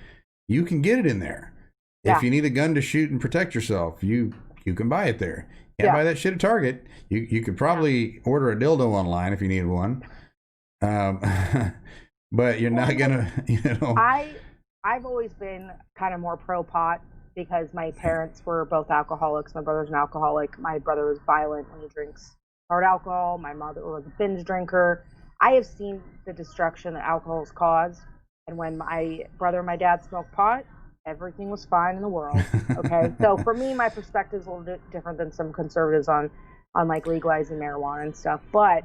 You can get it in there. Yeah. If you need a gun to shoot and protect yourself, you can buy it there. You can't buy that shit at Target. You could probably order a dildo online if you need one. But you're not gonna, I've always been kind of more pro pot because my parents were both alcoholics. My brother's an alcoholic. My brother is violent when he drinks hard alcohol. My mother was a binge drinker. I have seen the destruction that alcohol has caused. And when my brother and my dad smoked pot, everything was fine in the world. Okay. So for me, my perspective is a little bit different than some conservatives on like legalizing marijuana and stuff. But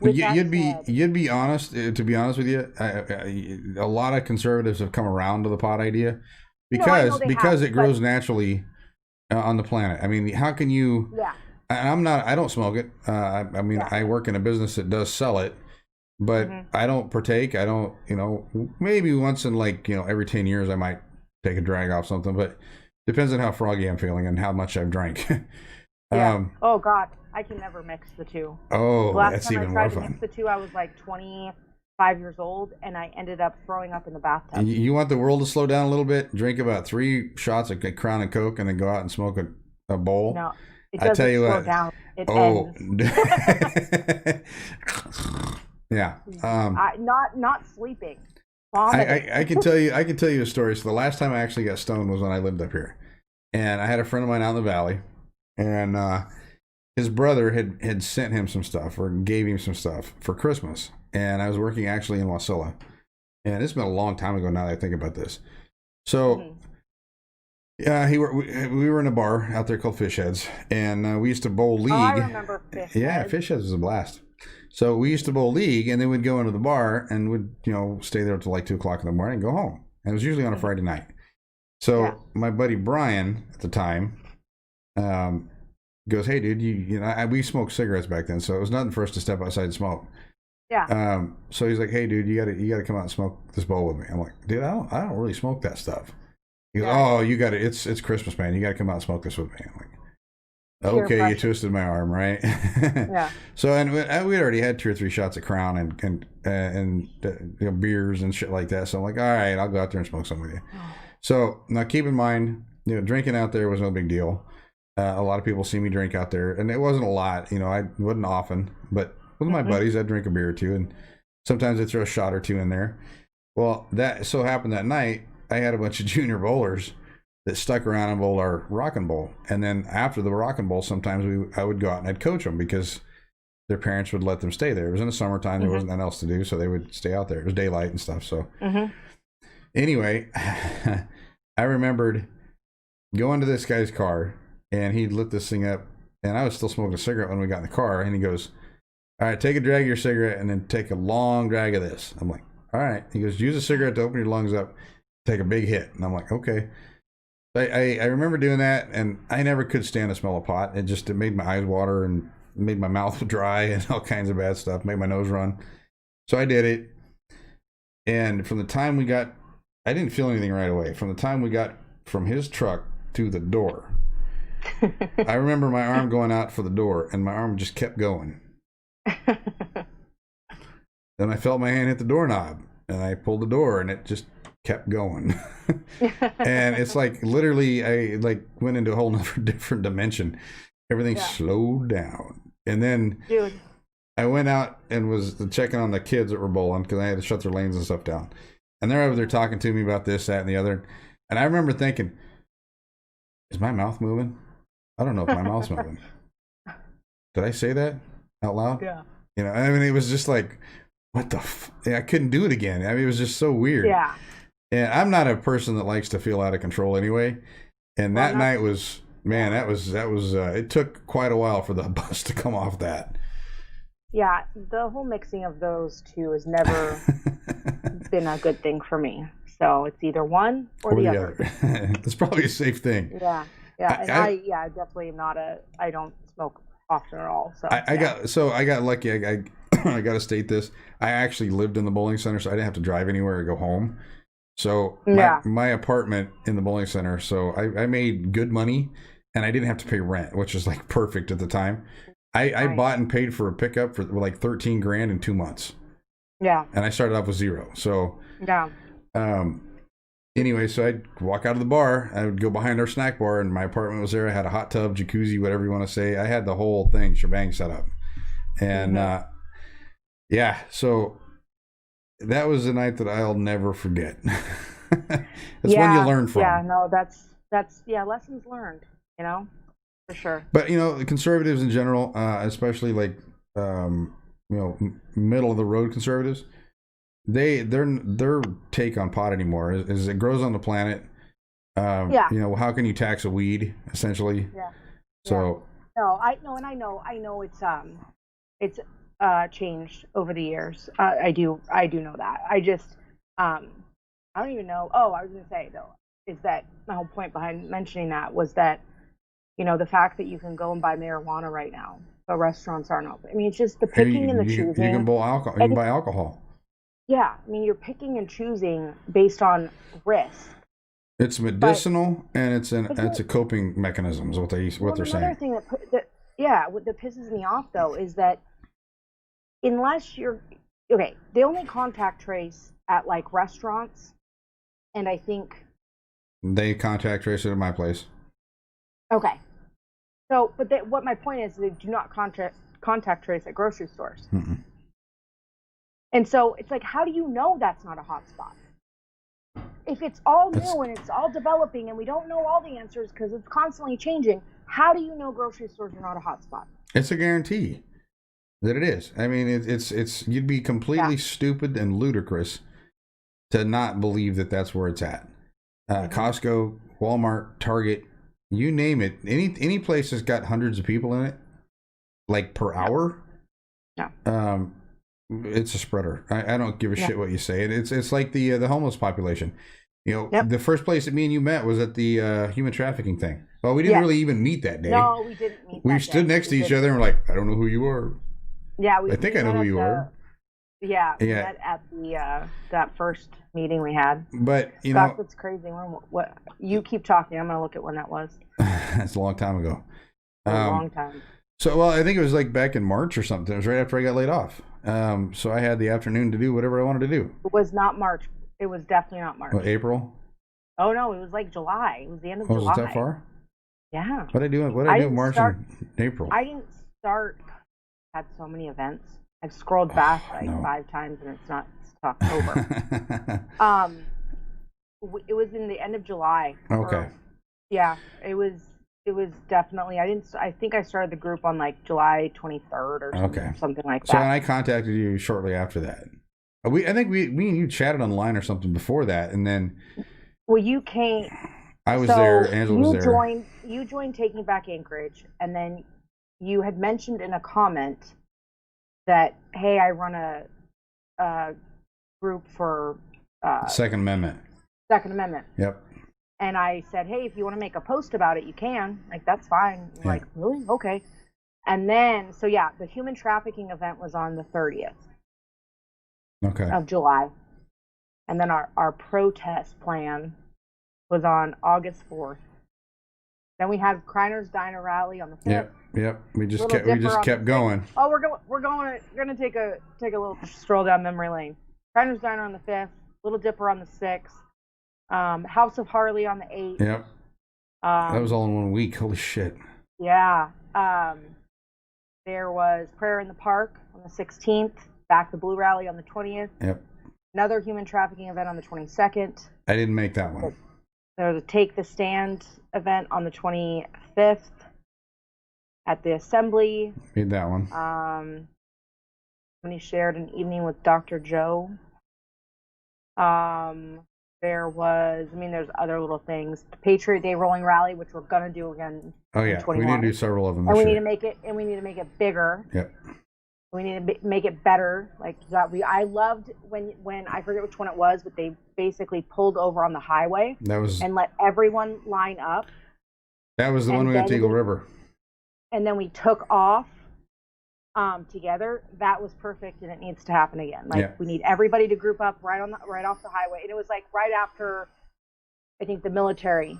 with that said, you'd be honest. To be honest with you, a lot of conservatives have come around to the pot idea no, I know because it but grows naturally on the planet. I mean, how can you? yeah, I don't smoke it. I mean, yeah. I work in a business that does sell it, but I don't partake. I don't, maybe once in like, every 10 years I might take a drag off something, but depends on how froggy I'm feeling and how much I've drank. Yeah. Oh God, I can never mix the two. Oh, The last that's time I even tried more to fun. mix the two, I was like 25 years old, and I ended up throwing up in the bathtub. And you want the world to slow down a little bit? Drink about 3 shots of Crown and Coke and then go out and smoke a bowl. No, it I doesn't tell you slow what. down. It Oh, ends. yeah. Not sleeping. Vomiting. I can tell you a story. So the last time I actually got stoned was when I lived up here, and I had a friend of mine out in the valley, and his brother had sent him some stuff or gave him some stuff for Christmas, and I was working actually in Wasilla, and it's been a long time ago now that I think about this. So. Yeah, we were in a bar out there called Fish Heads, and we used to bowl league. Oh, I remember Fish Heads. Yeah, Fish Heads was a blast. So we used to bowl league, and then we'd go into the bar and would stay there till like 2 o'clock in the morning and go home. And it was usually on a Friday night. So my buddy Brian at the time goes, "Hey, dude, we smoked cigarettes back then, so it was nothing for us to step outside and smoke." Yeah. So he's like, "Hey, dude, you gotta come out and smoke this bowl with me." I'm like, "Dude, I don't really smoke that stuff." He goes, "Oh, you got it. It's Christmas, man. You got to come out and smoke this with me." I'm like, "Okay, you twisted my arm, right?" Yeah. So, and we already had 2 or 3 shots of Crown and beers and shit like that. So I'm like, "All right, I'll go out there and smoke some with you." So now, keep in mind, drinking out there was no big deal. A lot of people see me drink out there, and it wasn't a lot. I wasn't often, but with my buddies, I'd drink a beer or two, and sometimes I'd throw a shot or two in there. Well, that so happened that night. I had a bunch of junior bowlers that stuck around and bowled our Rockin' Bowl. And then after the Rockin' Bowl, sometimes I would go out and I'd coach them because their parents would let them stay there. It was in the summertime. There wasn't nothing else to do, so they would stay out there. It was daylight and stuff. So anyway, I remembered going to this guy's car, and he lit this thing up, and I was still smoking a cigarette when we got in the car, and he goes, "All right, take a drag of your cigarette and then take a long drag of this." I'm like, "All right." He goes, "Use a cigarette to open your lungs up. Take a big hit." And I'm like, "Okay." I remember doing that, and I never could stand the smell of pot. It made my eyes water and made my mouth dry and all kinds of bad stuff, made my nose run. So I did it, and from the time I didn't feel anything right away. From the time we got from his truck to the door, I remember my arm going out for the door, and my arm just kept going. Then I felt my hand hit the doorknob, and I pulled the door, and it just kept going. And it's like literally I like went into a whole nother different dimension. Everything slowed down, and then I went out and was checking on the kids that were bowling because I had to shut their lanes and stuff down, and they're over there talking to me about this, that, and the other. And I remember thinking, is my mouth moving? I don't know if my mouth's moving. Did I say that out loud? Yeah. I mean, it was just like, what the I couldn't do it again. I mean, it was just so weird. Yeah. And I'm not a person that likes to feel out of control anyway. And that night was, man, that was it took quite a while for the bus to come off that. Yeah, the whole mixing of those two has never been a good thing for me. So it's either one or the other. It's probably a safe thing. Yeah. Yeah. I definitely am not I don't smoke often at all. So I got lucky. I I got to state this. I actually lived in the bowling center, so I didn't have to drive anywhere or go home. So my apartment in the bowling center, so I made good money, and I didn't have to pay rent, which is like perfect at the time. I bought and paid for a pickup for like 13 grand in 2 months. Yeah. And I started off with zero. So yeah. Anyway, so I'd walk out of the bar. I would go behind our snack bar, and my apartment was there. I had a hot tub, jacuzzi, whatever you want to say. I had the whole thing, shebang, set up. And yeah, so that was a night that I'll never forget. It's when you learn from. Yeah, no, that's lessons learned, for sure. But the conservatives in general, especially like middle of the road conservatives, their take on pot anymore is it grows on the planet. Yeah. How can you tax a weed essentially? Yeah. So No, I know, and I know it's changed over the years. I do know that. I just I don't even know. Oh, I was gonna say though, is that my whole point behind mentioning that was that the fact that you can go and buy marijuana right now, but restaurants aren't open. I mean, it's just the picking and the choosing. You can buy alcohol. You can buy alcohol. Yeah, I mean, you're picking and choosing based on risk. It's medicinal, and it's a coping mechanism. Is what they're saying. Another thing that pisses me off though is that unless you're okay, they only contact trace at like restaurants, and I think they contact trace it at my place. Okay, so what my point is, they do not contact trace at grocery stores. Mm-mm. And so it's like, how do you know that's not a hot spot? If it's all new and it's all developing and we don't know all the answers because it's constantly changing, how do you know grocery stores are not a hot spot? It's a guarantee that it is. I mean, it's you'd be completely stupid and ludicrous to not believe that that's where it's at. Costco, Walmart, Target, you name it. Any place that's got hundreds of people in it, like per hour. Yeah. It's a spreader. I don't give a shit what you say. It's like the homeless population. The first place that me and you met was at the human trafficking thing. Well, we didn't really even meet that day. No, we didn't meet. We stood next to each other and we're like, I don't know who you are. Yeah, I think I know who you are. Yeah, we met at the that first meeting we had. But Gosh, that's crazy. What you keep talking? I'm gonna look at when that was. That's a long time ago. A long time. So, well, I think it was like back in March or something. It was right after I got laid off. So I had the afternoon to do whatever I wanted to do. It was not March. It was definitely not March. What, April? Oh no, it was like July. It was the end of July. Was it that far? Yeah. What did I do? What did I do in March and April? I didn't start. Had so many events. I've scrolled back 5 times and it's October. It was in the end of July. Okay. Yeah, it was definitely. I think I started the group on like July 23rd or something like that. So I contacted you shortly after that. I think we and you chatted online or something before that, and then. Well, you came. I was there. Angela was there. You joined Taking Back Anchorage, and then you had mentioned in a comment that, hey, I run a group for Second Amendment. Second Amendment. Yep. And I said, hey, if you want to make a post about it, you can. Like, that's fine. Yeah. Like, really? Okay. And then, so yeah, the human trafficking event was on the 30th of July. And then our protest plan was on August 4th. Then we had Kriner's Diner rally on the 5th. Yep. We just kept going. Oh, we're gonna take a little stroll down memory lane. Kriner's Diner on the 5th, Little Dipper on the 6th, House of Harley on the 8th. Yep. That was all in 1 week. Holy shit. Yeah. There was Prayer in the Park on the 16th, Back the Blue rally on the 20th. Yep. Another human trafficking event on the 22nd. I didn't make that one. There was a Take the Stand event on the 25th at the Assembly. Made that one. When he shared an evening with Dr. Joe. There was, there's other little things. The Patriot Day Rolling Rally, which we're gonna do again. Oh yeah, we need to do several of them. And we need to make it bigger. Yep. We need to make it better. Like that. I loved when I forget which one it was, but they basically pulled over on the highway. And let everyone line up. That was the one we went to Eagle River. And then we took off together. That was perfect, and it needs to happen again. We need everybody to group up right off the highway. And it was like right after, I think, the military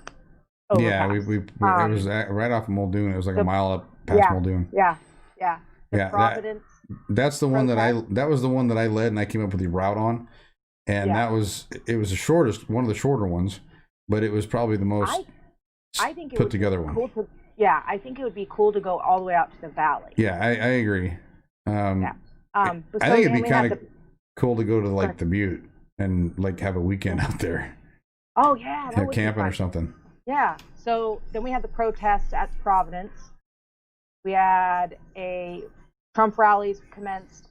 overpass. Yeah, it was right off of Muldoon. It was like a mile up past Muldoon. Yeah. Providence. That's the one that was the one that I led, and I came up with the route on, and it was one of the shorter ones, but it was probably the most I think it put together one. Cool I think it would be cool to go all the way out to the valley. Yeah, I agree. I think it'd be kind of cool to go to like the Butte and like have a weekend out there. Oh yeah, have camping or something. Yeah. So then we had the protest at Providence. We had a Trump rallies commenced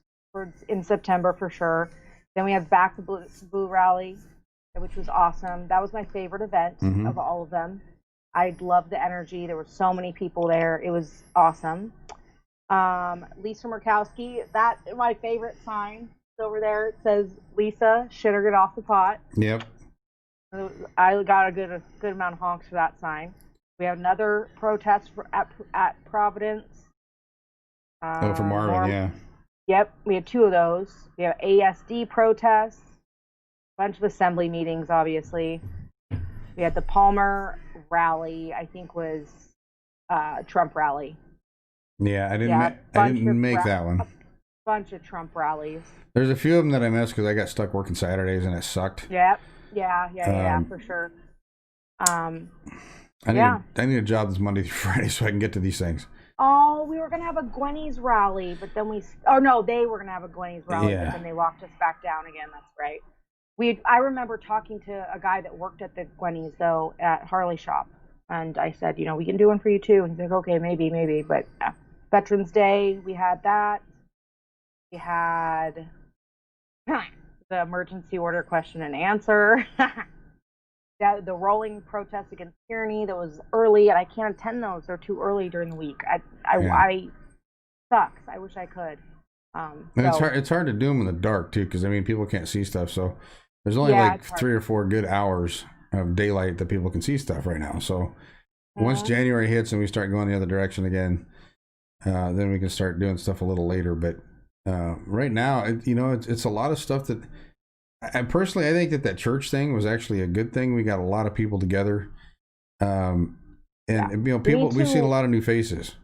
in September for sure. Then we had Back the Blue rally, which was awesome. That was my favorite event of all of them. I loved the energy. There were so many people there. It was awesome. Lisa Murkowski, that my favorite sign over there. It says, "Lisa, shit or get off the pot." Yep. I got a good amount of honks for that sign. We have another protest at Providence. For Marvin, yeah. Yep, we had 2 of those. We have ASD protests, a bunch of assembly meetings, obviously. We had the Palmer rally, I think was Trump rally. Yeah, I didn't make that one. A bunch of Trump rallies. There's a few of them that I missed because I got stuck working Saturdays and it sucked. Yep. Yeah, for sure. I need a job this Monday through Friday so I can get to these things. Oh, we were gonna have a Gwenny's rally, but then they were gonna have a Gwenny's rally, but then they locked us back down again. That's right. I remember talking to a guy that worked at the Gwenny's though at Harley Shop, and I said, we can do one for you too. And he's like, okay, maybe, but yeah. Veterans Day, we had that. We had the emergency order question and answer. The rolling protest against tyranny that was early, and I can't attend those. They're too early during the week. I sucks. I wish I could. It's hard to do them in the dark too, because people can't see stuff. So there's only like 3 or 4 good hours of daylight that people can see stuff right now. So once January hits and we start going the other direction again, then we can start doing stuff a little later. But right now, it's a lot of stuff that. I think that church thing was actually a good thing. We got a lot of people together, we've seen a lot of new faces.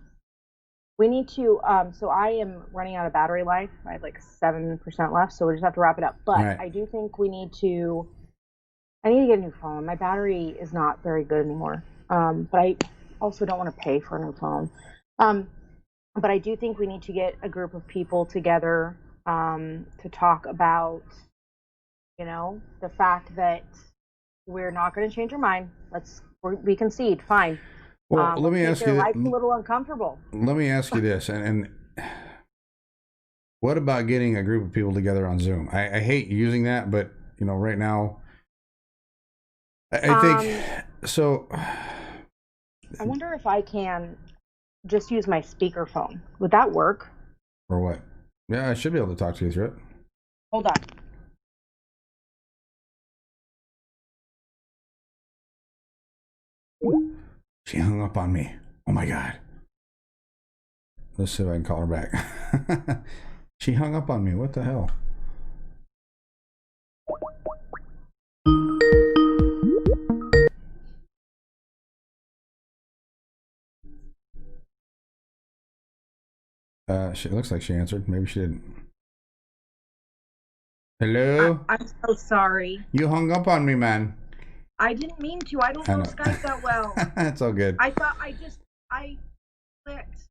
We need to. So I am running out of battery life. I have like 7% left, so we just have to wrap it up. But right. I do think I need to get a new phone. My battery is not very good anymore. But I also don't want to pay for a new phone. But I do think we need to get a group of people together to talk about. The fact that we're not going to change our mind. We concede. Fine. Well, let me ask you. Life's a little uncomfortable. Let me ask you this, and what about getting a group of people together on Zoom? I hate using that, but right now, I think so. I wonder if I can just use my speakerphone. Would that work? Or what? Yeah, I should be able to talk to you through it. Hold on. She hung up on me. Oh my God. Let's see if I can call her back. She hung up on me. What the hell? It looks like she answered. Maybe she didn't. Hello? I'm so sorry. You hung up on me, man. I didn't mean to. I don't know Skype that well. It's all good. I thought I clicked.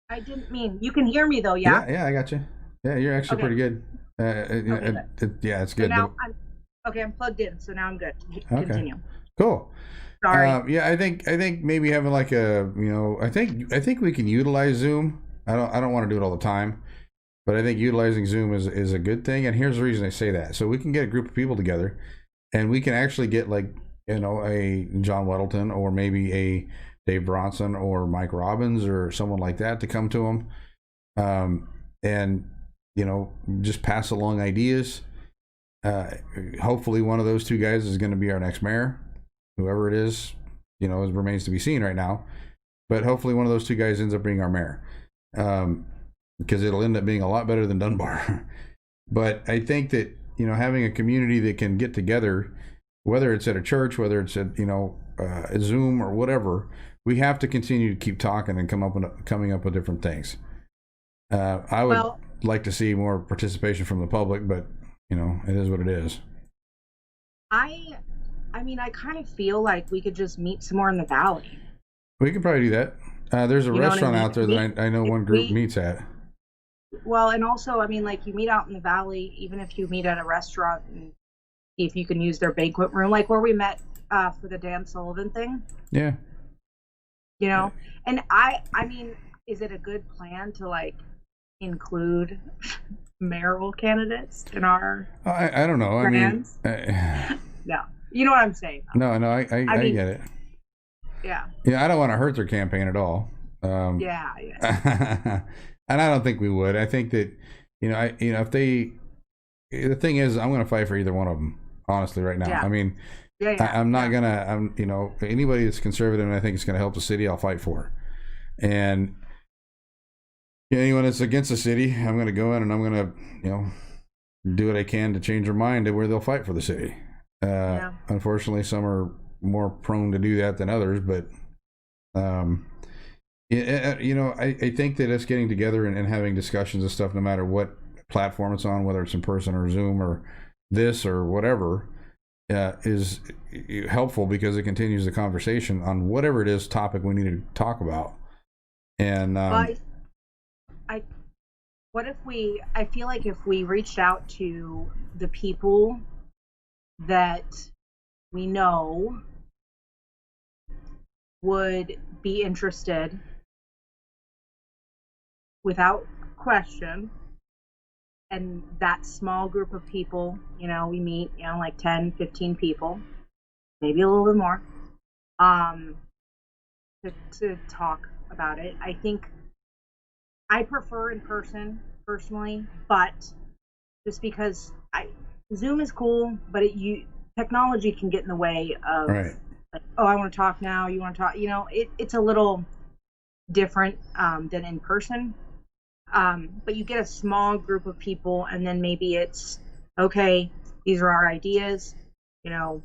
I didn't mean. You can hear me though, yeah? Yeah, I got you. Yeah, you're actually pretty good. It's good. So now I'm plugged in, so now I'm good. Continue. Okay. Cool. Sorry. I think maybe having like a, I think we can utilize Zoom. I don't want to do it all the time, but I think utilizing Zoom is a good thing. And here's the reason I say that. So we can get a group of people together. And we can actually get a John Weddleton or maybe a Dave Bronson or Mike Robbins or someone like that to come to them, and just pass along ideas. Hopefully, one of those 2 guys is going to be our next mayor, whoever it is. It remains to be seen right now. But hopefully, one of those 2 guys ends up being our mayor, because it'll end up being a lot better than Dunbar. But I think that. Having a community that can get together, whether it's at a church, whether it's at a Zoom or whatever, we have to continue to keep talking and coming up with different things. I would like to see more participation from the public, but it is what it is. I kind of feel like we could just meet somewhere in the valley. We could probably do that. There's a restaurant out there that I know one group meets at. Well, and also, you meet out in the valley, even if you meet at a restaurant and see if you can use their banquet room, like where we met for the Dan Sullivan thing. Yeah. You know, and I mean, is it a good plan to like include mayoral candidates in our I don't know. plans? I mean, No, you know what I'm saying. no, I mean, get it. Yeah. Yeah, I don't want to hurt their campaign at all. Yeah. And I don't think we would. I think that, if they, the thing is, I'm going to fight for either one of them, honestly, right now. Yeah. I mean, I'm not going to, anybody that's conservative and I think it's going to help the city, I'll fight for. And anyone that's against the city, I'm going to go in and I'm going to, do what I can to change their mind to where they'll fight for the city. Unfortunately, some are more prone to do that than others, but I think that us getting together and having discussions and stuff, no matter what platform it's on, whether it's in person or Zoom or this or whatever, is helpful because it continues the conversation on whatever it is topic we need to talk about. And I feel like if we reached out to the people that we know would be interested without question, and that small group of people, we meet, like 10, 15 people, maybe a little bit more, to talk about it. I think I prefer in person personally, but just because Zoom is cool, but technology can get in the way of, right. Like, oh, I want to talk now. You want to talk? It's a little different than in person. But you get a small group of people, and then maybe it's okay. These are our ideas.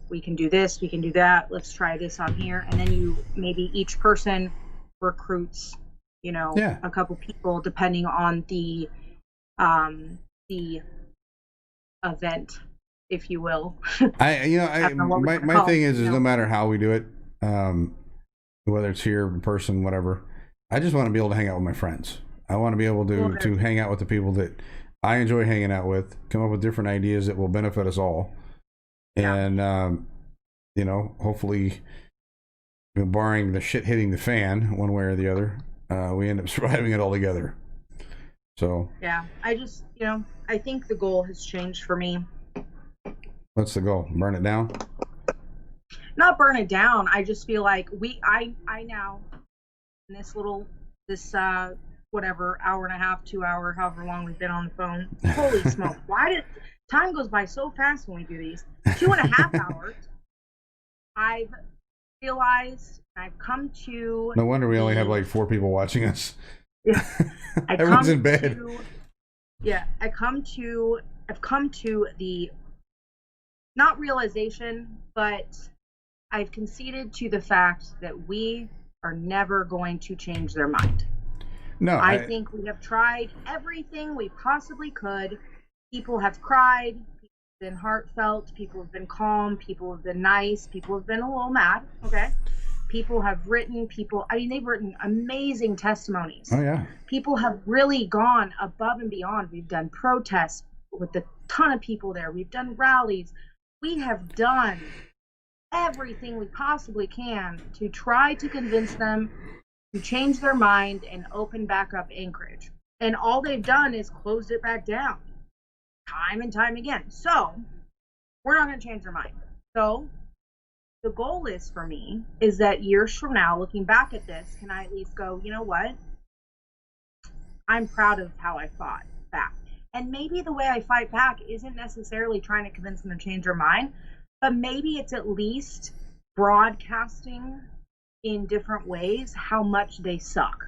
We can do this. We can do that. Let's try this on here, and then maybe each person recruits, a couple people depending on the event, if you will. My thing is no matter how we do it, whether it's here in person, whatever, I just want to be able to hang out with my friends. I want to be able to hang out with the people that I enjoy hanging out with, come up with different ideas that will benefit us all. And, hopefully, barring the shit hitting the fan one way or the other, we end up surviving it all together. So. Yeah, I think the goal has changed for me. What's the goal? Burn it down? Not burn it down. I just feel like I now, in this whatever, hour and a half, 2 hour, however long we've been on the phone. Holy smoke. Time goes by so fast when we do these. 2.5 hours. I've realized, I've come to. No wonder we only have like 4 people watching us. Yeah. Everyone's in bed. I've come to the, not realization, but I've conceded to the fact that we are never going to change their mind. No, I think we have tried everything we possibly could. People have cried, people have been heartfelt, people have been calm, people have been nice, people have been a little mad, okay? People have written, they've written amazing testimonies. Oh, yeah. People have really gone above and beyond. We've done protests with a ton of people there. We've done rallies. We have done everything we possibly can to try to convince them to change their mind and open back up Anchorage. And all they've done is closed it back down time and time again. So we're not going to change their mind. So the goal is for me is that years from now, looking back at this, can I at least go, you know what? I'm proud of how I fought back. And maybe the way I fight back isn't necessarily trying to convince them to change their mind, but maybe it's at least broadcasting in different ways how much they suck.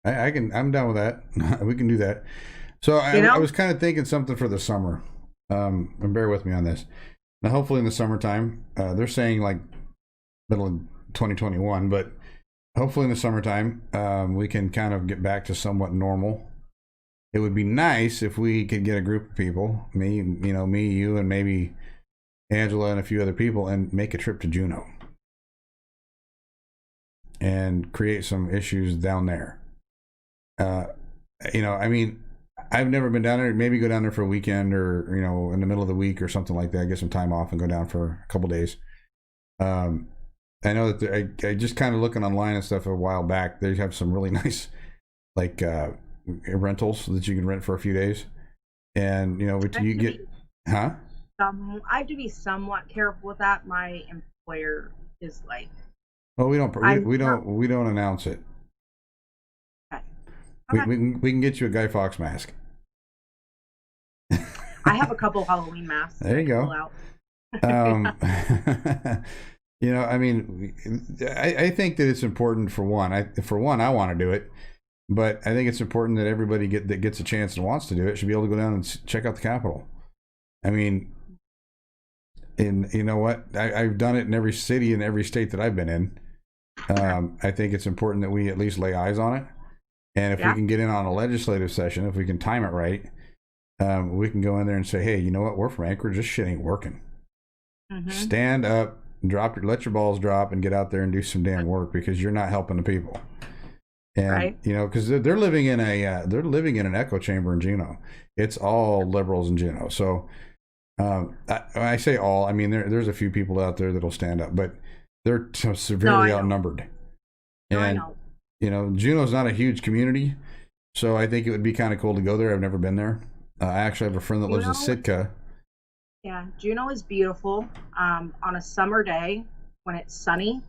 I'm down with that. We can do that. So I was kind of thinking something for the summer. And bear with me on this. Now, hopefully in the summertime, they're saying like middle of 2021, but hopefully in the summertime, we can kind of get back to somewhat normal. It would be nice if we could get a group of people, me, you, and maybe Angela and a few other people, and make a trip to Juneau and create some issues down there. I've never been down there. Maybe go down there for a weekend or, in the middle of the week or something like that, get some time off and go down for a couple days. Um, I know that I just kind of looking online and stuff a while back. They have some really nice like rentals that you can rent for a few days, and I have you to get, be huh? I have to be somewhat careful with that. My employer is like, Well, we don't I'm not we don't announce it. okay. We Okay. we can get you a Guy Fawkes mask. I have a couple Halloween masks that There I you can pull go. out. Um, I mean, I think that it's important for one. For one, I want to do it, but I think it's important that everybody that gets a chance and wants to do it should be able to go down and check out the Capitol. I mean, and you know what? I've done it in every city and every state that I've been in. I think it's important that we at least lay eyes on it, and if we Yeah. can get in on a legislative session, if we can time it right, we can go in there and say, hey, you know what? We're from Anchorage. This shit ain't working. Hmm. Stand up, let your balls drop, and get out there and do some damn work because you're not helping the people. And Right. because they're living in they're living in an echo chamber in Juneau. It's all liberals in Juneau. So when I say all, I mean there's a few people out there that'll stand up, but they're No, severely I know. outnumbered. No, I And know. Juneau's not a huge community, so I think it would be kind of cool to go there. I've never been there. I actually have a friend that lives in Juneau, Sitka. yeah, Juneau is beautiful. On a summer day when it's sunny,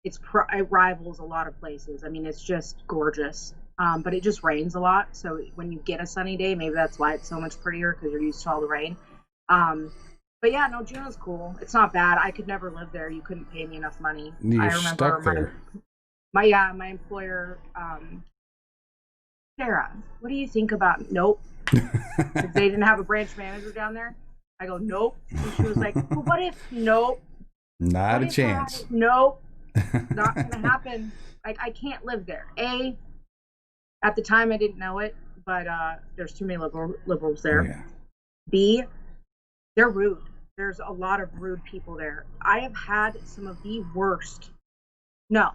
it rivals a lot of places. I mean, it's just gorgeous. But it just rains a lot, so when you get a sunny day, maybe that's why it's so much prettier because you're used to all the rain. Um, but yeah, no, Juneau's cool. It's not bad. I could never live there. You couldn't pay me enough money. I You're remember stuck there. my employer, Sarah, what do you think about? Nope. If they didn't have a branch manager down there, I go nope. And she was like, well, what if nope? Not What a if chance. nope? Not gonna happen. Like I can't live there. At the time I didn't know it, but there's too many liberals Oh, there. yeah. B, they're rude. There's a lot of rude people there. I have had some of the worst. No,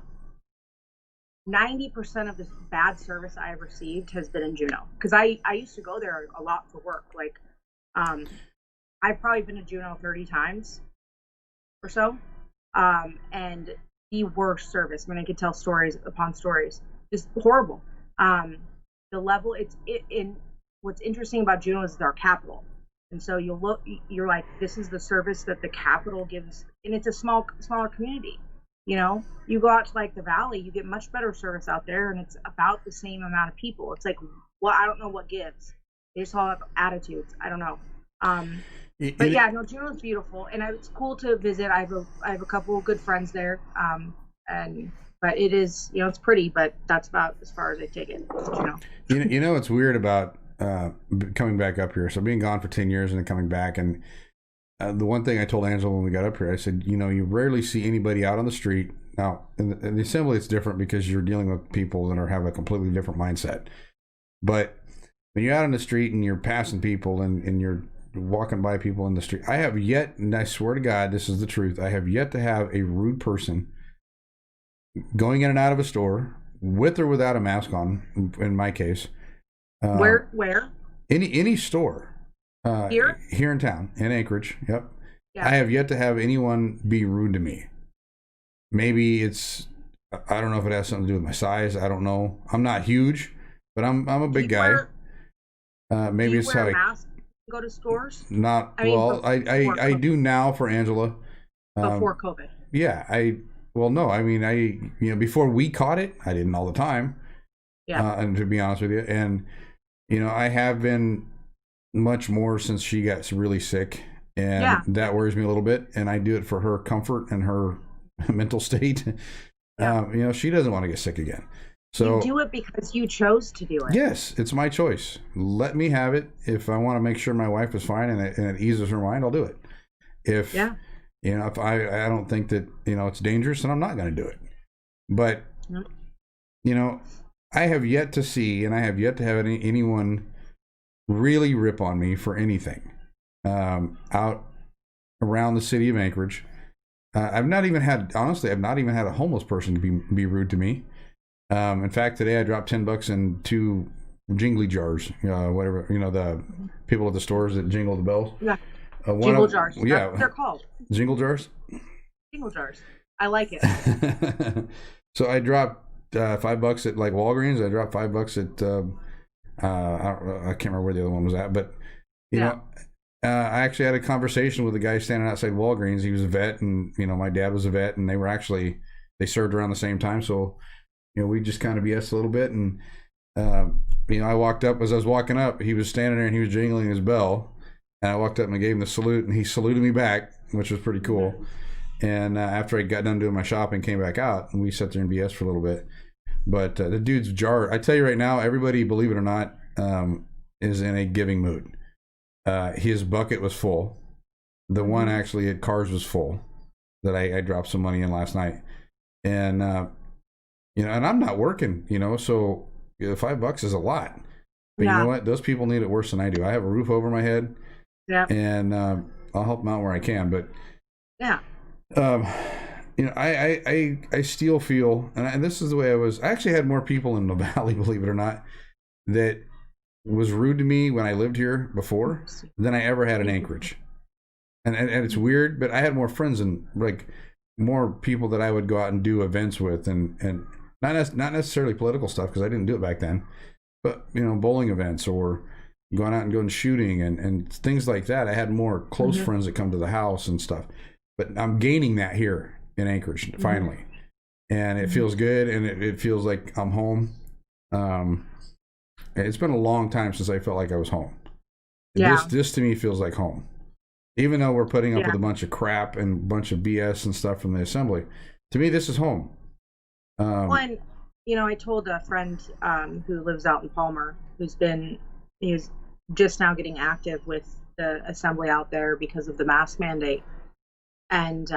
90% of the bad service I have received has been in Juneau because I used to go there a lot for work. Like, um, I've probably been to Juneau 30 times or so, and the worst service. I mean, I could tell stories upon stories, just horrible. Um, the level in what's interesting about Juneau is our capital, and so you're like, this is the service that the capital gives, and it's a smaller community. You go out to like the valley, you get much better service out there, and it's about the same amount of people. It's like, well, I don't know what gives. They just all have attitudes. I don't know. Um, but yeah, no, Juneau's beautiful, and it's cool to visit. I have a couple of good friends there, and but it is, it's pretty, but that's about as far as I take it. It's weird about coming back up here. So being gone for 10 years and then coming back, and the one thing I told Angela when we got up here, I said, you rarely see anybody out on the street. Now, in the assembly, it's different because you're dealing with people that have a completely different mindset. But when you're out on the street and you're passing people and you're walking by people in the street, I have yet, and I swear to God, this is the truth, I have yet to have a rude person going in and out of a store with or without a mask on, in my case. Where? Any store. Here? Here in town, in Anchorage. Yep. Yeah. I have yet to have anyone be rude to me. Maybe I don't know if it has something to do with my size. I don't know. I'm not huge, but I'm a big guy. Maybe it's how I mask go to stores. Not I mean, well. I do now for Angela. Before COVID. Yeah. No. I mean, before we caught it, I didn't all the time. Yeah. And to be honest with you, and I have been much more since she got really sick, and that worries me a little bit, and I do it for her comfort and her mental state. She doesn't want to get sick again, so you do it because you chose to do it. Yes, it's my choice. Let me have it. If I want to make sure my wife is fine and it eases her mind, I'll do it. If if I don't think that it's dangerous, then I'm not going to do it. But I have yet to see, and I have yet to have anyone really rip on me for anything out around the city of Anchorage. I've not even had a homeless person be rude to me. In fact, today I dropped $10 in 2 jingly jars, whatever, the people at the stores that jingle the bells. Yeah. Jingle jars. Yeah, they're called jingle jars. Single jars. I like it. So I dropped $5 at like Walgreens. I dropped $5 at I can't remember where the other one was at, but you Yeah. know, I actually had a conversation with a guy standing outside Walgreens. He was a vet, and my dad was a vet, and they served around the same time. So we just kind of BS a little bit, and I walked up as I was walking up. He was standing there and he was jingling his bell, and I walked up and I gave him the salute, and he saluted me back, which was pretty cool. Mm-hmm. And after I got done doing my shopping, came back out, and we sat there and BS for a little bit. But the dude's jar, I tell you right now, everybody, believe it or not, is in a giving mood. His bucket was full. The one actually at Cars was full that I dropped some money in last night. And, and I'm not working, so $5 is a lot. But you know what? Those people need it worse than I do. I have a roof over my head. Yeah. And I'll help them out where I can. But yeah. I still feel, and this is the way I was. I actually had more people in the Valley, believe it or not, that was rude to me when I lived here before than I ever had in Anchorage. And it's weird, but I had more friends and like more people that I would go out and do events with, and not necessarily political stuff because I didn't do it back then, but bowling events or going out and going shooting and things like that. I had more close friends that come to the house and stuff. But I'm gaining that here in Anchorage finally, and it feels good, and it feels like I'm home. It's been a long time since I felt like I was home. Yeah. This to me feels like home, even though we're putting up with a bunch of crap and a bunch of BS and stuff from the assembly. To me, this is home. Well, I told a friend who lives out in Palmer, he's just now getting active with the assembly out there because of the mask mandate. And,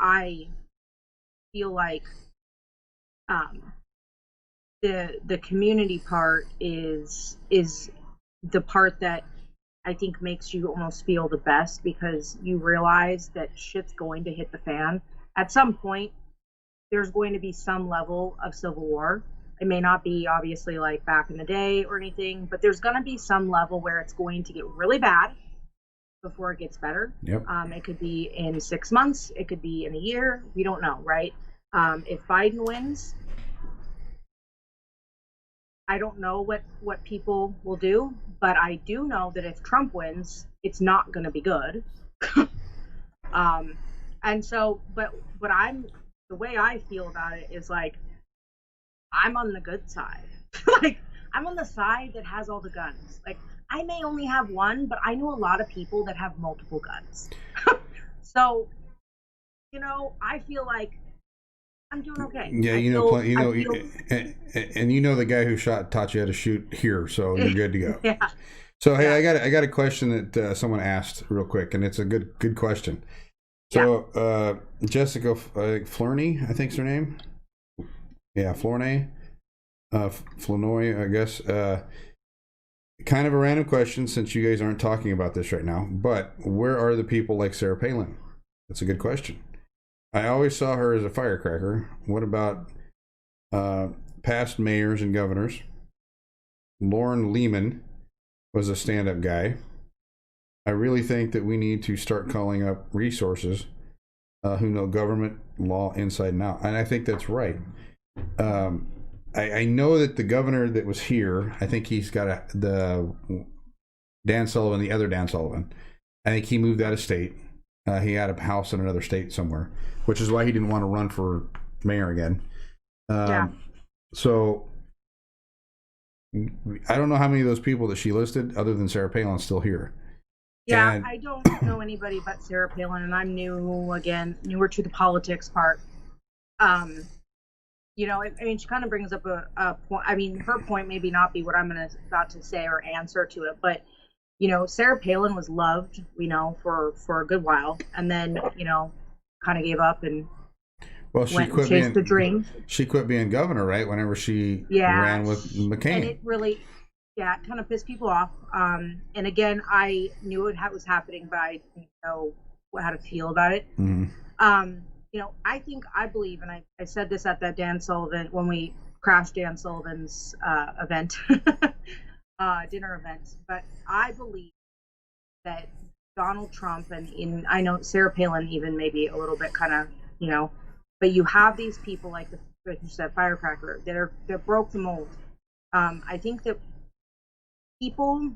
I feel like the community part is the part that I think makes you almost feel the best, because you realize that shit's going to hit the fan. At some point, there's going to be some level of civil war. It may not be obviously like back in the day or anything, but there's going to be some level where it's going to get really bad before it gets better. Yep. It could be in 6 months. It could be in a year. We don't know, right? If Biden wins, I don't know what people will do, but I do know that if Trump wins, it's not going to be good. And so, but the way I feel about it is like, I'm on the good side. Like, I'm on the side that has all the guns. Like, I may only have one, but I know a lot of people that have multiple guns. So, I feel like I'm doing okay. Yeah, and the guy who taught you how to shoot here, so you're good to go. Yeah. So hey, I got a question that someone asked real quick, and it's a good question. So Jessica Flurney, I think's her name. Yeah, Flournoy, I guess. Kind of a random question since you guys aren't talking about this right now, but where are the people like Sarah Palin? That's a good question. I always saw her as a firecracker. What about past mayors and governors? Lauren Lehman was a stand-up guy. I really think that we need to start calling up resources who know government law inside and out. And I think that's right. I know that the governor that was here, I think he's got the Dan Sullivan, the other Dan Sullivan. I think he moved out of state. He had a house in another state somewhere, which is why he didn't want to run for mayor again. So I don't know how many of those people that she listed, other than Sarah Palin, still here. Yeah, and I don't know anybody but Sarah Palin, and I'm newer to the politics part. She kind of brings up a point. I mean, her point maybe not be what I'm about to say or answer to it, but Sarah Palin was loved, for a good while, and then kind of gave up and she quit chased the dream. She quit being governor, right? Whenever she ran with McCain, and it really, it kind of pissed people off. And again, I knew it was happening, but I didn't know how to feel about it. Mm-hmm. I believe, and I said this at that Dan Sullivan, when we crashed Dan Sullivan's event, dinner event, but I believe that Donald Trump and I know Sarah Palin even maybe a little bit kind of, but you have these people like you said, Firecracker, that broke the mold. I think that people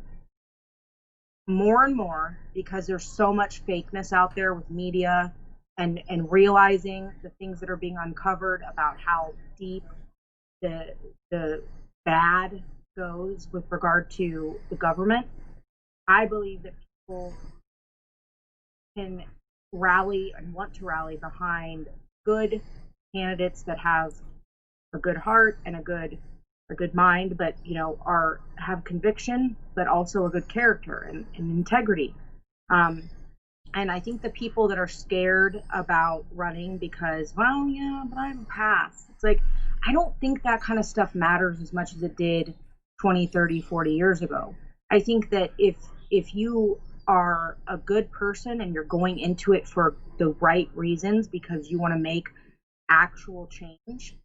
more and more, because there's so much fakeness out there with media and realizing the things that are being uncovered about how deep the bad goes with regard to the government, I believe that people can rally and want to rally behind good candidates that have a good heart and a good mind, but have conviction, but also a good character and integrity. And I think the people that are scared about running because, well, yeah, but I have a pass. It's like, I don't think that kind of stuff matters as much as it did 20, 30, 40 years ago. I think that if you are a good person and you're going into it for the right reasons because you want to make actual change,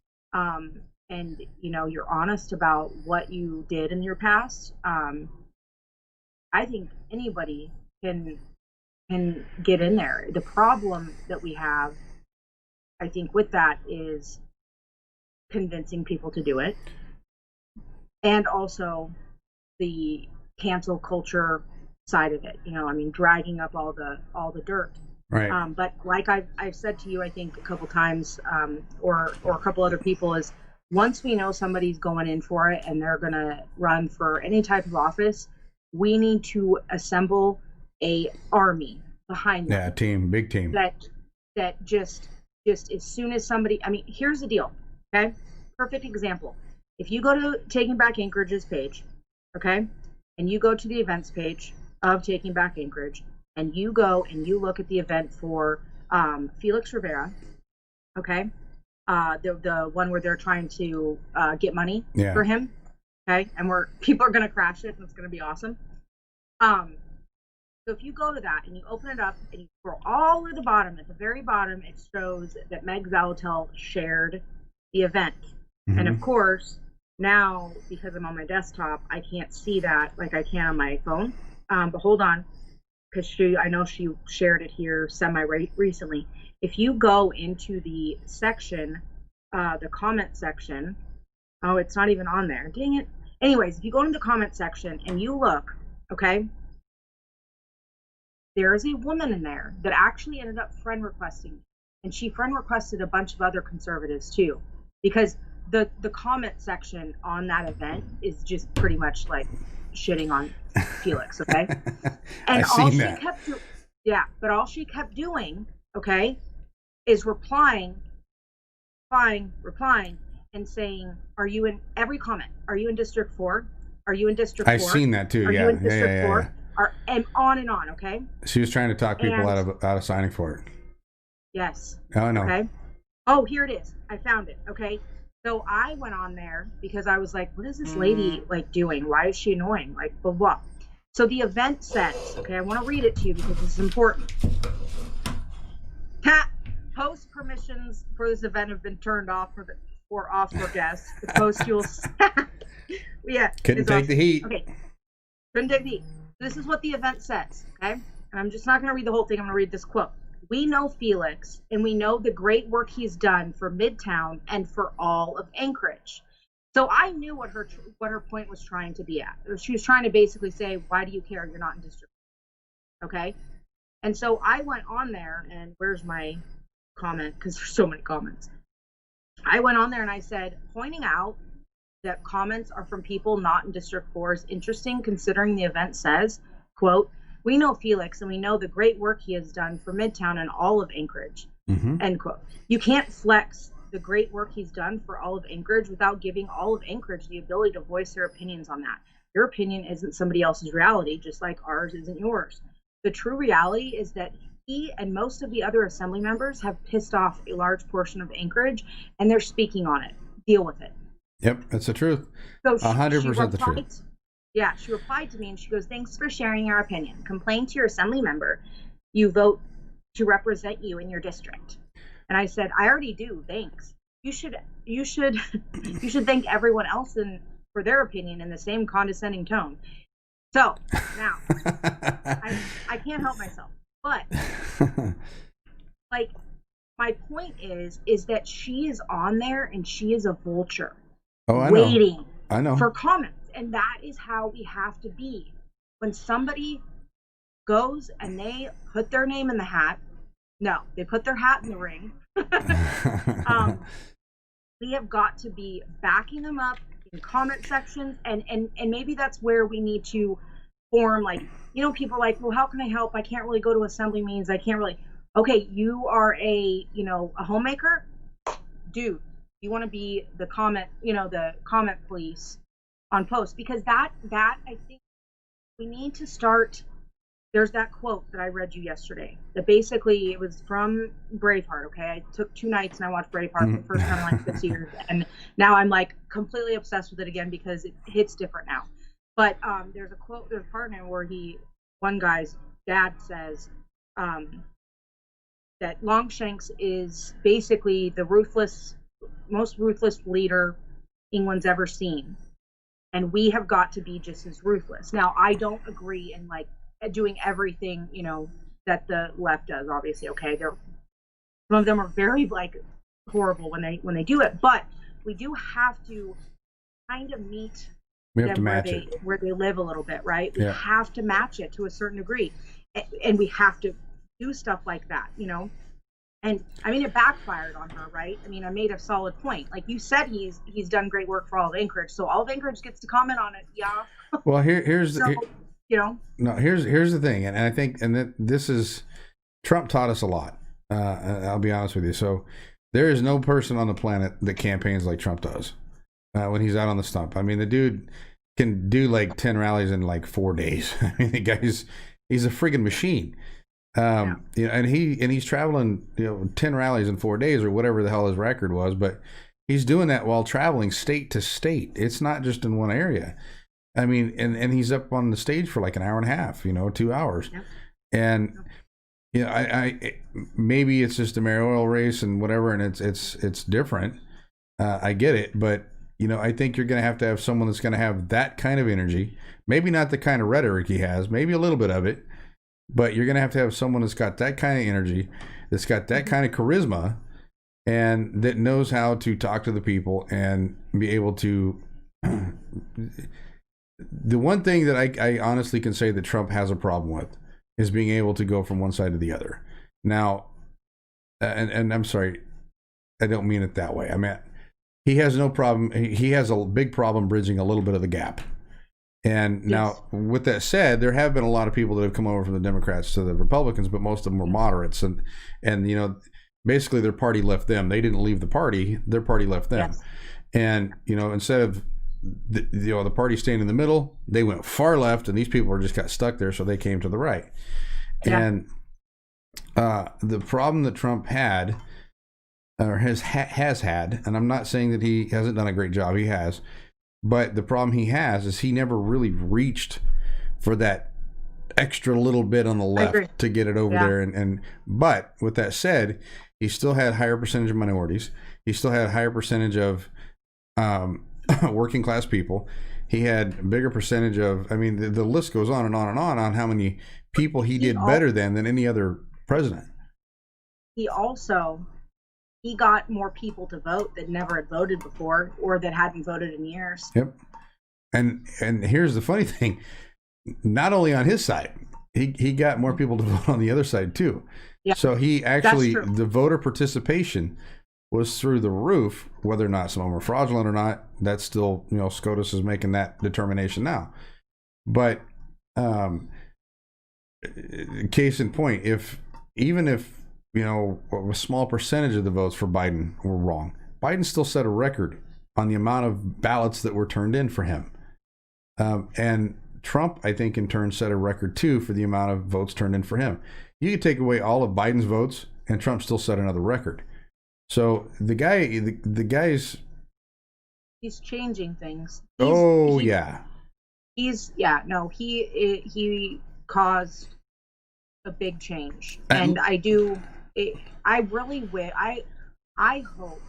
and you're honest about what you did in your past, I think anybody can get in there. The problem that we have, I think, with that is convincing people to do it, and also the cancel culture side of it. Dragging up all the dirt. Right. But like I've said to you, I think a couple times, or a couple other people, is once we know somebody's going in for it and they're going to run for any type of office, we need to assemble a army behind them. Yeah, team, big team. That just as soon as somebody, here's the deal, okay? Perfect example. If you go to Taking Back Anchorage's page, okay, and you go to the events page of Taking Back Anchorage, and you go and you look at the event for Felix Rivera, okay, the one where they're trying to get money for him, okay, and where people are going to crash it and it's going to be awesome. So if you go to that and you open it up and you scroll all the way to the bottom, at the very bottom, it shows that Meg Zalatel shared the event. Mm-hmm. And of course, now, because I'm on my desktop, I can't see that like I can on my phone. But hold on, because I know she shared it here recently. If you go into the section, the comment section, oh, it's not even on there. Dang it. Anyways, if you go into the comment section and you look, okay, there is a woman in there that actually ended up friend requesting, and she friend requested a bunch of other conservatives too, because the comment section on that event is just pretty much like shitting on Felix, okay? And all she kept doing, okay, is replying, and saying, "Are you in every comment? Are you in District 4? Are you in District 4? I've seen that too. Are you in District 4? And on, okay? She was trying to talk people out of signing for it. Yes. Oh, no. Okay. Oh, here it is. I found it. Okay. So I went on there because I was like, what is this lady like doing? Why is she annoying? Like, blah, blah. So the event says, okay, I want to read it to you because this is important. Host permissions for this event have been turned off for guests. The post you'll yeah. Couldn't take the heat. Okay. Couldn't take the heat. This is what the event says, okay? And I'm just not going to read the whole thing. I'm going to read this quote. "We know Felix, and we know the great work he's done for Midtown and for all of Anchorage." So I knew what her point was trying to be at. She was trying to basically say, why do you care? You're not in District. Okay? And so I went on there, and where's my comment? Because there's so many comments. I went on there and I said, pointing out that comments are from people not in District 4 is interesting, considering the event says, quote, "We know Felix and we know the great work he has done for Midtown and all of Anchorage," end quote. You can't flex the great work he's done for all of Anchorage without giving all of Anchorage the ability to voice their opinions on that. Your opinion isn't somebody else's reality, just like ours isn't yours. The true reality is that he and most of the other assembly members have pissed off a large portion of Anchorage, and they're speaking on it. Deal with it. Yep, that's the truth. So 100% the truth. Yeah, she replied to me and she goes, "Thanks for sharing your opinion. Complain to your assembly member. You vote to represent you in your district." And I said, "I already do. Thanks. You should thank everyone else for their opinion in the same condescending tone." So now I can't help myself. But like my point is that she is on there and she is a vulture Oh, waiting I know. for comments. And that is how we have to be. When somebody goes and they put their name in the hat, no, they put their hat in the ring. We have got to be backing them up in comment sections, and maybe that's where we need to form, like, people are like, well, how can I help? I can't really go to assembly meetings. I can't really. Okay, you are a homemaker, dude. You want to be the comment police on posts, because that I think we need to start. There's that quote that I read you yesterday that basically, it was from Braveheart. Okay, I took 2 nights and I watched Braveheart for the first time in like 6 years, and now I'm like completely obsessed with it again because it hits different now. But there's a quote, there's a part in it where one guy's dad says that Longshanks is basically the most ruthless leader England's ever seen, and we have got to be just as ruthless. Now, I don't agree in like doing everything that the left does. Obviously, okay, some of them are very like horrible when they do it, but we do have to kind of meet them where they live a little bit, right? We have to match it to a certain degree, and we have to do stuff like that, And I mean, it backfired on her, right? I mean, I made a solid point. Like you said, he's done great work for all of Anchorage, so all of Anchorage gets to comment on it. Yeah. Well, here's so, No, here's the thing, and I think, this is, Trump taught us a lot. I'll be honest with you. So there is no person on the planet that campaigns like Trump does when he's out on the stump. I mean, the dude can do like 10 rallies in like 4 days. I mean, the guy's he's a friggin' machine. And he's traveling 10 rallies in 4 days or whatever the hell his record was, but he's doing that while traveling state to state. It's not just in one area. I mean, and he's up on the stage for like an hour and a half, 2 hours. Yep. And I maybe it's just a mayoral race and whatever, and it's different. I get it, but I think you're going to have someone that's going to have that kind of energy. Maybe not the kind of rhetoric he has, maybe a little bit of it, but you're going to have someone that's got that kind of energy, that's got that kind of charisma, and that knows how to talk to the people and be able to. The one thing that I honestly can say that Trump has a problem with is being able to go from one side to the other. Now, and I'm sorry, I don't mean it that way. I mean, he has no problem. He has a big problem bridging a little bit of the gap. And now, with that said, there have been a lot of people that have come over from the Democrats to the Republicans, but most of them were moderates, and basically their party left them. They didn't leave the party; their party left them. Yes. And instead of the party staying in the middle, they went far left, and these people just got stuck there, so they came to the right. Yeah. And the problem that Trump had, or has had, and I'm not saying that he hasn't done a great job, he has, but the problem he has is he never really reached for that extra little bit on the left to get it over there. But with that said, he still had higher percentage of minorities. He still had a higher percentage of working class people. He had a bigger percentage of, I mean, the list goes on and on and on how many people he did better than any other president. He got more people to vote that never had voted before or that hadn't voted in years. Yep. And here's the funny thing, not only on his side, he got more people to vote on the other side too. Yeah. So he actually, the voter participation was through the roof. Whether or not some of them were fraudulent or not, that's still, SCOTUS is making that determination now. But case in point, even if a small percentage of the votes for Biden were wrong, Biden still set a record on the amount of ballots that were turned in for him. And Trump, I think, in turn set a record too for the amount of votes turned in for him. You could take away all of Biden's votes and Trump still set another record. So the guy's he's changing things. He caused a big change, and I hope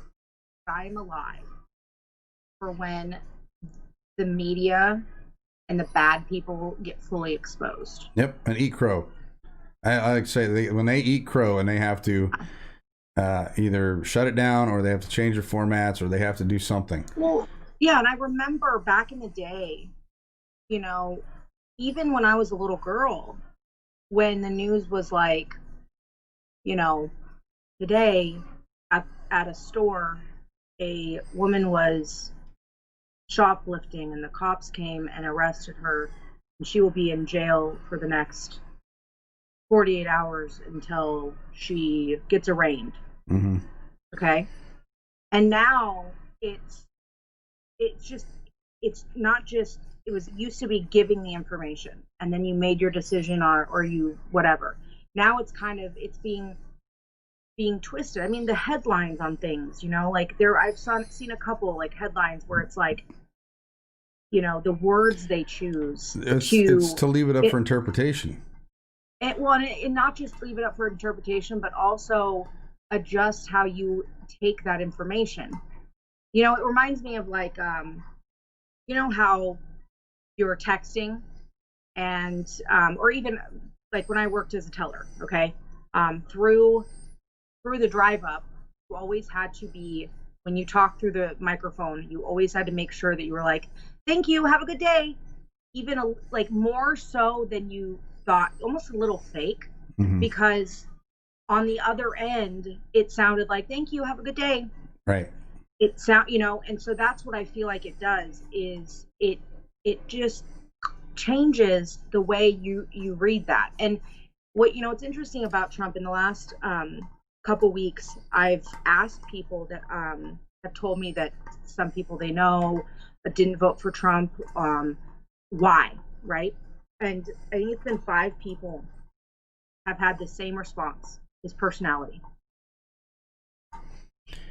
I'm alive for when the media and the bad people get fully exposed. Yep, and eat crow. I like to say when they eat crow and they have to either shut it down or they have to change their formats or they have to do something. Well, yeah, and I remember back in the day, you know, even when I was a little girl, when the news was like, you know, today at a store, a woman was shoplifting and the cops came and arrested her, and she will be in jail for the next 48 hours until she gets arraigned. Mm-hmm. Okay. And now it's not just, it was used to be giving the information and then you made your decision or you whatever. Now it's kind of, it's being twisted. I mean, the headlines on things, you know, like I've seen a couple like headlines where it's like, you know, the words they choose it's to leave it up for interpretation. And not just leave it up for interpretation, but also adjust how you take that information. You know, it reminds me of like, you know how you're texting and, or even like when I worked as a teller, okay, through the drive up, you always had to be, when you talk through the microphone, you always had to make sure that you were like, thank you, have a good day. Even like more so than you thought, almost a little fake, mm-hmm. because on the other end, it sounded like, thank you, have a good day. Right. It sound, you know, and so that's what I feel like it does is it just changes the way you read that. And what, you know, what's interesting about Trump in the last couple weeks, I've asked people that have told me that some people they know didn't vote for Trump, why, right? And I think it's been 5 people have had the same response, his personality.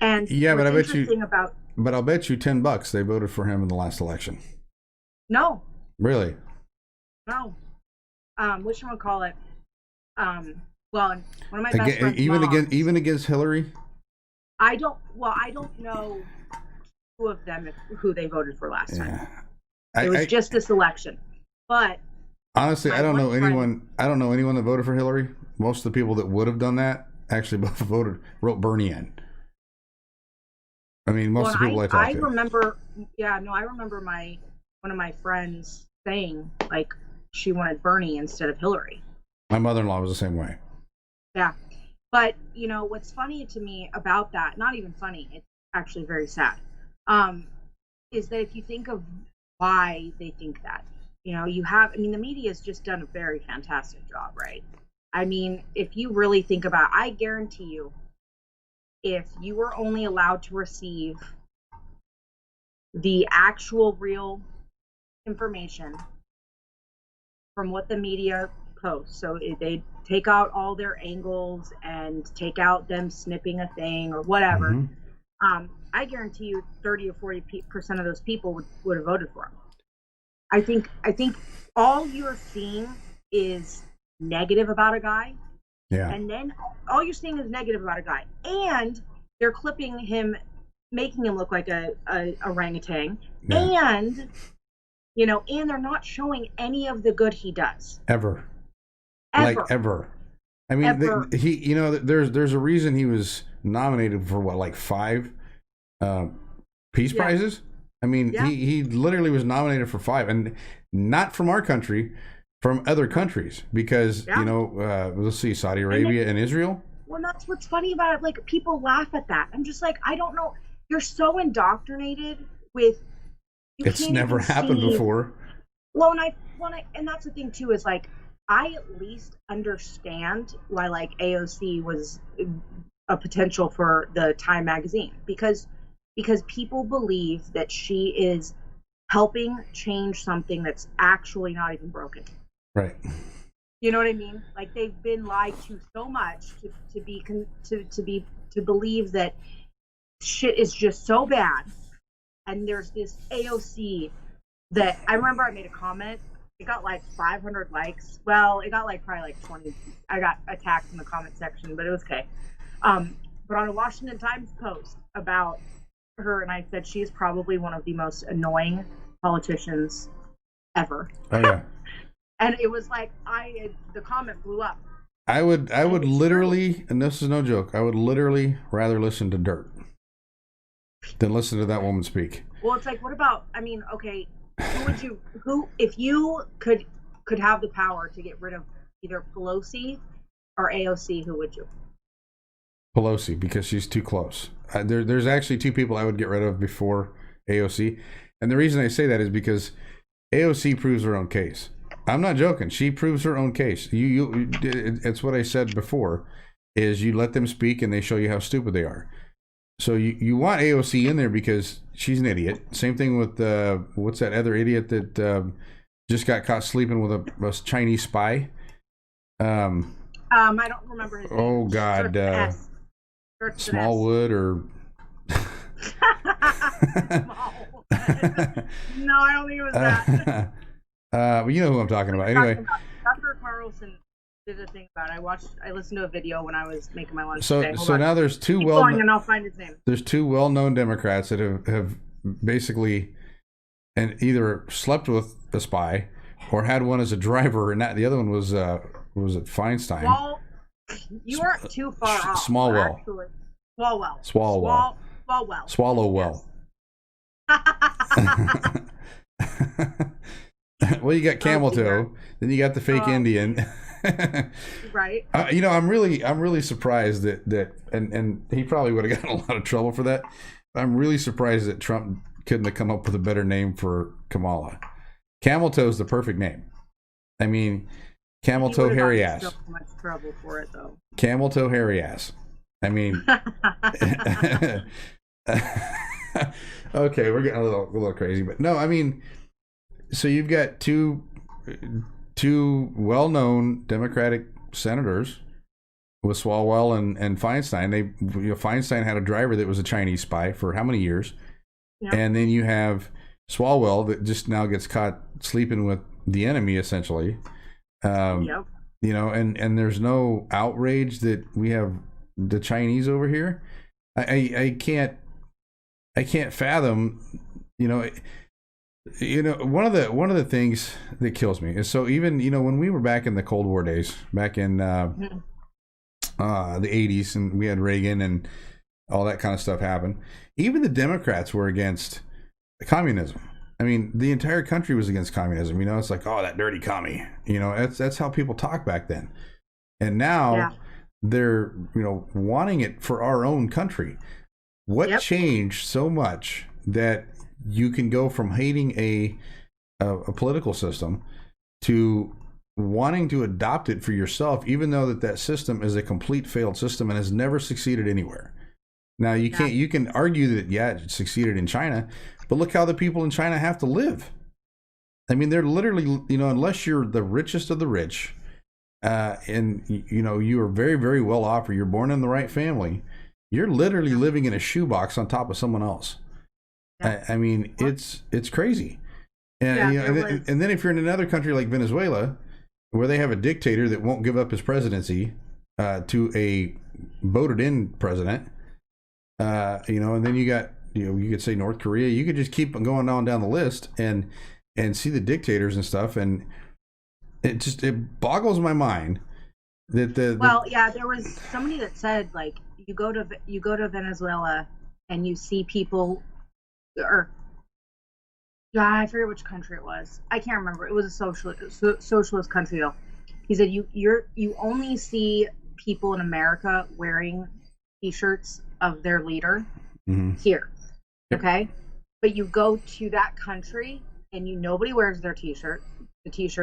And yeah, but I'll bet you $10 they voted for him in the last election. No. Really? No. Whatchamacallit? Well, one of my best friends' even against Hillary? I don't know two of them who they voted for last time. It was just this election. But honestly, I don't know anyone that voted for Hillary. Most of the people that would have done that actually wrote Bernie in. I mean, most of the people I talked to. I remember one of my friends saying like she wanted Bernie instead of Hillary. My mother-in-law was the same way. Yeah. But, you know, what's funny to me about that, not even funny, it's actually very sad, is that if you think of why they think that, you know, the media has just done a very fantastic job, right? I mean, if you really think about it, I guarantee you, if you were only allowed to receive the actual real information from what the media posts, so they take out all their angles and take out them snipping a thing or whatever, mm-hmm. I guarantee you 30 or 40% of those people would have voted for him. I think all you're seeing is negative about a guy. Yeah. And then all you're seeing is negative about a guy. And they're clipping him, making him look like a orangutan. Yeah. And, you know, and they're not showing any of the good he does. Ever. Like ever. I mean, there's a reason he was nominated for like 5 peace prizes. I mean, he literally was nominated for 5, and not from our country, from other countries, because you know, let's see, Saudi Arabia and Israel. Well, that's what's funny about it. Like, people laugh at that. I'm just like, I don't know. You're so indoctrinated with. It's never happened before. Well, and that's the thing too, is like, I at least understand why like AOC was a potential for the Time magazine, because people believe that she is helping change something that's actually not even broken. Right. You know what I mean? Like, they've been lied to so much to believe that shit is just so bad. And there's this AOC that I remember I made a comment. It got like 500 likes. Well, it got like probably like 20. I got attacked in the comment section, but it was okay. But on a Washington Times post about her, and I said she is probably one of the most annoying politicians ever. Oh yeah. And it was like the comment blew up. I would literally, and this is no joke, I would literally rather listen to dirt than listen to that woman speak. Well, it's like, what about, I mean, okay, if you could have the power to get rid of either Pelosi or AOC, who would you? Pelosi, because she's too close. There's actually two people I would get rid of before AOC. And the reason I say that is because AOC proves her own case. I'm not joking. She proves her own case. It's what I said before, is you let them speak and they show you how stupid they are. So you want AOC in there because she's an idiot. Same thing with what's that other idiot that just got caught sleeping with a Chinese spy? I don't remember his name. Oh God, Smallwood or Smallwood. No, I don't think it was that. Well, you know who I'm talking about. Anyway, Tucker Carlson did a thing about it. I listened to a video when I was making my lunch so today. so now there's two and I'll find his name. There's two well-known Democrats that have basically and either slept with a spy or had one as a driver, and that the other one was it Feinstein? Well, you weren't too far off. Swalwell. Swalwell. Well, you got Camel Toe, then you got the fake Indian. Right. I'm really surprised that and he probably would have gotten a lot of trouble for that. I'm really surprised that Trump couldn't have come up with a better name for Kamala. Camel Toe is the perfect name. I mean, Camel Toe hairy ass. So much trouble for it though. Camel Toe hairy ass. I mean, okay, we're getting a little crazy, but no, I mean, so you've got two well-known Democratic senators with Swalwell and Feinstein. Feinstein had a driver that was a Chinese spy for how many years? Yeah. And then you have Swalwell that just now gets caught sleeping with the enemy, essentially. Yep. And there's no outrage that we have the Chinese over here. I can't fathom. One of the things that kills me is, so even when we were back in the Cold War days, back in the 80s, and we had Reagan and all that kind of stuff happen, even the Democrats were against communism. I mean, the entire country was against communism. It's like, oh, that dirty commie. That's how people talk back then. And now they're wanting it for our own country. What changed so much that you can go from hating a political system to wanting to adopt it for yourself, even though that system is a complete failed system and has never succeeded anywhere? Now you can argue that it succeeded in China, but look how the people in China have to live. I mean, they're literally, unless you're the richest of the rich, and you are very, very well off, or you're born in the right family, you're literally living in a shoebox on top of someone else. I mean, it's crazy. And and then if you're in another country like Venezuela, where they have a dictator that won't give up his presidency to a voted-in president, and then you got you could say North Korea. You could just keep going on down the list and see the dictators and stuff, and it boggles my mind that there was somebody that said, like, you go to Venezuela and you see people, or I forget which country it was. I can't remember. It was a socialist country though. He said you only see people in America wearing T-shirts of their leader here, okay? But you go to that country and nobody wears their T-shirt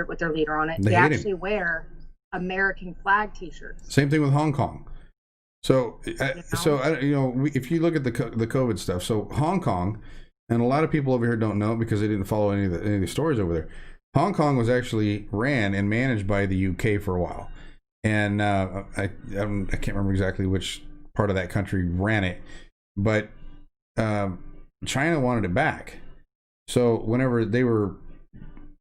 with their leader on it. They actually wear American flag T-shirts. Same thing with Hong Kong. So, if you look at the COVID stuff, so Hong Kong, and a lot of people over here don't know because they didn't follow any of the stories over there. Hong Kong was actually ran and managed by the UK for a while, and I can't remember exactly which part of that country ran it, but China wanted it back. So whenever they were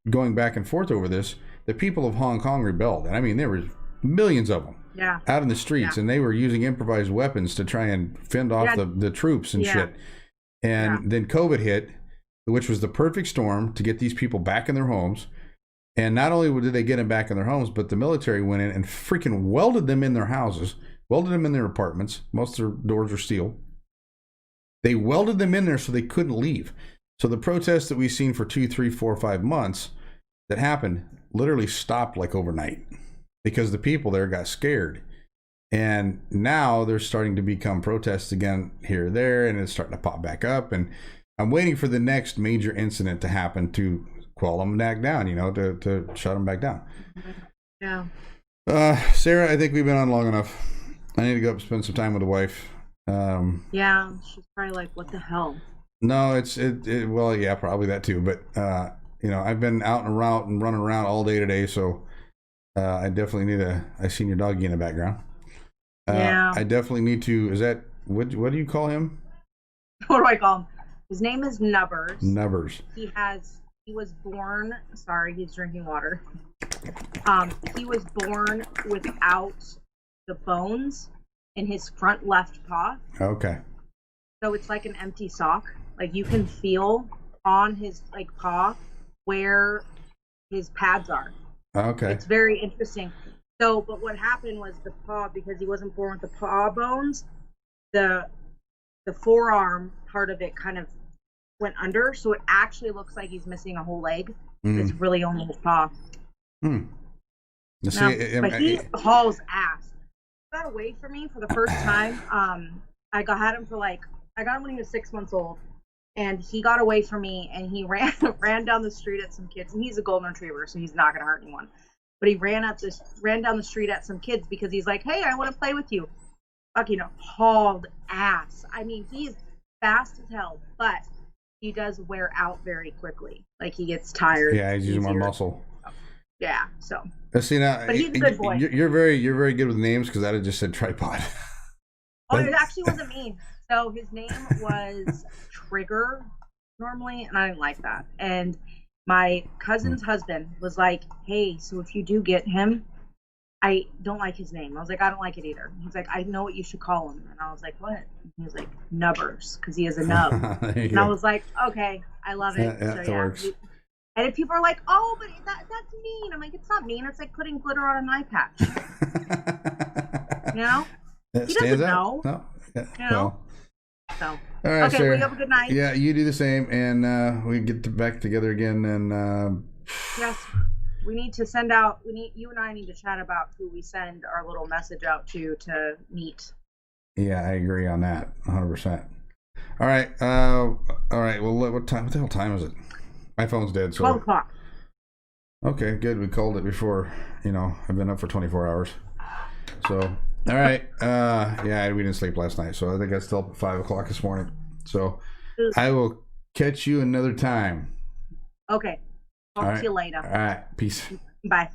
going back and forth over this, the people of Hong Kong rebelled, and I mean there was millions of them. Out in the streets, and they were using improvised weapons to try and fend off the troops and shit. And then COVID hit, which was the perfect storm to get these people back in their homes. And not only did they get them back in their homes, but the military went in and freaking welded them in their houses, welded them in their apartments. Most of their doors are steel. They welded them in there so they couldn't leave. So the protests that we've seen for 2, 3, 4, 5 months that happened literally stopped like overnight because the people there got scared. And now they're starting to become protests again here or there, and it's starting to pop back up. And I'm waiting for the next major incident to happen to quell them back down, to shut them back down. Yeah. Sarah, I think we've been on long enough. I need to go up and spend some time with the wife. Yeah, she's probably like, what the hell? No, well, yeah, probably that too. But, I've been out and around and running around all day today. So I definitely I seen your doggy in the background. Yeah. I definitely need to, what do you call him? What do I call him? His name is Nubbers. Nubbers. He was born, sorry, he's drinking water. He was born without the bones in his front left paw. Okay. So it's like an empty sock. Like you can feel on his paw where his pads are. Okay. It's very interesting. So, but what happened was the paw, because he wasn't born with the paw bones, the forearm part of it kind of went under, so it actually looks like he's missing a whole leg. It's really only his paw. But he hauls ass. He got away from me for the first time. I got him when he was 6 months old, and he got away from me, and he ran down the street at some kids, and he's a golden retriever, so he's not going to hurt anyone. But he ran down the street at some kids because he's like, hey, I want to play with you. Fucking hauled ass. I mean, he's fast as hell, but he does wear out very quickly. Like he gets tired. Yeah, he's using more muscle. Yeah, so. See now, but he's a good boy. You're very good with names because I'd have just said tripod. Oh, it actually wasn't me. So his name was Trigger normally, and I didn't like that. And my cousin's husband was like, hey, so if you do get him, I don't like his name. I was like, I don't like it either. He's like, I know what you should call him. And I was like, what? And he was like, Nubbers, because he has a nub. And I was like, okay, I love it. Yeah, that works. And if people are like, oh, but that's mean. I'm like, it's not mean. It's like putting glitter on an eye patch. He doesn't know. No. Yeah. Well. So. All right, okay, Sarah. well, you have a good night. Yeah, you do the same, and we get back together again. And yes. We need to send out. You and I need to chat about who we send our little message out to meet. Yeah, I agree on that, 100%. All right. All right. Well, what time? What the hell time is it? My phone's dead. So 12 o'clock. Okay, good. We called it before. I've been up for 24 hours. So all right. Yeah, we didn't sleep last night, so I think I still up at 5 o'clock this morning. So I will catch you another time. Okay. Talk to you later. All right. Peace. Bye.